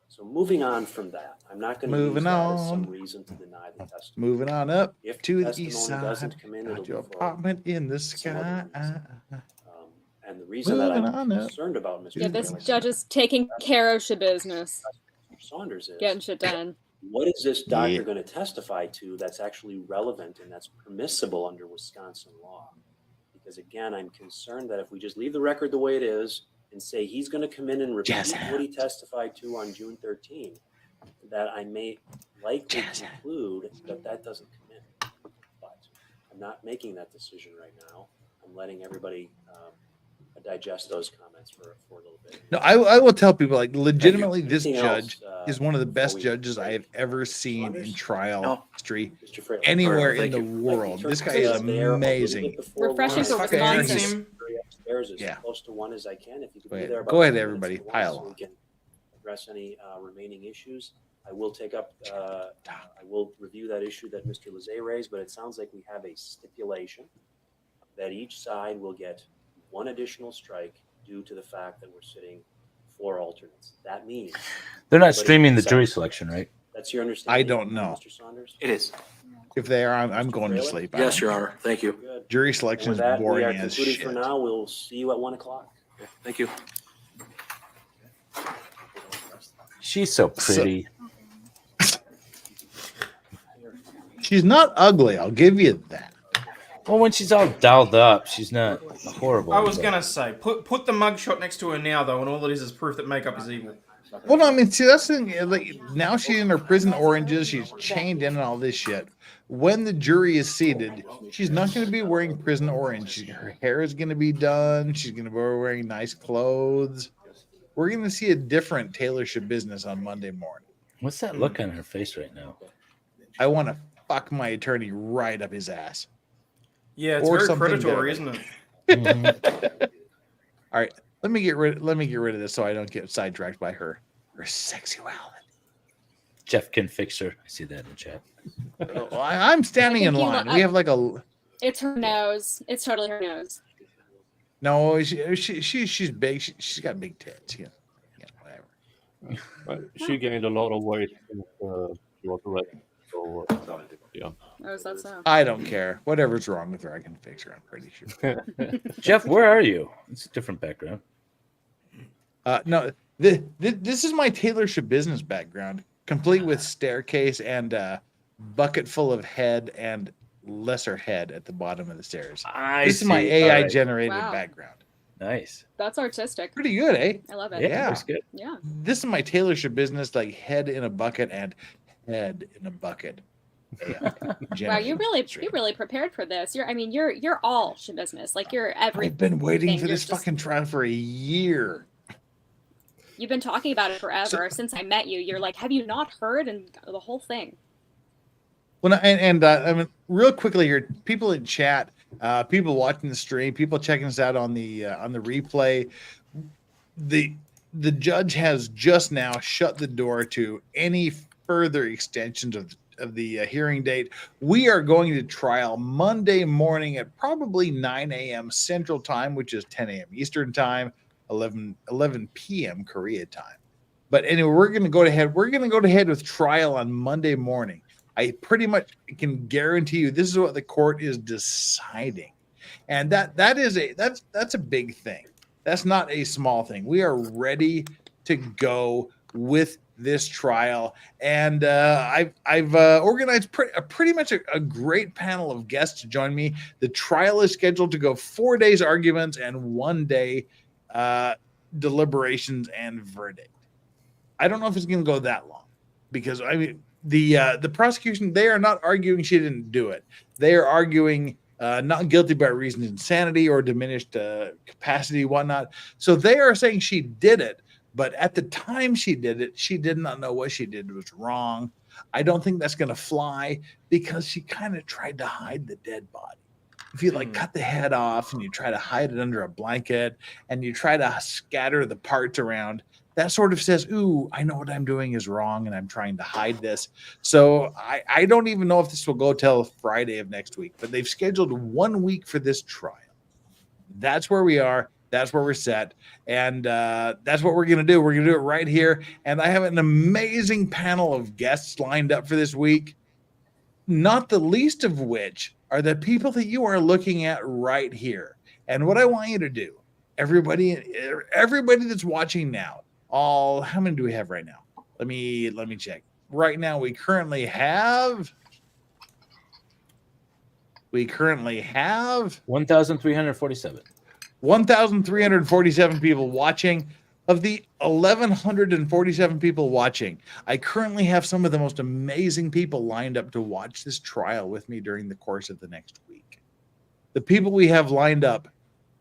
So moving on from that, I'm not going to use that as some reason to deny the testimony. Moving on up If to the the east testimony side. doesn't come in, it'll Got your be for apartment in the some other sky. And the reason that Moving I'm on up. concerned about Mr. Yeah, this Freilich, judge is taking care of Shabusiness, Mr. Saunders, is getting shit done. what is this doctor Yeah. going to testify to that's actually relevant and that's permissible under Wisconsin law? Because again, I'm concerned that if we just leave the record the way it is and say he's going to come in and repeat what he testified to on June 13, that I may likely conclude that that doesn't come in. But I'm not making that decision right now. I'm letting everybody digest those comments for a little bit. No, I will tell people, like, legitimately, this Anything judge else, is one of the before best we judges I have ever seen in trial history Mr. Freilich, anywhere in thank the you. world. Like, This guy the is attorney there a little amazing. bit before Refreshing one. for I'm trying to Wisconsin. get the jury upstairs as Yeah. close to one as I can. If you could Go be ahead. there about Go ahead, 10 minutes everybody. to one, Pile so on. we can address any remaining issues. I will take up. I will review that issue that Mr. Lizet raised, but it sounds like we have a stipulation that each side will get one additional strike due to the fact that we're sitting 4 alternates. That means They're not everybody streaming the except- jury selection, right? That's your understanding. I don't know. Mr. Saunders. It is. If they are, I'm going to sleep. I Yes, don't Your care. Honor. Thank you. Good. Jury And selection with is that, we boring are as concluded shit. for now. We'll see you at 1 o'clock. Thank you. She's so pretty. She's not ugly. I'll give you that. Well, when she's all dolled up, she's not horrible. I was gonna say, put the mugshot next to her now, though, and all it is proof that makeup is evil. Well, no, I mean, see, that's the thing. Like, now she's in her prison oranges. She's chained in and all this shit. When the jury is seated, she's not going to be wearing prison orange. Her hair is going to be done. She's going to be wearing nice clothes. We're going to see a different Taylor Shabusiness on Monday morning. What's that look on her face right now? I want to fuck my attorney right up his ass. Yeah, it's Or very something predatory, better. isn't it? All right, let me get rid of this so I don't get sidetracked by her sexuality. Jeff can fix her. I see that in the chat. I'm standing in line. We have like a. It's her nose. It's totally her nose. No, she's big. She's got big tits. Yeah, whatever. She gained a lot of weight since she was arrested. So, yeah. Oh, is that so? I don't care. Whatever's wrong with her, I can fix her. I'm pretty sure. Jeff, where are you? It's a different background. No, this is my Taylor Shabusiness background, complete with staircase and bucket full of head and lesser head at the bottom of the stairs. This is my AI generated background. Nice. That's artistic. Pretty good, eh? I love it. Yeah, that's good. Yeah. This is my Taylor Shabusiness, like head in a bucket and head in a bucket. Wow, you really prepared for this. You're all Shabusiness. Like you're everything. I've been waiting for this fucking trial for a year. You've been talking about it forever since I met you. You're like, have you not heard? And the whole thing. Well, I mean, real quickly here, people in chat, people watching the stream, people checking us out on the replay. The judge has just now shut the door to any further extensions of the hearing date. We are going to trial Monday morning at probably 9 a.m. Central Time, which is 10 a.m. Eastern Time, 11 p.m. Korea time. But anyway, we're going to go ahead. We're going to go ahead with trial on Monday morning. I pretty much can guarantee you this is what the court is deciding, and that's a big thing. That's not a small thing. We are ready to go with this trial, and I've organized pretty much a great panel of guests to join me. The trial is scheduled to go 4 days arguments and 1 day deliberations and verdict. I don't know if it's going to go that long because I mean the prosecution, they are not arguing she didn't do it. They are arguing not guilty by reason of insanity or diminished capacity, whatnot. So they are saying she did it. But at the time she did it, she did not know what she did was wrong. I don't think that's going to fly because she kind of tried to hide the dead body. If you like cut the head off and you try to hide it under a blanket and you try to scatter the parts around, that sort of says, ooh, I know what I'm doing is wrong and I'm trying to hide this. So I don't even know if this will go till Friday of next week, but they've scheduled 1 week for this trial. That's where we are. That's where we're set. And that's what we're going to do. We're going to do it right here. And I have an amazing panel of guests lined up for this week, not the least of which are the people that you are looking at right here. And what I want you to do, everybody that's watching now, how many do we have right now? Let me check. Right now, we currently have 1,347. 1,347 people watching. Of the 1,147 people watching, I currently have some of the most amazing people lined up to watch this trial with me during the course of the next week. The people we have lined up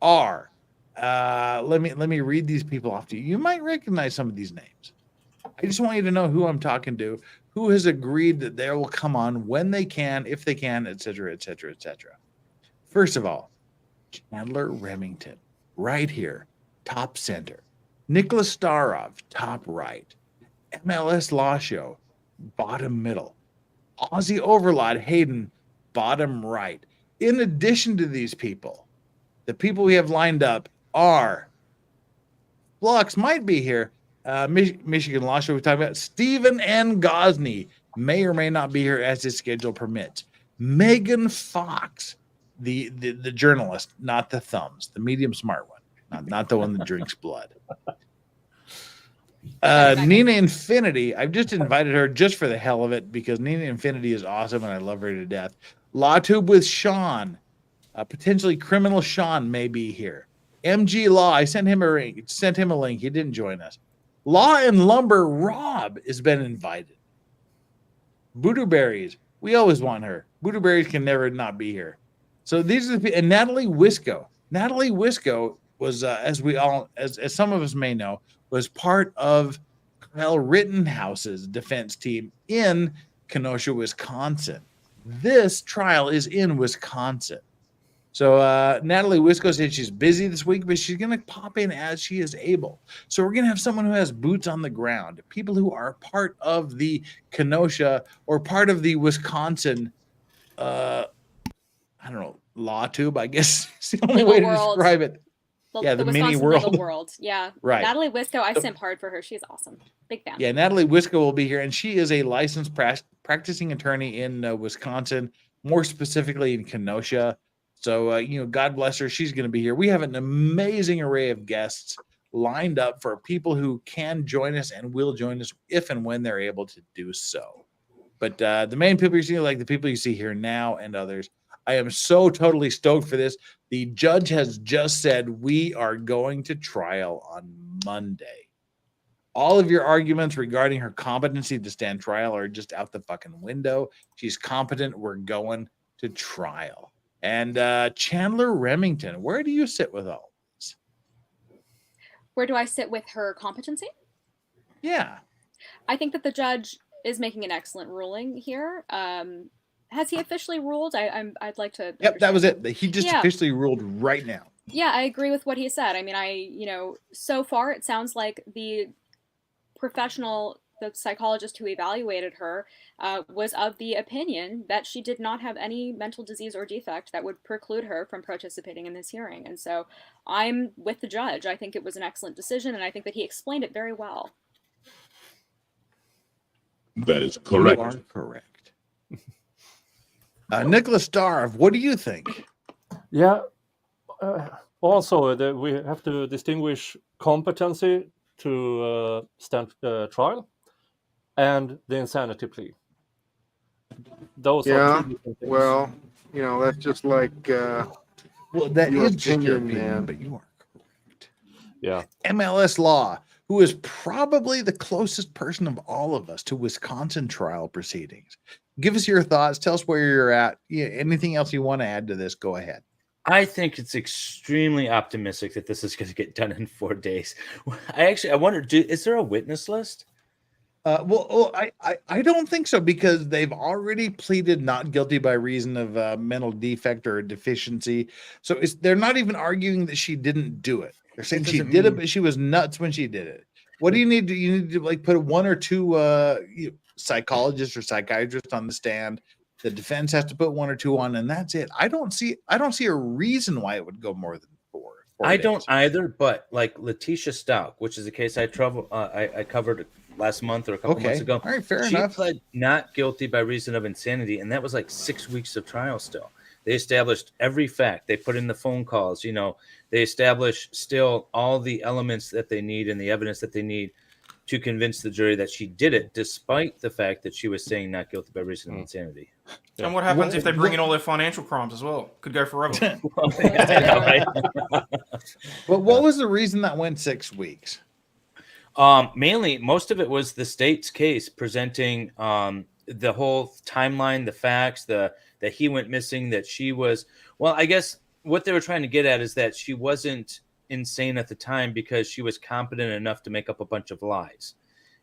are, let me read these people off to you. You might recognize some of these names. I just want you to know who I'm talking to, who has agreed that they will come on when they can, if they can, etc., etc., etc. First of all, Chandler Remington, right here, top center. Nicholas Starov, top right. MLS Law Show, bottom middle. Aussie Overlord Hayden, bottom right. In addition to these people, the people we have lined up are, Flux might be here, Michigan Law Show we talked about. Stephen N. Gosney may or may not be here as his schedule permits. Megan Fox, the journalist, not the thumbs, the medium smart one, not the one that drinks blood. Nina Infinity, I've just invited her just for the hell of it because Nina Infinity is awesome and I love her to death. LawTube with Sean, potentially criminal Sean may be here. MG Law, I sent him a link. He didn't join us. Law and Lumber Rob has been invited. Voodoo Berries, we always want her. Voodoo Berries can never not be here. So these are the and Natalie Wisco. Natalie Wisco was, as some of us may know, was part of Kyle Rittenhouse's defense team in Kenosha, Wisconsin. This trial is in Wisconsin. So Natalie Wisco said she's busy this week, but she's going to pop in as she is able. So we're going to have someone who has boots on the ground, people who are part of the Kenosha or part of the Wisconsin, I don't know, law tube, I guess is the only way to describe it. The mini Wisconsin world. legal world. Yeah. Right. Natalie Wisco, I simp hard for her. She's awesome. Big fan. Yeah, Natalie Wisco will be here, and she is a licensed practicing attorney in Wisconsin, more specifically in Kenosha. So, God bless her. She's going to be here. We have an amazing array of guests lined up for people who can join us and will join us if and when they're able to do so. But the main people you see, like the people you see here now and others, I am so totally stoked for this. The judge has just said we are going to trial on Monday. All of your arguments regarding her competency to stand trial are just out the fucking window. She's competent. We're going to trial. And Chandler Remington, where do you sit with all this? Where do I sit with her competency? Yeah. I think that the judge is making an excellent ruling here. Has he officially ruled? I'd like to. Yep, that was it. He just officially ruled right now. Yeah, I agree with what he said. I mean, so far it sounds like the psychologist who evaluated her was of the opinion that she did not have any mental disease or defect that would preclude her from participating in this hearing. And so I'm with the judge. I think it was an excellent decision, and I think that he explained it very well. That is correct. You are correct. Nicholas Starve, what do you think? Yeah. Also, we have to distinguish competency to stand trial and the insanity plea. Those are two different things. Well, that's just like well, that is just your opinion, but you are correct. Yeah. MLS Law, who is probably the closest person of all of us to Wisconsin trial proceedings. Give us your thoughts. Tell us where you're at. Yeah, anything else you want to add to this, go ahead. I think it's extremely optimistic that this is going to get done in 4 days. I wonder, is there a witness list? I don't think so, because they've already pleaded not guilty by reason of mental defect or deficiency. So they're not even arguing that she didn't do it. They're saying she did it, but she was nuts when she did it. What do you need to? You need to like put one or two psychologists or psychiatrists on the stand. The defense has to put one or two on, and that's it. I don't see a reason why it would go more than four I days. don't either, but like Letitia Stout, which is a case I covered last month or a couple months ago. All right, fair she enough. pled not guilty by reason of insanity, and that was like 6 weeks of trial still. They established every fact. They put in the phone calls. They established still all the elements that they need and the evidence that they need to convince the jury that she did it, despite the fact that she was saying not guilty by reason of insanity. Yeah. And what happens if they bring in all their financial crimes as well? Could go forever. But what was the reason that went 6 weeks? Mainly, most of it was the state's case presenting the whole timeline, the facts, that he went missing, that she was. Well, I guess what they were trying to get at is that she wasn't insane at the time because she was competent enough to make up a bunch of lies.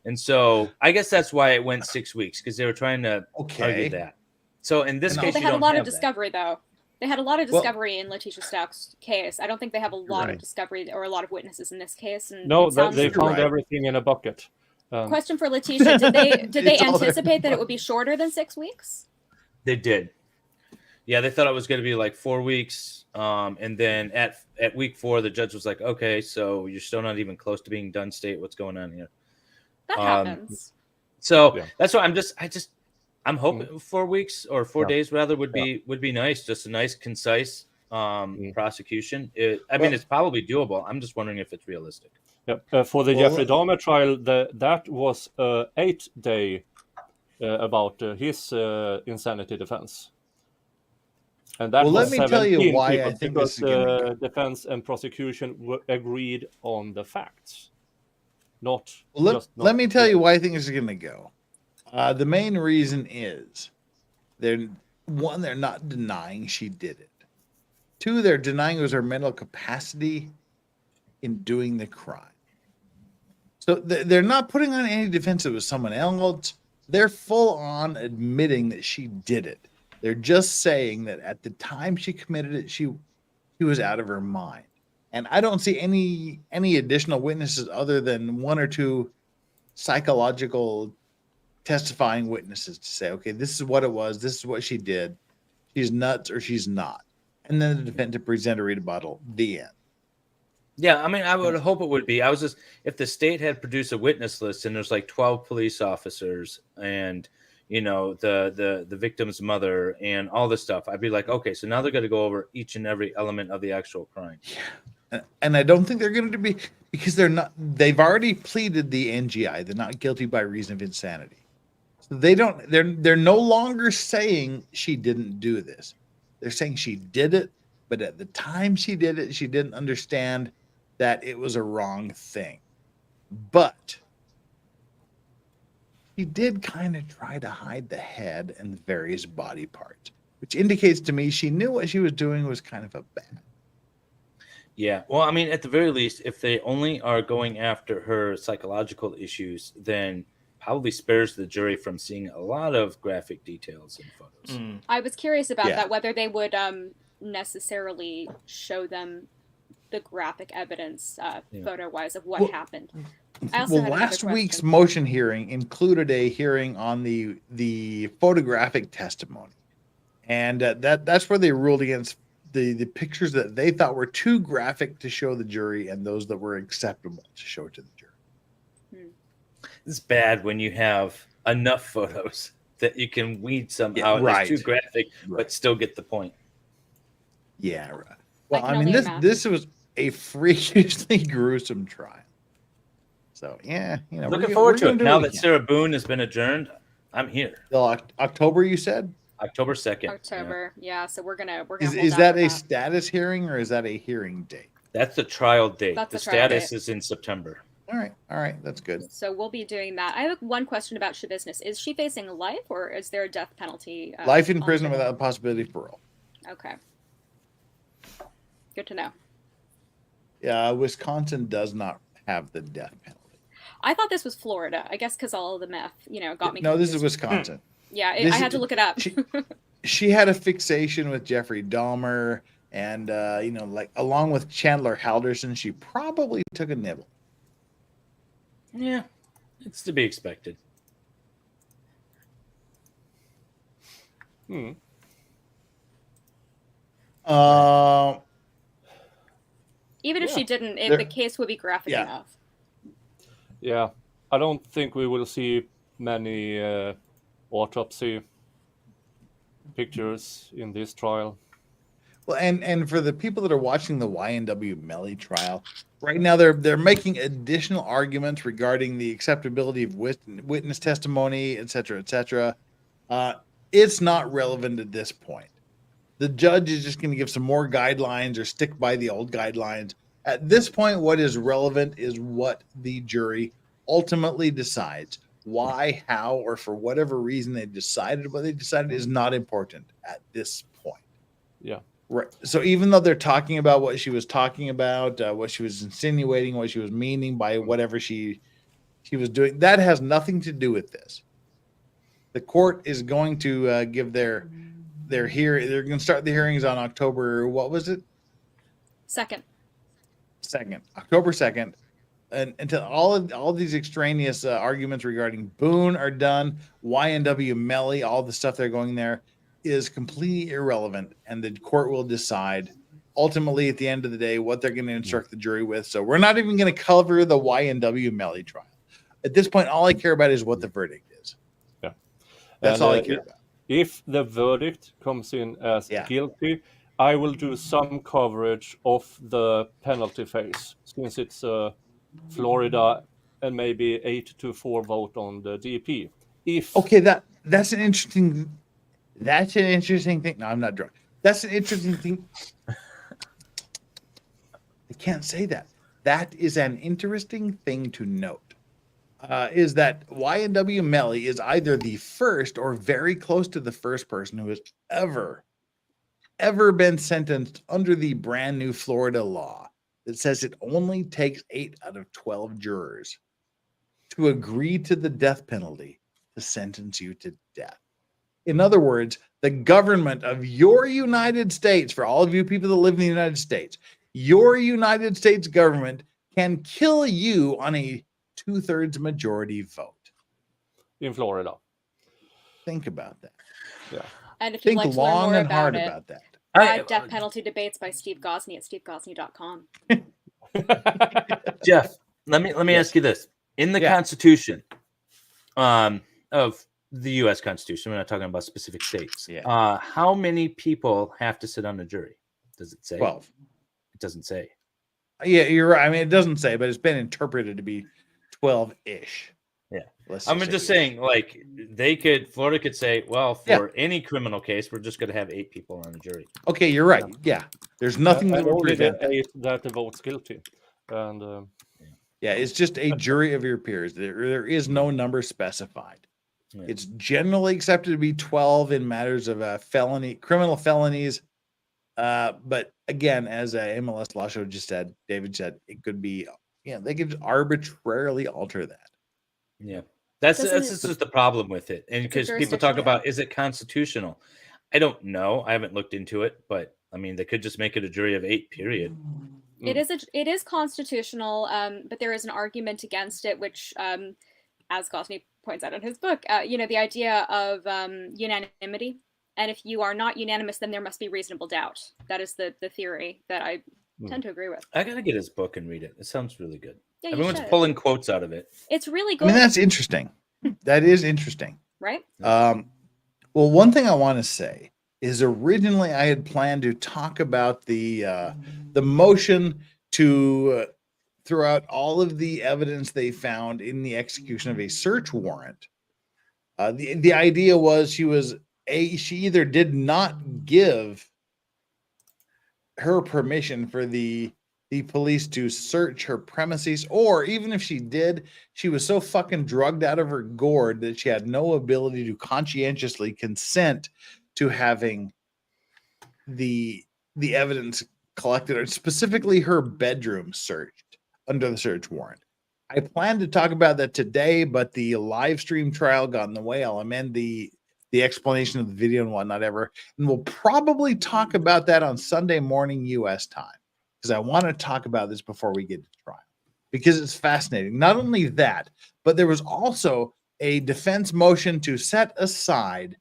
And so I guess that's why it went 6 weeks, because they were trying to argue that. So in this case, they had a lot of discovery, though. They had a lot of discovery in Letitia Stout's case. I don't think they have a lot of discovery or a lot of witnesses in this case. And no, they found everything in a bucket. Question for Letitia: Did they anticipate that it would be shorter than 6 weeks? They did. Yeah, they thought it was going to be like 4 weeks. And then at week 4, the judge was like, okay, so you're still not even close to being done state. What's going on here? That happens. So that's why I'm hoping 4 weeks or 4 days rather would be nice. Just a nice, concise prosecution. It's probably doable. I'm just wondering if it's realistic. Yeah. For the Jeffrey Dahmer trial, that was 8 day about his insanity defense. And that let me tell you why I think because the defense and prosecution agreed on the facts. not. Let me tell you why I think this is going to go. The main reason is they're not denying she did it. 2, they're denying it was her mental capacity in doing the crime. So they're not putting on any defense it was someone else. They're full on admitting that she did it. They're just saying that at the time she committed it, she was out of her mind. And I don't see any additional witnesses other than 1 or 2 psychological testifying witnesses to say, okay, this is what it was. This is what she did. She's nuts or she's not. And then the defendant to present a rebuttal. The end. Yeah, I mean, I would hope it would be. I was just, if the state had produced a witness list and there's like 12 police officers and, you know, the victim's mother and all this stuff, I'd be like, okay, so now they're going to go over each and every element of the actual crime. Yeah. And I don't think they're going to be, because they've already pleaded the NGI. They're not guilty by reason of insanity. So they're no longer saying she didn't do this. They're saying she did it, but at the time she did it, she didn't understand that it was a wrong thing. But she did kind of try to hide the head and the various body parts, which indicates to me she knew what she was doing was kind of a bad. Yeah, well, I mean, at the very least, if they only are going after her psychological issues, then probably spares the jury from seeing a lot of graphic details and photos. I was curious about that, whether they would necessarily show them the graphic evidence photo-wise of what happened. Last week's motion hearing included a hearing on the photographic testimony, and that's where they ruled against the pictures that they thought were too graphic to show the jury and those that were acceptable to show to the jury. It's bad when you have enough photos that you can weed some out that's too graphic, but still get the point. Yeah. Right. Well, I mean, this was a freakishly gruesome trial. So, yeah, you know, looking forward to it. Now that Sarah Boone has been adjourned, I'm here. Till October, you said? October 2nd. October, yeah. So we're gonna is that a status hearing or is that a hearing date? That's the trial date. That's the trial status date. is in September. All right, that's good. So we'll be doing that. I have one question about Shabusiness. Is she facing life or is there a death penalty? Life in prison without the possibility of parole. Okay. Good to know. Yeah, Wisconsin does not have the death penalty. I thought this was Florida. I guess because all of the meth, got me. No, this is Wisconsin. Yeah, I had to look it up. She had a fixation with Jeffrey Dahmer, and like along with Chandler Halderson, she probably took a nibble. Yeah, it's to be expected. Even if she didn't, the case would be graphic enough. Yeah, I don't think we will see many autopsy pictures in this trial. Well, and for the people that are watching the YNW Melly trial, right now they're making additional arguments regarding the acceptability of witness testimony, et cetera. It's not relevant at this point. The judge is just going to give some more guidelines or stick by the old guidelines. At this point, what is relevant is what the jury ultimately decides. Why, how, or for whatever reason they decided what they decided is not important at this point. Yeah. Right. So even though they're talking about what she was talking about, what she was insinuating, what she was meaning by whatever she was doing, that has nothing to do with this. The court is going to give their hearing. They're going to start the hearings on October. What was it? 2nd. October 2nd. And until all these extraneous arguments regarding Boone are done, YNW Melly, all the stuff they're going there is completely irrelevant, and the court will decide ultimately at the end of the day what they're going to instruct the jury with. So we're not even going to cover the YNW Melly trial. At this point, all I care about is what the verdict is. Yeah, that's all I care about. If the verdict comes in as guilty, I will do some coverage of the penalty phase, since it's Florida and maybe 8-4 vote on the DP. That's an interesting thing. No, I'm not drunk. That's an interesting thing. I can't say that. That is an interesting thing to note. is that YNW Melly is either the first or very close to the first person who has ever been sentenced under the brand new Florida law that says it only takes 8 out of 12 jurors to agree to the death penalty to sentence you to death. In other words, the government of your United States, for all of you people that live in the United States, your United States government can kill you on a 2/3 majority vote. In Florida. Think about that. Yeah. And if you'd like to learn long more and hard about it, about that. Death Penalty Debates by Steve Gosney at stevegosney.com. Jeff, let me ask you this. In the Constitution of the U.S. Constitution, we're not talking about specific states. How many people have to sit on the jury? Does it say? 12. It doesn't say. Yeah, you're right. I mean, it doesn't say, but it's been interpreted to be 12-ish. Yeah. I'm just saying, like, Florida could say, well, for any criminal case, we're just going to have 8 people on the jury. Okay, you're right. Yeah. There's nothing that would only prevent that. 8 that votes guilty. And yeah, it's just a jury of your peers. There is no number specified. Yeah. It's generally accepted to be 12 in matters of criminal felonies. But again, as MLS Law Show just said, David said, it could be, they could arbitrarily alter that. Yeah. That's just the problem with it. And because people talk about, is it constitutional? I don't know. I haven't looked into it, but I mean, they could just make it a jury of 8, period. It is constitutional, but there is an argument against it, which, as Gosney points out in his book, the idea of unanimity. And if you are not unanimous, then there must be reasonable doubt. That is the theory that I tend to agree with. I got to get his book and read it. It sounds really good. Yeah, everyone's pulling quotes out of it. It's really good. I mean, that's interesting. That is interesting. Right? Well, one thing I want to say is originally I had planned to talk about the motion to throw out all of the evidence they found in the execution of a search warrant. The idea was she either did not give her permission for the police to search her premises, or even if she did, she was so fucking drugged out of her gourd that she had no ability to conscientiously consent to having the evidence collected, or specifically her bedroom searched under the search warrant. I planned to talk about that today, but the live stream trial got in the way. I'll amend the explanation of the video and whatnot ever, and we'll probably talk about that on Sunday morning U.S. time, because I want to talk about this before we get to trial, because it's fascinating. Not only that, but there was also a defense motion to set aside,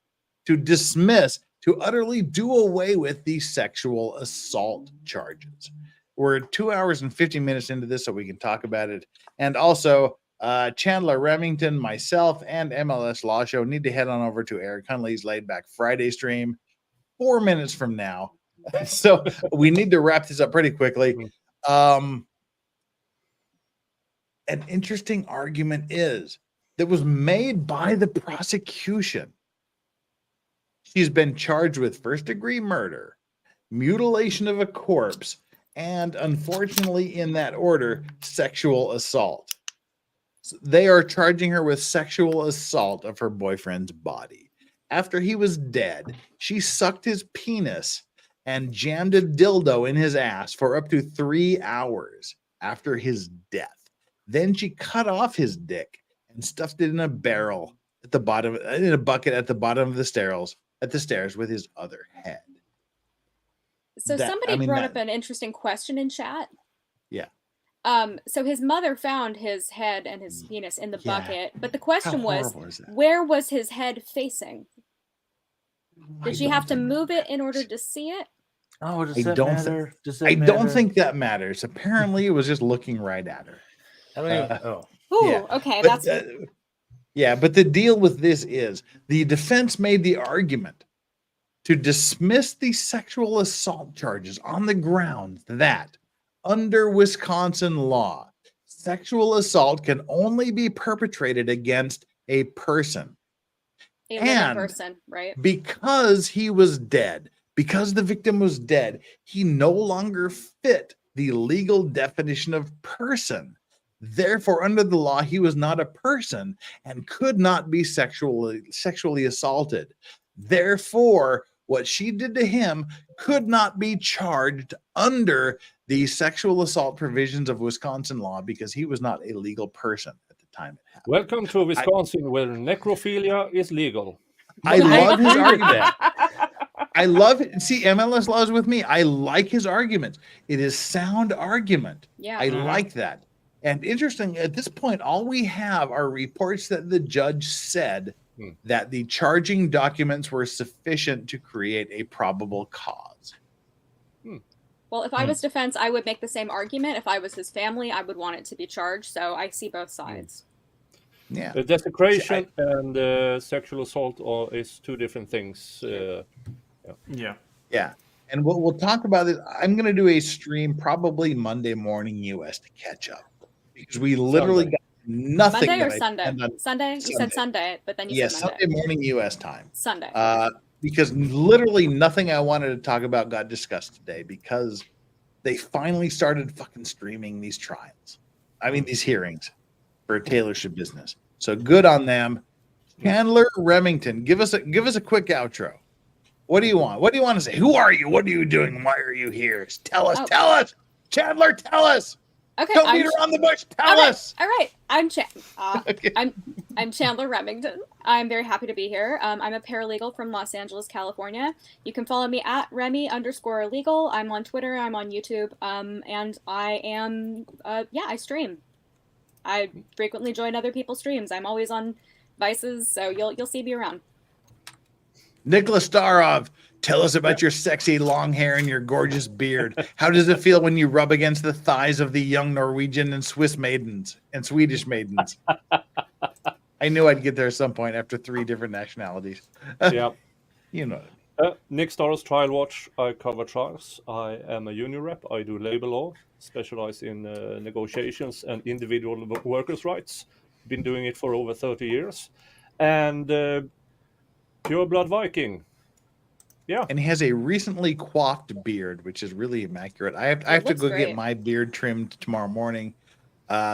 to dismiss, to utterly do away with the sexual assault charges. We're 2 hours and 50 minutes into this, so we can talk about it. And also, Chandler Remington, myself, and MLS Law Show need to head on over to Eric Hunley's Laid Back Friday stream 4 minutes from now. So we need to wrap this up pretty quickly. An interesting argument that was made by the prosecution. She's been charged with first-degree murder, mutilation of a corpse, and unfortunately, in that order, sexual assault. So they are charging her with sexual assault of her boyfriend's body. After he was dead, she sucked his penis and jammed a dildo in his ass for up to 3 hours after his death. Then she cut off his dick and stuffed it in a barrel at the bottom, in a bucket at the bottom of the stairs with his other head. So somebody brought up an interesting question in chat. Yeah. So his mother found his head and his penis in the bucket, but the question was, where was his head facing? Did she have to move it in order to see it? Oh, does that matter? I don't think that matters. Apparently, it was just looking right at her. I don't even. Okay, but, that's. Yeah, but the deal with this is the defense made the argument to dismiss the sexual assault charges on the grounds that under Wisconsin law, sexual assault can only be perpetrated against a person. A living person, right? Because he was dead, because the victim was dead, he no longer fit the legal definition of person. Therefore, under the law, he was not a person and could not be sexually assaulted. Therefore, what she did to him could not be charged under the sexual assault provisions of Wisconsin law because he was not a legal person at the time it happened. Welcome to Wisconsin, where necrophilia is legal. I love his argument. I love it. See, MLS Law is with me. I like his argument. It is sound argument. Yeah. I like that. And interesting, at this point, all we have are reports that the judge said that the charging documents were sufficient to create a probable cause. Well, if I was defense, I would make the same argument. If I was his family, I would want it to be charged. So I see both sides. Yeah. Desecration and sexual assault is two different things. Yeah. Yeah. And we'll talk about this. I'm going to do a stream probably Monday morning US to catch up because we literally got nothing. Monday or Sunday? Sunday? You said Sunday, but then you said Monday. Sunday morning US time. Sunday. Because literally nothing I wanted to talk about got discussed today because they finally started fucking streaming these trials. I mean, these hearings for TAYLOR Schabusines. So good on them. Chandler Remington, give us a quick outro. What do you want? What do you want to say? Who are you? What are you doing? Why are you here? Tell us. Tell us. Chandler, tell us. Okay. Don't beat around the bush. Tell us. All right. I'm Chandler Remington. I'm very happy to be here. I'm a paralegal from Los Angeles, California. You can follow me at Remy_legal. I'm on Twitter. I'm on YouTube. And I am, I stream. I frequently join other people's streams. I'm always on Vices, so you'll see me around. Nicholas Starov, tell us about your sexy long hair and your gorgeous beard. How does it feel when you rub against the thighs of the young Norwegian and Swiss maidens and Swedish maidens? I knew I'd get there at some point after 3 different nationalities. Yeah. You know. Nick Starr's Trial Watch. I cover trials. I am a union rep. I do labor law, specialize in negotiations and individual workers' rights. Been doing it for over 30 years. And Pure Blood Viking. Yeah. And he has a recently coiffed beard, which is really immaculate. I have to go get my beard trimmed tomorrow morning.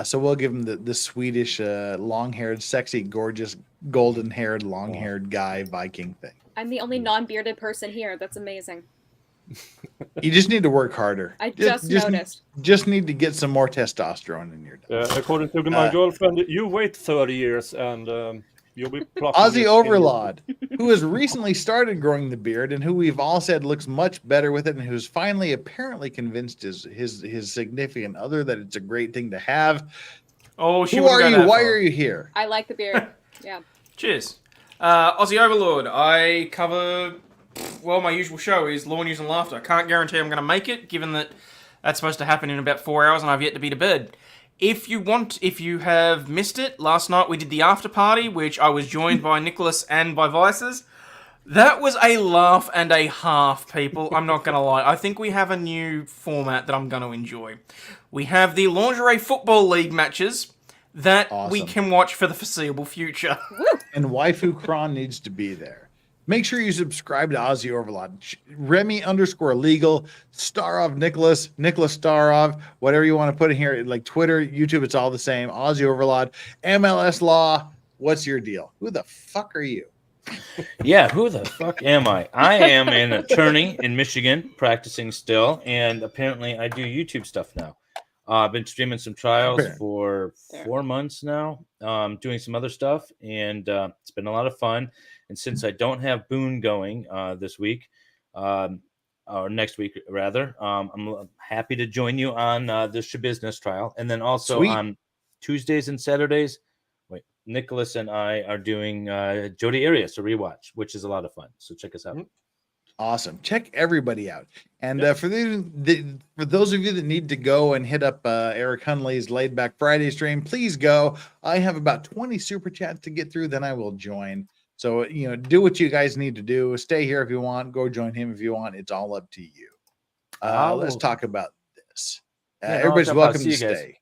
So we'll give him the Swedish long-haired, sexy, gorgeous, golden-haired, long-haired guy Viking thing. I'm the only non-bearded person here. That's amazing. You just need to work harder. I just noticed. Just need to get some more testosterone in your diet. According to my girlfriend, you wait 30 years and you'll be plucking Ozzy Overlord, who has recently started growing the beard and who we've all said looks much better with it and who's finally apparently convinced his significant other that it's a great thing to have. Oh, who are you? Why are you here? I like the beard. Yeah. Cheers. Ozzy Overlord. I cover, well, my usual show is Law, News and Laughter. I can't guarantee I'm going to make it, given that that's supposed to happen in about 4 hours and I've yet to be to bed. If you have missed it, last night we did the after party, which I was joined by Nicholas and by Vices. That was a laugh and a half, people. I'm not going to lie. I think we have a new format that I'm going to enjoy. We have the Lingerie Football League matches that we can watch for the foreseeable future. And Waifu Kron needs to be there. Make sure you subscribe to Ozzy Overlord. Remy_legal, Starov Nicholas Starov, whatever you want to put in here, like Twitter, YouTube, it's all the same. Ozzy Overlord, MLS Law. What's your deal? Who the fuck are you? Yeah, who the fuck am I? I am an attorney in Michigan, practicing still, and apparently I do YouTube stuff now. I've been streaming some trials for 4 months now, doing some other stuff, and it's been a lot of fun. And since I don't have Boone going this week, or next week rather, I'm happy to join you on the Shabusiness trial. And then also on Tuesdays and Saturdays, Nicholas and I are doing Jodi Arias, a rewatch, which is a lot of fun. So check us out. Awesome. Check everybody out. And for those of you that need to go and hit up Eric Hunley's Laid Back Friday stream, please go. I have about 20 super chats to get through, then I will join. So, do what you guys need to do. Stay here if you want. Go join him if you want. It's all up to you. Let's talk about this. Everybody's welcome to stay.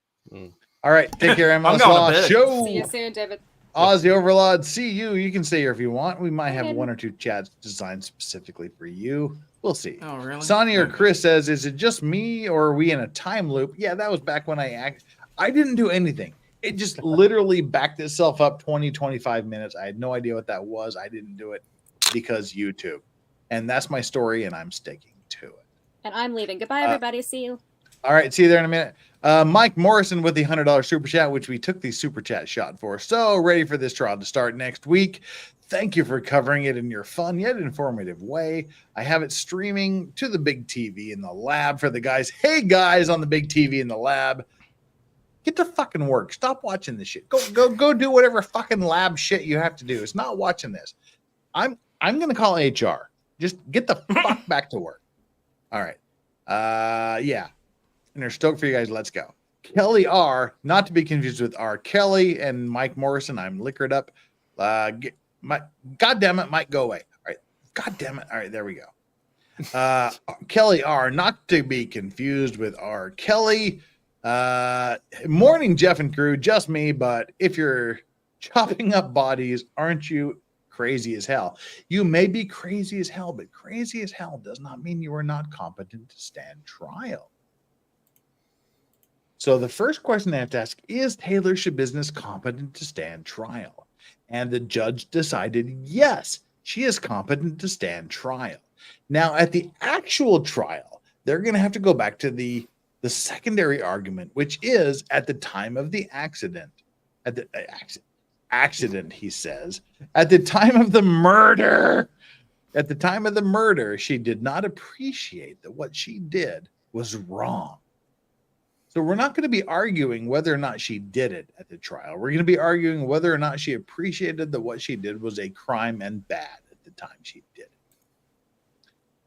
All right. Take care, MLS Law Show. See you soon, David. Ozzy Overlord, see you. You can stay here if you want. We might have 1 or 2 chats designed specifically for you. We'll see. Oh, really? Sonny or Chris says, is it just me or are we in a time loop? Yeah, that was back when I I didn't do anything. It just literally backed itself up 20, 25 minutes. I had no idea what that was. I didn't do it because YouTube. And that's my story, and I'm sticking to it. And I'm leaving. Goodbye, everybody. See you. All right, see you there in a minute. Mike Morrison with the $100 super chat, which we took the super chat shot for. So ready for this trial to start next week. Thank you for covering it in your fun yet informative way. I have it streaming to the big TV in the lab for the guys. Hey, guys on the big TV in the lab. Get to fucking work. Stop watching this shit. Go do whatever fucking lab shit you have to do. It's not watching this. I'm gonna call HR. Just get the fuck back to work. All right. Yeah. And they're stoked for you guys. Let's go. Kelly R, not to be confused with R. Kelly and Mike Morrison. I'm liquored up. God damn it, Mike, go away. All right. God damn it. All right, there we go. Kelly R, not to be confused with R. Kelly. Morning, Jeff and crew. Just me, but if you're chopping up bodies, aren't you crazy as hell? You may be crazy as hell, but crazy as hell does not mean you are not competent to stand trial. So the first question I have to ask, is TAYLOR Schabusiness competent to stand trial? And the judge decided, yes, she is competent to stand trial. Now, at the actual trial, they're going to have to go back to the secondary argument, which is at the time of the accident, he says, at the time of the murder, she did not appreciate that what she did was wrong. So we're not going to be arguing whether or not she did it at the trial. We're going to be arguing whether or not she appreciated that what she did was a crime and bad at the time she did it.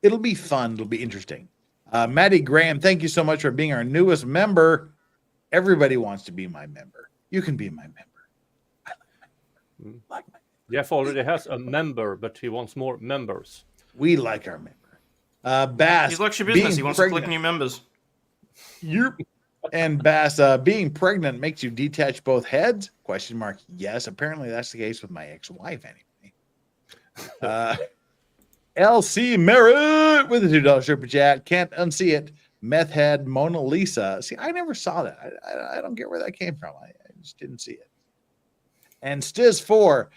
It'll be fun. It'll be interesting. Maddie Graham, thank you so much for being our newest member. Everybody wants to be my member. You can be my member. I like my member. Jeff already has a member, but he wants more members. We like our member. Bass. He's like Shabusiness. He wants to collect new members. And Bass, being pregnant makes you detach both heads? Question mark. Yes, apparently that's the case with my ex-wife anyway. LC Merritt with a $2 super chat. Can't unsee it. Meth head Mona Lisa. See, I never saw that. I don't get where that came from. I just didn't see it. And Stiz 4,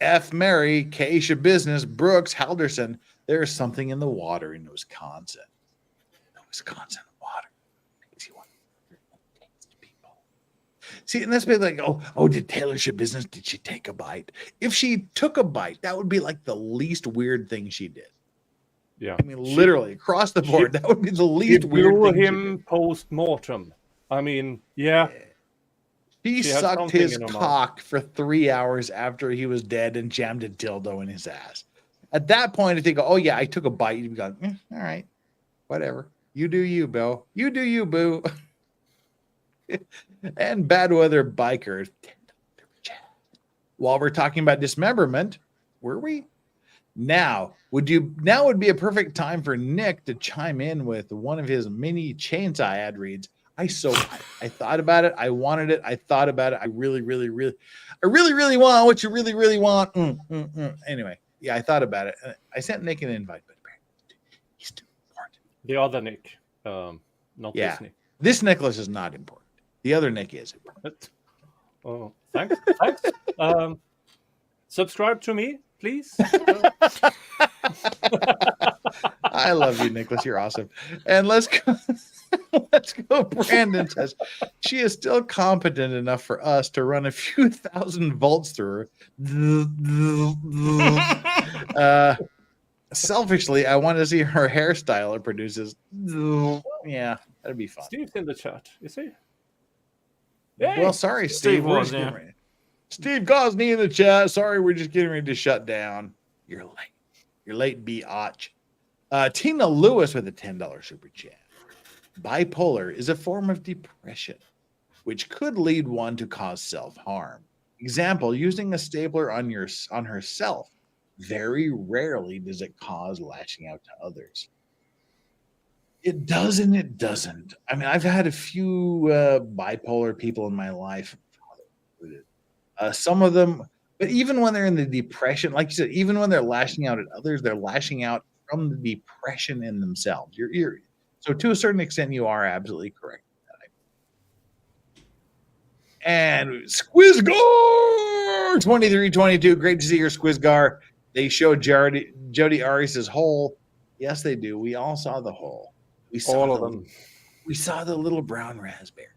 F. Mary, K. Shabusiness, Brooks, Halderson. There's something in the water in Wisconsin. Wisconsin water makes you want to taste people. See, and that's been like, oh, did TAYLOR Schabusiness, did she take a bite? If she took a bite, that would be like the least weird thing she did. Yeah. I mean, literally across the board, that would be the least weird thing him post-mortem. I mean, yeah. She sucked his cock for 3 hours after he was dead and jammed a dildo in his ass. At that point, if they go, oh, yeah, I took a bite, you'd be going, all right, whatever. You do you, Bill. You do you, boo. And bad weather bikers. While we're talking about dismemberment, were we? Now would be a perfect time for Nick to chime in with one of his mini chainsaw ad reads. I thought about it. I wanted it. I thought about it. I really want what you really want. Anyway, yeah, I thought about it. I sent Nick an invite, but he's too important. The other Nick, not this Nick. This Nicholas is not important. The other Nick is important. Oh, thanks. Subscribe to me, please. I love you, Nicholas. You're awesome. And let's go. Let's go. Brandon says she is still competent enough for us to run a few thousand volts through her. Selfishly, I want to see her hairstyle it produces. Yeah, that'd be fun. Steve's in the chat. You see? Hey, well, sorry, Steve. Steve Gosney in the chat. Sorry, we're just getting ready to shut down. You're late. You're late, B-Otch. Tina Lewis with a $10 super chat. Bipolar is a form of depression, which could lead one to cause self-harm. Example, using a stapler on herself. Very rarely does it cause lashing out to others. It does and it doesn't. I mean, I've had a few bipolar people in my life. Some of them, but even when they're in the depression, like you said, even when they're lashing out at others, they're lashing out from the depression in themselves. So to a certain extent, you are absolutely correct. And Squizgar 2322. Great to see your Squizgar. They showed Jody Arias' hole. Yes, they do. We all saw the hole. We saw All of them. We saw the little brown raspberry.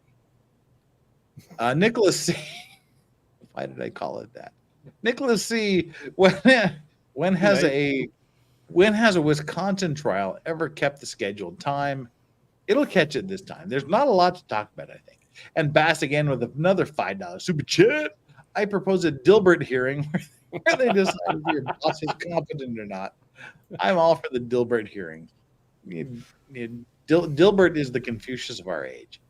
Nicholas C. Why did I call it that? Nicholas C. When has a Wisconsin trial ever kept the scheduled time? It'll catch it this time. There's not a lot to talk about, I think. And Bass again with another $5 super chat. I propose a Dilbert hearing where they decide if your boss is competent or not. I'm all for the Dilbert hearing. Dilbert is the Confucius of our age.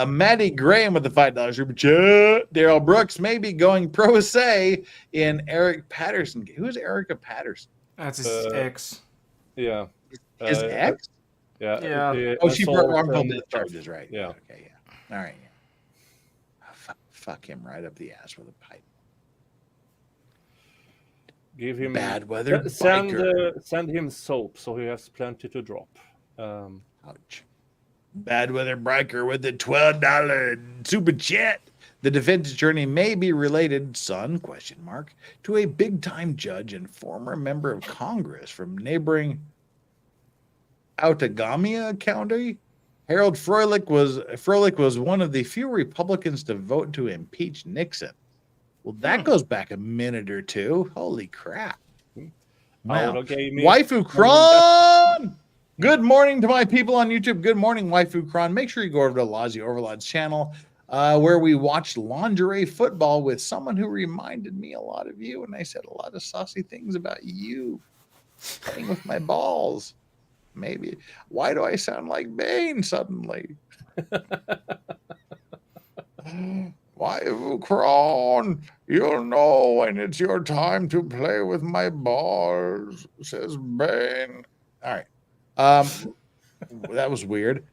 Maddie Graham with the $5 super chat. Daryl Brooks may be going pro se in Eric Patterson. Who's Erica Patterson? That's his ex. Yeah. His ex? Yeah. Yeah. Oh, she brought wrongful discharges, right? Yeah. Okay, yeah. All right. Yeah. Fuck him right up the ass with a pipe. Give him bad weather. Send him soap so he has plenty to drop. Ouch. Bad weather biker with the $12 super chat. The defense attorney may be related, son, ? To a big-time judge and former member of Congress from neighboring Outagamie County. Harold Froelich was one of the few Republicans to vote to impeach Nixon. Well, that goes back a minute or two. Holy crap. Wow. Waifu Kron! Good morning to my people on YouTube. Good morning, Waifu Kron. Make sure you go over to Lazi Overlord's channel where we watched lingerie football with someone who reminded me a lot of you. And I said a lot of saucy things about you playing with my balls. Maybe. Why do I sound like Bane suddenly? Waifu Kron, you'll know when it's your time to play with my balls, says Bane. All right. That was weird.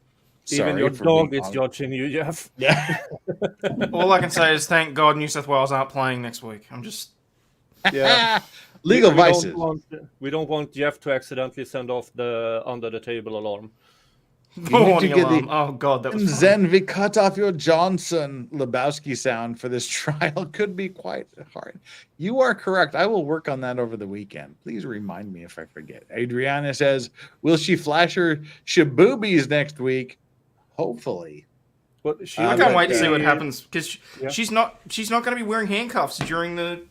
Even your dog is judging you, Jeff. Yeah. All I can say is thank God New South Wales aren't playing next week. I'm just... Yeah. Legal vices. We don't want Jeff to accidentally send off the under the table alarm. Warning alarm. Oh God, that was fun. Then we cut off your Johnson Lebowski sound for this trial. Could be quite hard. You are correct. I will work on that over the weekend. Please remind me if I forget. Adriana says, will she flash her shaboobies next week? Hopefully. But I can't wait to see what happens because she's not going to be wearing handcuffs during the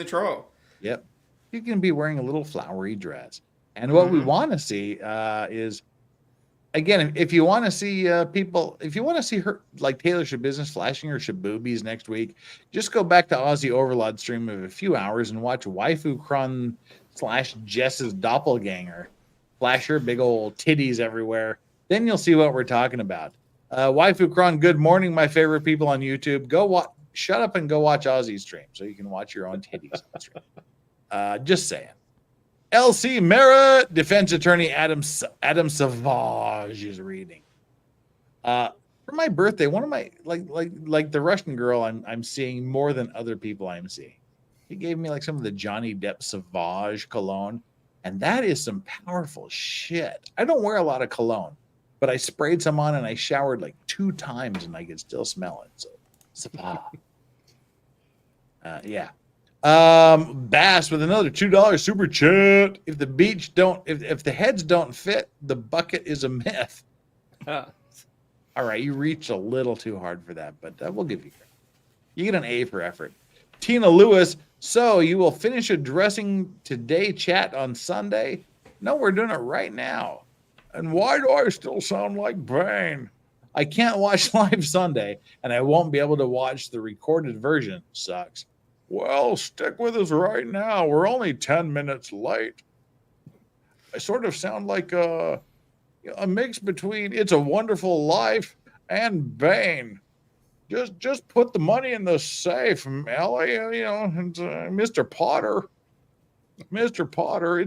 trial. Yep. You can be wearing a little flowery dress. And what we want to see is, again, if you want to see if you want to see her like Taylor Shabusiness flashing her shaboobies next week, just go back to Aussie Overlord stream of a few hours and watch Waifu Kron / Jess's doppelganger flash her big old titties everywhere. Then you'll see what we're talking about. Waifu Kron, good morning, my favorite people on YouTube. Shut up and go watch Aussie stream so you can watch your own titties on stream. Just saying. LC Merritt, defense attorney Adam Savage is reading. For my birthday, one of my like the Russian girl I'm seeing more than other people I'm seeing. He gave me like some of the Johnny Depp Savage cologne, and that is some powerful shit. I don't wear a lot of cologne, but I sprayed some on and I showered like 2 times and I could still smell it. So Savage. Yeah. Bass with another $2 super chat. If the heads don't fit, the bucket is a myth. All right, you reached a little too hard for that, but we'll give you credit. You get an A for effort. Tina Lewis, so you will finish addressing today chat on Sunday? No, we're doing it right now. And why do I still sound like Bane? I can't watch live Sunday, and I won't be able to watch the recorded version. Sucks. Well, stick with us right now. We're only 10 minutes late. I sort of sound like a mix between It's a Wonderful Life and Bane. Just put the money in the safe, Ellie. And, Mr. Potter. Mr. Potter,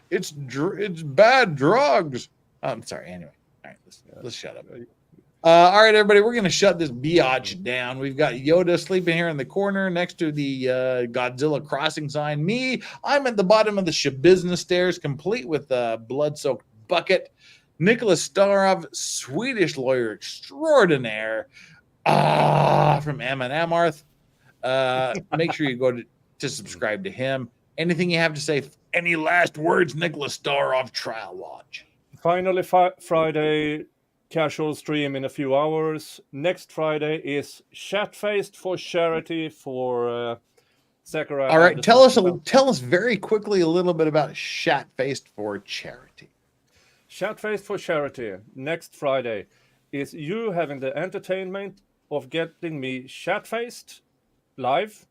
it's bad drugs. I'm sorry. Anyway, all right, let's shut up. All right, everybody, we're going to shut this biatch down. We've got Yoda sleeping here in the corner next to the Godzilla crossing sign. I'm at the bottom of the Shabusiness stairs, complete with a blood-soaked bucket. Nicholas Starov, Swedish lawyer extraordinaire. From Emma and Amarth. Make sure you go to subscribe to him. Anything you have to say? Any last words, Nicholas Staroff, Trial Watch? Finally, Friday, casual stream in a few hours. Next Friday is Chat-Faced for charity for Zachariah. All right, tell us very quickly a little bit about Chat-Faced for charity. Chat-Faced for charity next Friday is you having the entertainment of getting me chat-faced live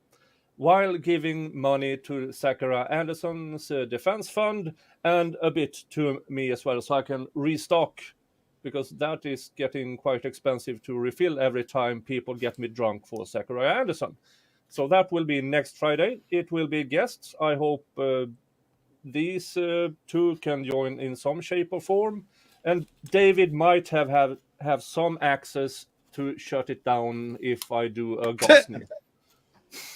while giving money to Zachariah Anderson's defense fund and a bit to me as well, so I can restock, because that is getting quite expensive to refill every time people get me drunk for Zachariah Anderson. So that will be next Friday. It will be guests. I hope these two can join in some shape or form. And David might have some access to shut it down if I do a Gosney.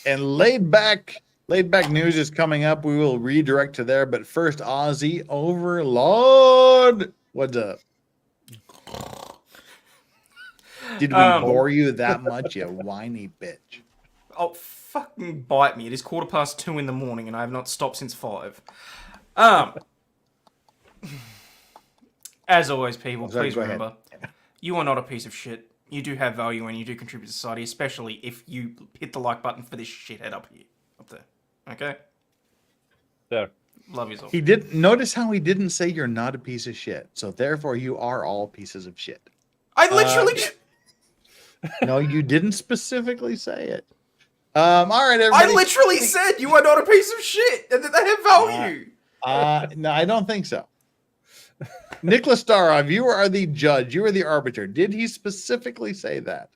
And laid back news is coming up. We will redirect to there. But first, Aussie Overlord. What's up? Did we bore you that much, you whiny bitch? Oh, fucking bite me. It is 2:15 in the morning and I have not stopped since 5. As always, people, please remember, you are not a piece of shit. You do have value and you do contribute to society, especially if you hit the like button for this shithead up there. Okay? There. Love you all. He didn't notice how he didn't say you're not a piece of shit. So therefore, you are all pieces of shit. I literally. No, you didn't specifically say it. All right, everybody. I literally said you are not a piece of shit and that they have value. No, I don't think so. Nicholas Staroff, you are the judge. You are the arbiter. Did he specifically say that?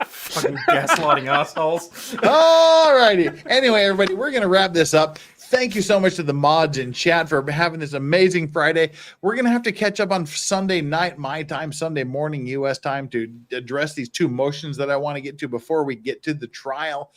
Fucking gaslighting assholes. All righty. Anyway, everybody, we're going to wrap this up. Thank you so much to the mods in chat for having this amazing Friday. We're going to have to catch up on Sunday night, my time, Sunday morning, U.S. time, to address these two motions that I want to get to before we get to the trial.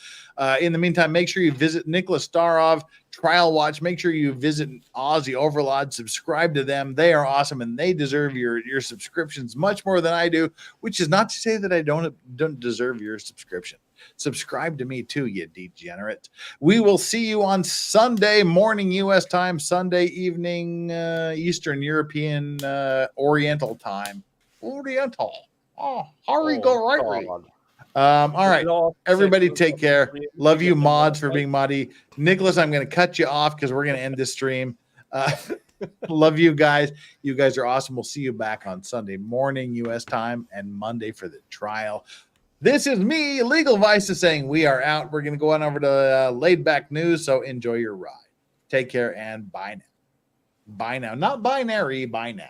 In the meantime, make sure you visit Nicholas Staroff, Trial Watch. Make sure you visit Aussie Overlord. Subscribe to them. They are awesome, and they deserve your subscriptions much more than I do, which is not to say that I don't deserve your subscription. Subscribe to me too, you degenerate. We will see you on Sunday morning U.S. time, Sunday evening Eastern European Oriental time. Oriental. Oh, hurry, go right. All right, everybody take care. Love you, mods, for being moddy. Nicholas, I'm going to cut you off because we're going to end this stream. Love you guys. You guys are awesome. We'll see you back on Sunday morning U.S. time and Monday for the trial. This is me, Legal Vices, saying we are out. We're going to go on over to laid back news, so enjoy your ride. Take care and bye now. Bye now. Not binary, bye now.